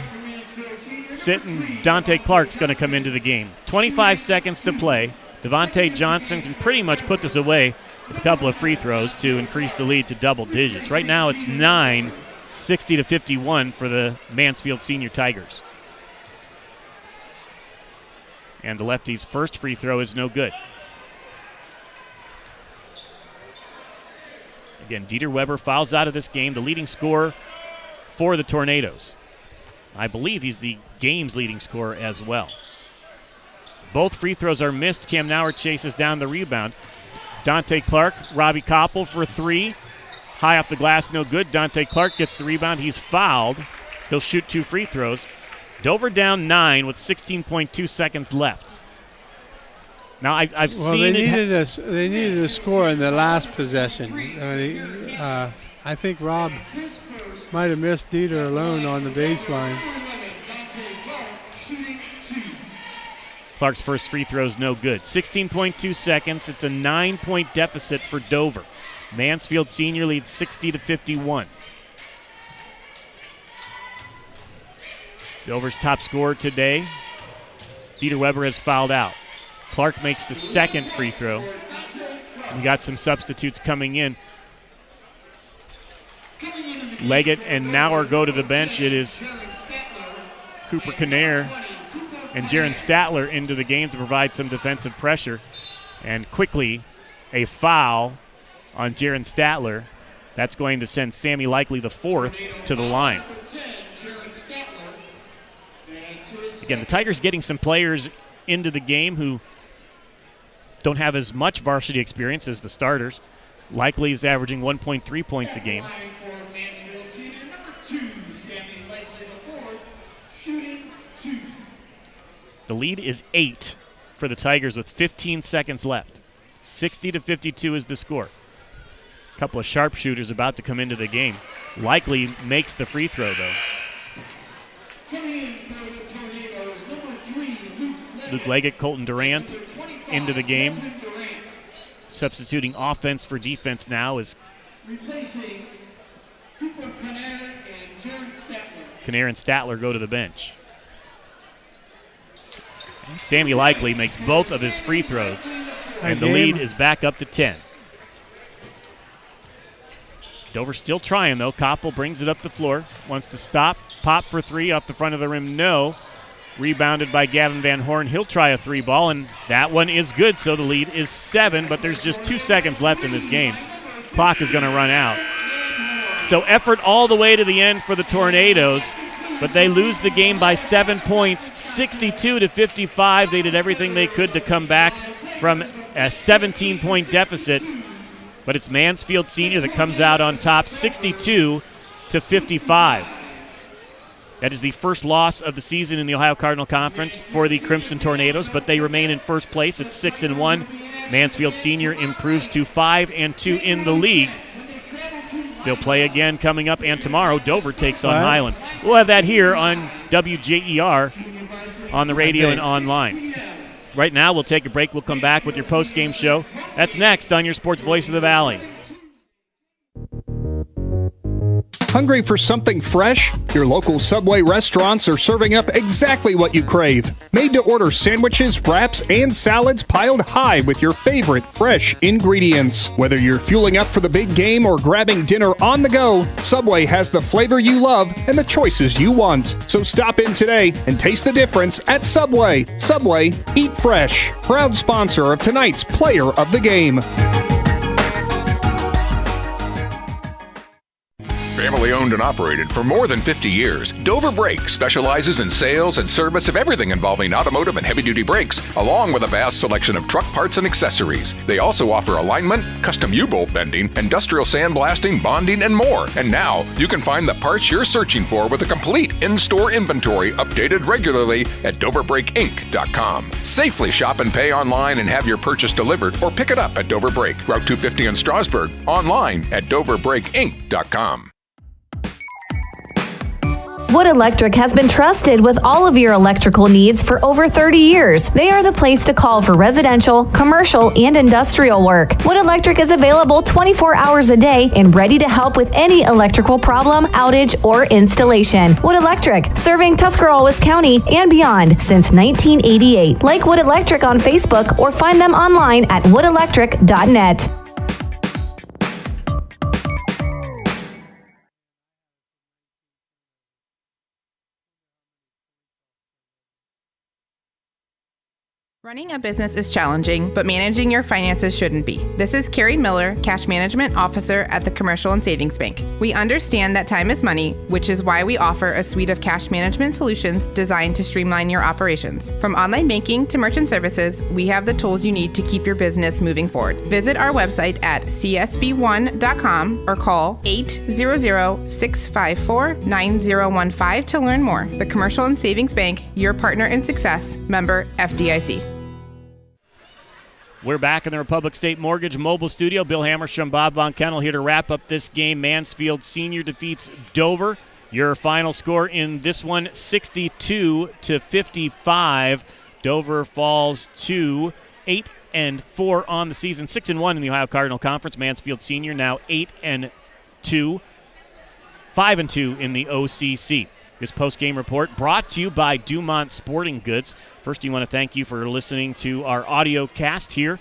sit, and Dante Clark's going to come into the game. 25 seconds to play. Devontae Johnson can pretty much put this away with a couple of free throws to increase the lead to double digits. Right now it's 9, 60-51 for the Mansfield Senior Tigers. And the lefty's first free throw is no good. Again, Dieter Weber fouls out of this game, the leading scorer for the Tornadoes. I believe he's the game's leading scorer as well. Both free throws are missed. Cam Nauer chases down the rebound. Dante Clark, Robbie Koppel for 3. High off the glass, no good. Dante Clark gets the rebound. He's fouled. He'll shoot 2 free throws. Dover down 9 with 16.2 seconds left. Now, I've seen they needed a score in the last possession. I think Rob might have missed Dieter alone on the baseline. Clark's first free throw is no good. 16.2 seconds. It's a 9-point deficit for Dover. Mansfield Senior leads 60-51. Dover's top scorer today, Dieter Weber, has fouled out. Clark makes the second free throw. We got some substitutes coming in. Leggett and Nauer go to the bench. It is Cooper Kinnair and Jaron Statler into the game to provide some defensive pressure. And quickly, a foul on Jaron Statler. That's going to send Sammy Likely, the 4th, to the line. Again, the Tigers getting some players into the game who don't have as much varsity experience as the starters. Likely is averaging 1.3 points a game. The lead is 8 for the Tigers with 15 seconds left. 60-52 is the score. A couple of sharpshooters about to come into the game. Likely makes the free throw, though. Luke Leggett, Colton Durant into the game. Substituting offense for defense now is Kinnair and Statler go to the bench. And Sammy Likely makes both of his free throws, and the lead is back up to 10. Dover still trying, though. Koppel brings it up the floor. Wants to stop. Pop for 3 off the front of the rim. No. Rebounded by Gavin Van Horn. He'll try a 3 ball, and that one is good, so the lead is 7, but there's just 2 seconds left in this game. Clock is going to run out. So effort all the way to the end for the Tornadoes, but they lose the game by 7 points, 62-55. They did everything they could to come back from a 17-point deficit, but it's Mansfield Senior that comes out on top, 62-56. 55. That is the first loss of the season in the Ohio Cardinal Conference for the Crimson Tornadoes, but they remain in first place at 6-1. Mansfield Sr. improves to 5-2 in the league. They'll play again coming up, and tomorrow Dover takes on Highland. We'll have that here on WJER on the radio and online. Right now, we'll take a break. We'll come back with your post-game show. That's next on your Sports Voice of the Valley. Hungry for something fresh? Your local Subway restaurants are serving up exactly what you crave. Made-to-order sandwiches, wraps, and salads piled high with your favorite fresh ingredients. Whether you're fueling up for the big game or grabbing dinner on the go, Subway has the flavor you love and the choices you want. So stop in today and taste the difference at Subway. Subway, eat fresh. Proud sponsor of tonight's Player of the Game. Family owned and operated for more than 50 years, Dover Brake specializes in sales and service of everything involving automotive and heavy-duty brakes, along with a vast selection of truck parts and accessories. They also offer alignment, custom U-bolt bending, industrial sandblasting, bonding, and more. And now, you can find the parts you're searching for with a complete in-store inventory updated regularly at DoverBrakeInc.com. Safely shop and pay online and have your purchase delivered, or pick it up at Dover Brake, Route 250 in Strasburg, online at DoverBrakeInc.com. Wood Electric has been trusted with all of your electrical needs for over 30 years. They are the place to call for residential, commercial, and industrial work. Wood Electric is available 24 hours a day and ready to help with any electrical problem, outage, or installation. Wood Electric, serving Tuscarawas County and beyond since 1988. Like Wood Electric on Facebook or find them online at woodelectric.net. Running a business is challenging, but managing your finances shouldn't be. This is Carrie Miller, Cash Management Officer at the Commercial and Savings Bank. We understand that time is money, which is why we offer a suite of cash management solutions designed to streamline your operations. From online banking to merchant services, we have the tools you need to keep your business moving forward. Visit our website at csb1.com or call 800-654-9015 to learn more. The Commercial and Savings Bank, your partner in success, member FDIC. We're back in the Republic State Mortgage Mobile Studio. Bill Hammerstrom, Bob Von Kennel here to wrap up this game. Mansfield Sr. defeats Dover. Your final score in this one, 62-55. Dover falls to 8-4 on the season, 6-1 in the Ohio Cardinal Conference. Mansfield Sr. now 8-2, 5-2 in the OCC. This post-game report brought to you by Dumont Sporting Goods. First, we want to thank you for listening to our audio cast here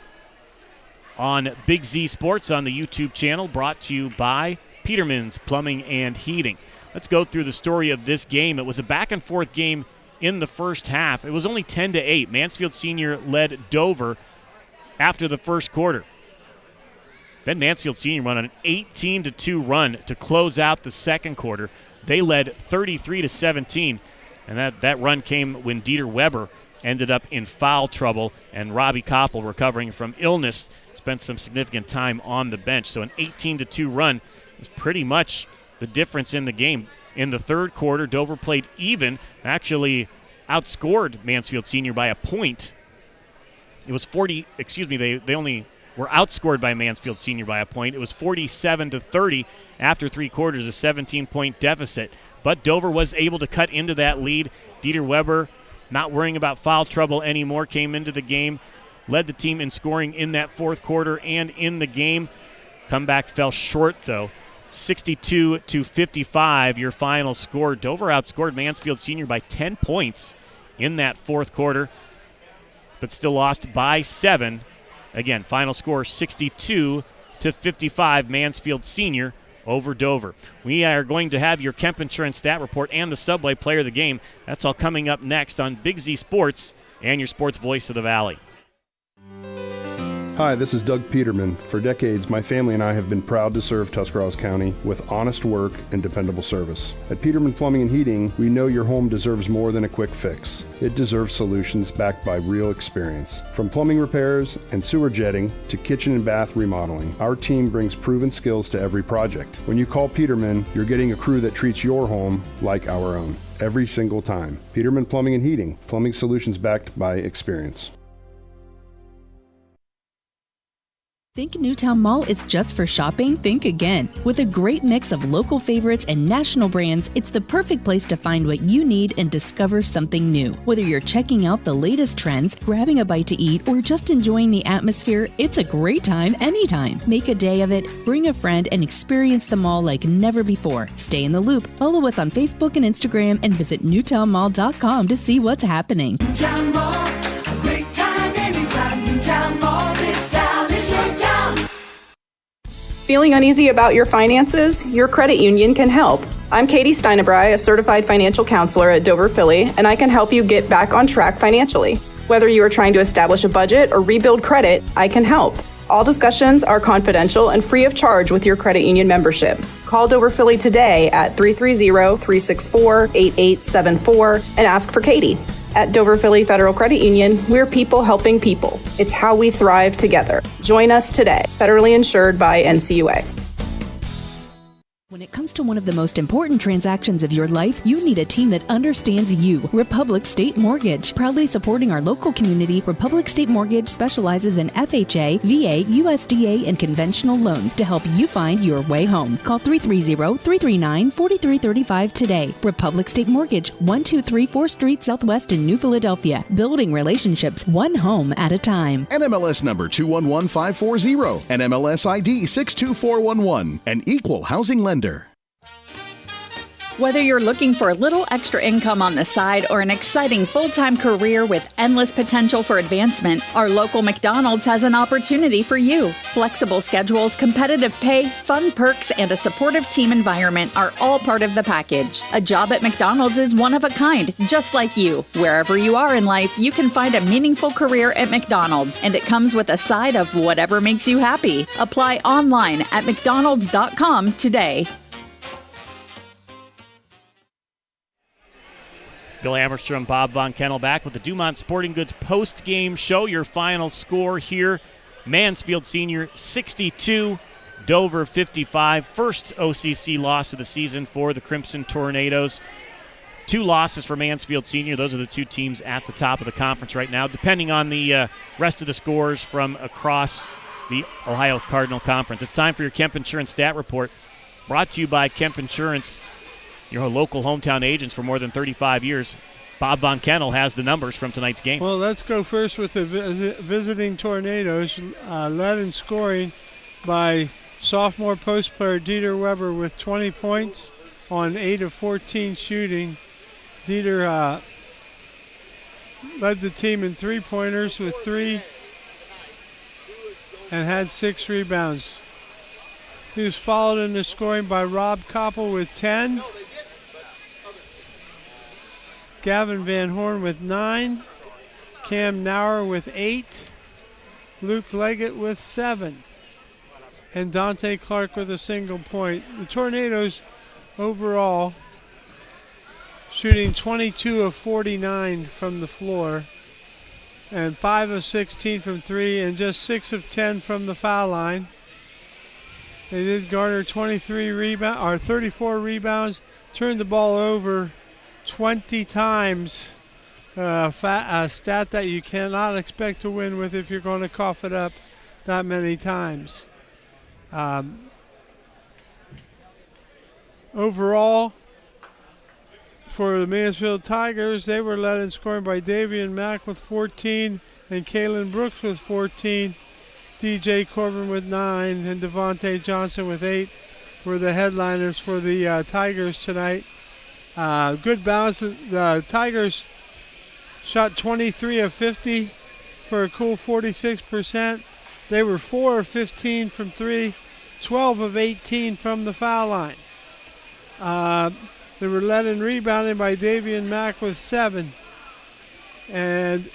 on Big Z Sports on the YouTube channel, brought to you by Peterman's Plumbing and Heating. Let's go through the story of this game. It was a back-and-forth game in the first half. It was only 10-8. Mansfield Sr. led Dover after the first quarter. Then Mansfield Sr. went on an 18-2 run to close out the second quarter. They led 33-17, and that run came when Dieter Weber ended up in foul trouble, and Robbie Koppel, recovering from illness, spent some significant time on the bench. So an 18-2 run was pretty much the difference in the game. In the third quarter, Dover played even, actually outscored Mansfield Sr. by a point. It was they only were outscored by Mansfield Sr. by a point. It was 47-30 after three quarters, a 17-point deficit. But Dover was able to cut into that lead. Dieter Weber, not worrying about foul trouble anymore, came into the game, led the team in scoring in that fourth quarter and in the game. Comeback fell short, though. 62-55, your final score. Dover outscored Mansfield Sr. by 10 points in that fourth quarter, but still lost by 7. Again, final score 62-55, Mansfield Sr. over Dover. We are going to have your Kemp Insurance stat report and the Subway player of the game. That's all coming up next on Big Z Sports and your sports voice of the Valley. Hi, this is Doug Peterman. For decades, my family and I have been proud to serve Tuscarawas County with honest work and dependable service. At Peterman Plumbing and Heating, we know your home deserves more than a quick fix. It deserves solutions backed by real experience. From plumbing repairs and sewer jetting to kitchen and bath remodeling, our team brings proven skills to every project. When you call Peterman, you're getting a crew that treats your home like our own. Every single time. Peterman Plumbing and Heating. Plumbing solutions backed by experience. Think Newtown Mall is just for shopping? Think again. With a great mix of local favorites and national brands, it's the perfect place to find what you need and discover something new. Whether you're checking out the latest trends, grabbing a bite to eat, or just enjoying the atmosphere, it's a great time anytime. Make a day of it, bring a friend, and experience the mall like never before. Stay in the loop. Follow us on Facebook and Instagram and visit newtownmall.com to see what's happening. Newtown Mall, a great time anytime. Newtown Mall, this town is your town. Feeling uneasy about your finances? Your credit union can help. I'm Katie Steinebry, a certified financial counselor at Dover Philly, and I can help you get back on track financially. Whether you are trying to establish a budget or rebuild credit, I can help. All discussions are confidential and free of charge with your credit union membership. Call Dover Philly today at 330-364-8874 and ask for Katie. At Dover Philly Federal Credit Union, we're people helping people. It's how we thrive together. Join us today. Federally insured by NCUA. When it comes to one of the most important transactions of your life, you need a team that understands you. Republic State Mortgage. Proudly supporting our local community, Republic State Mortgage specializes in FHA, VA, USDA, and conventional loans to help you find your way home. Call 330-339-4335 today. Republic State Mortgage, 1234 4th Street Southwest in New Philadelphia. Building relationships one home at a time. NMLS number 211540, NMLS ID 62411, an equal housing lender. Whether you're looking for a little extra income on the side or an exciting full-time career with endless potential for advancement, our local McDonald's has an opportunity for you. Flexible schedules, competitive pay, fun perks, and a supportive team environment are all part of the package. A job at McDonald's is one of a kind, just like you. Wherever you are in life, you can find a meaningful career at McDonald's, and it comes with a side of whatever makes you happy. Apply online at mcdonalds.com today. Bill Hammerstrom, Bob Von Kennel back with the Dumont Sporting Goods post-game show. Your final score here, Mansfield Sr. 62, Dover 55. First OCC loss of the season for the Crimson Tornadoes. 2 losses for Mansfield Sr. Those are the 2 teams at the top of the conference right now, depending on the rest of the scores from across the Ohio Cardinal Conference. It's time for your Kemp Insurance Stat Report, brought to you by Kemp Insurance, your local hometown agents for more than 35 years. Bob Von Kennel has the numbers from tonight's game. Well, let's go first with the visiting Tornadoes, led in scoring by sophomore post player Dieter Weber with 20 points on 8 of 14 shooting. Dieter led the team in three-pointers with 3 and had 6 rebounds. He was followed in the scoring by Rob Koppel with 10. Gavin Van Horn with 9, Cam Nauer with 8, Luke Leggett with 7, and Dante Clark with a single point. The Tornadoes overall shooting 22 of 49 from the floor and 5 of 16 from 3 and just 6 of 10 from the foul line. They did garner 34 rebounds, turned the ball over 20 times, a stat that you cannot expect to win with if you're going to cough it up that many times. Overall, for the Mansfield Tigers, they were led in scoring by Davian Mack with 14 and Kalen Brooks with 14. DJ Corbin with 9 and Devontae Johnson with 8 were the headliners for the Tigers tonight. Good balance. The Tigers shot 23 of 50 for a cool 46%. They were 4 of 15 from 3, 12 of 18 from the foul line. They were led in rebounding by Davian Mack with 7. And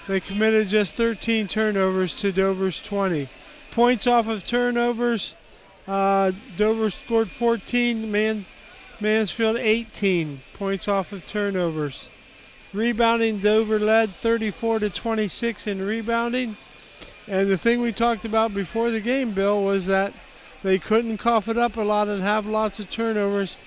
They committed just 13 turnovers to Dover's 20. Points off of turnovers, Dover scored 14, Mansfield 18 points off of turnovers. Rebounding, Dover led 34-26 in rebounding. And the thing we talked about before the game, Bill, was that they couldn't cough it up a lot and have lots of turnovers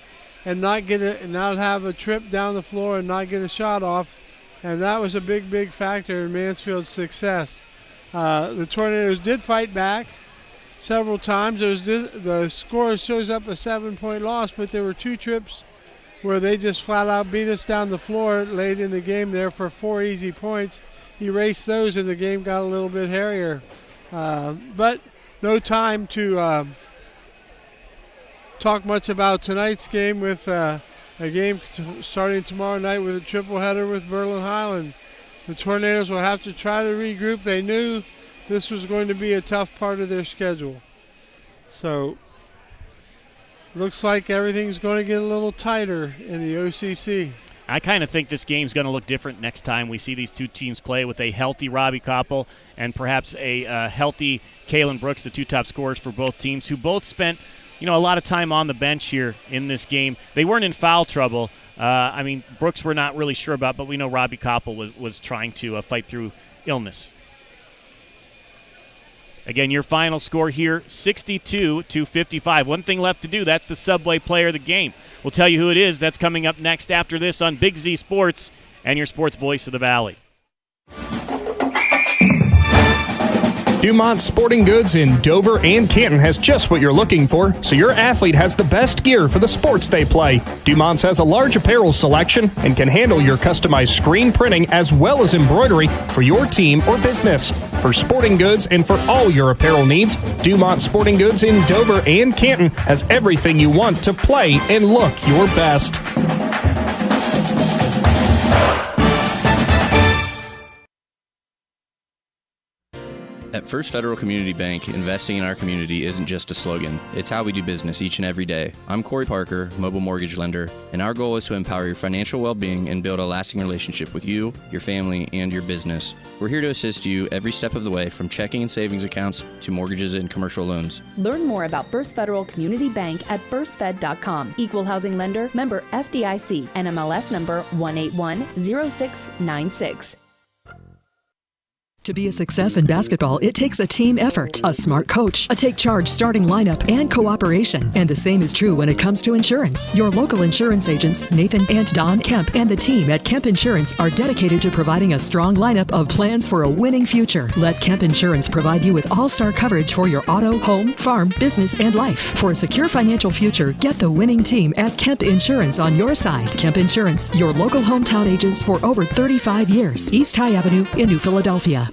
and not have a trip down the floor and not get a shot off. And that was a big, big factor in Mansfield's success. The Tornadoes did fight back several times. The score shows up a 7-point loss, but there were 2 trips where they just flat out beat us down the floor late in the game there for 4 easy points. Erased those and the game got a little bit hairier. But no time to talk much about tonight's game with a game starting tomorrow night with a triple header with Berlin Highland. The Tornadoes will have to try to regroup. They knew this was going to be a tough part of their schedule. So looks like everything's going to get a little tighter in the OCC. I kind of think this game's going to look different next time we see these two teams play with a healthy Robbie Koppel and perhaps a healthy Kalen Brooks, the 2 top scorers for both teams, who both spent a lot of time on the bench here in this game. They weren't in foul trouble. Brooks we're not really sure about, but we know Robbie Koppel was trying to fight through illness. Again, your final score here, 62-55. One thing left to do, that's the Subway Player of the Game. We'll tell you who it is. That's coming up next after this on Big Z Sports and your sports voice of the Valley. Dumont Sporting Goods in Dover and Canton has just what you're looking for, so your athlete has the best gear for the sports they play. Dumont's has a large apparel selection and can handle your customized screen printing as well as embroidery for your team or business. For sporting goods and for all your apparel needs, Dumont Sporting Goods in Dover and Canton has everything you want to play and look your best. At First Federal Community Bank, investing in our community isn't just a slogan. It's how we do business each and every day. I'm Corey Parker, mobile mortgage lender, and our goal is to empower your financial well-being and build a lasting relationship with you, your family, and your business. We're here to assist you every step of the way, from checking and savings accounts to mortgages and commercial loans. Learn more about First Federal Community Bank at firstfed.com. Equal housing lender, member FDIC, NMLS number 1810696. To be a success in basketball, it takes a team effort, a smart coach, a take-charge starting lineup, and cooperation. And the same is true when it comes to insurance. Your local insurance agents, Nathan and Don Kemp, and the team at Kemp Insurance are dedicated to providing a strong lineup of plans for a winning future. Let Kemp Insurance provide you with all-star coverage for your auto, home, farm, business, and life. For a secure financial future, get the winning team at Kemp Insurance on your side. Kemp Insurance, your local hometown agents for over 35 years. East High Avenue in New Philadelphia.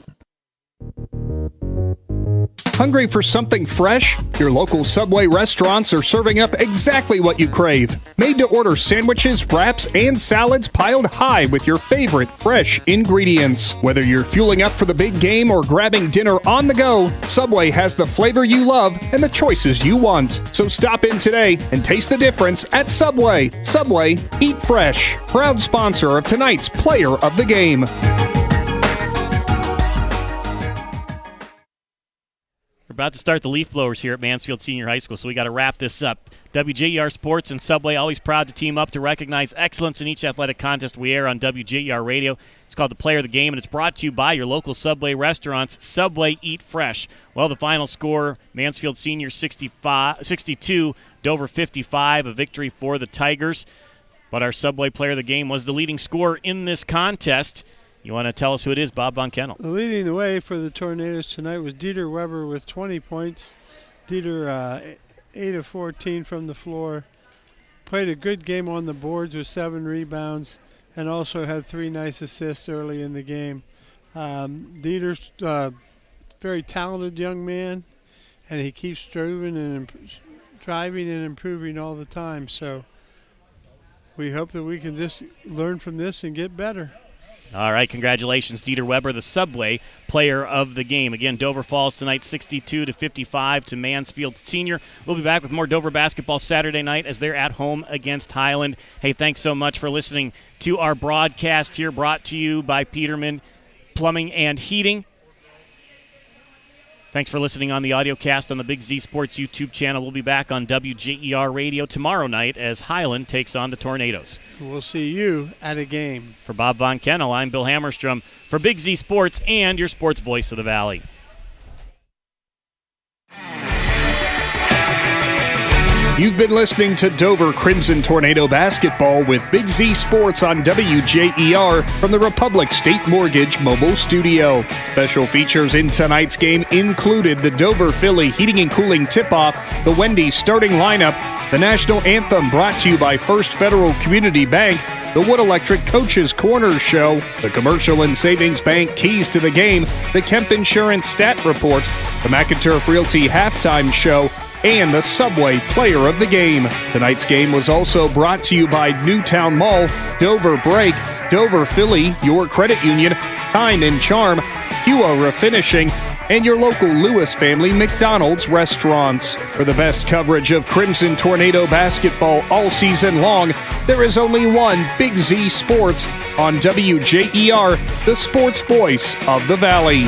Hungry for something fresh? Your local Subway restaurants are serving up exactly what you crave. Made-to-order sandwiches, wraps, and salads piled high with your favorite fresh ingredients. Whether you're fueling up for the big game or grabbing dinner on the go, Subway has the flavor you love and the choices you want. So stop in today and taste the difference at Subway. Subway, eat fresh. Proud sponsor of tonight's Player of the Game. We're about to start the leaf blowers here at Mansfield Senior High School, so we got to wrap this up. WJER Sports and Subway always proud to team up to recognize excellence in each athletic contest we air on WJER Radio. It's called the Player of the Game, and it's brought to you by your local Subway restaurants. Subway, eat fresh. Well, the final score, Mansfield Senior 62, Dover 55, a victory for the Tigers. But our Subway Player of the Game was the leading scorer in this contest. You want to tell us who it is, Bob Von Kennel? Leading the way for the Tornadoes tonight was Dieter Weber with 20 points. Dieter 8 of 14 from the floor. Played a good game on the boards with 7 rebounds and also had 3 nice assists early in the game. Dieter's a very talented young man, and he keeps driving and improving all the time. So we hope that we can just learn from this and get better. All right, congratulations, Dieter Weber, the Subway Player of the Game. Again, Dover falls tonight 62-55 to Mansfield Senior. We'll be back with more Dover basketball Saturday night as they're at home against Highland. Hey, thanks so much for listening to our broadcast here, brought to you by Peterman Plumbing and Heating. Thanks for listening on the Audiocast on the Big Z Sports YouTube channel. We'll be back on WJER Radio tomorrow night as Highland takes on the Tornadoes. We'll see you at a game. For Bob Von Kennel, I'm Bill Hammerstrom for Big Z Sports and your sports voice of the Valley. You've been listening to Dover Crimson Tornado Basketball with Big Z Sports on WJER from the Republic State Mortgage Mobile Studio. Special features in tonight's game included the Dover Philly Heating and Cooling Tip-Off, the Wendy's starting lineup, the National Anthem brought to you by First Federal Community Bank, the Wood Electric Coaches Corner Show, the Commercial and Savings Bank Keys to the Game, the Kemp Insurance Stat Report, the McInturf Realty Halftime Show, and the Subway Player of the Game. Tonight's game was also brought to you by Newtown Mall, Dover Brake, Dover Philly, Your Credit Union, Time and Charm, Hua Refinishing, and your local Lewis Family McDonald's restaurants. For the best coverage of Crimson Tornado basketball all season long, there is only one Big Z Sports on WJER, the sports voice of the Valley.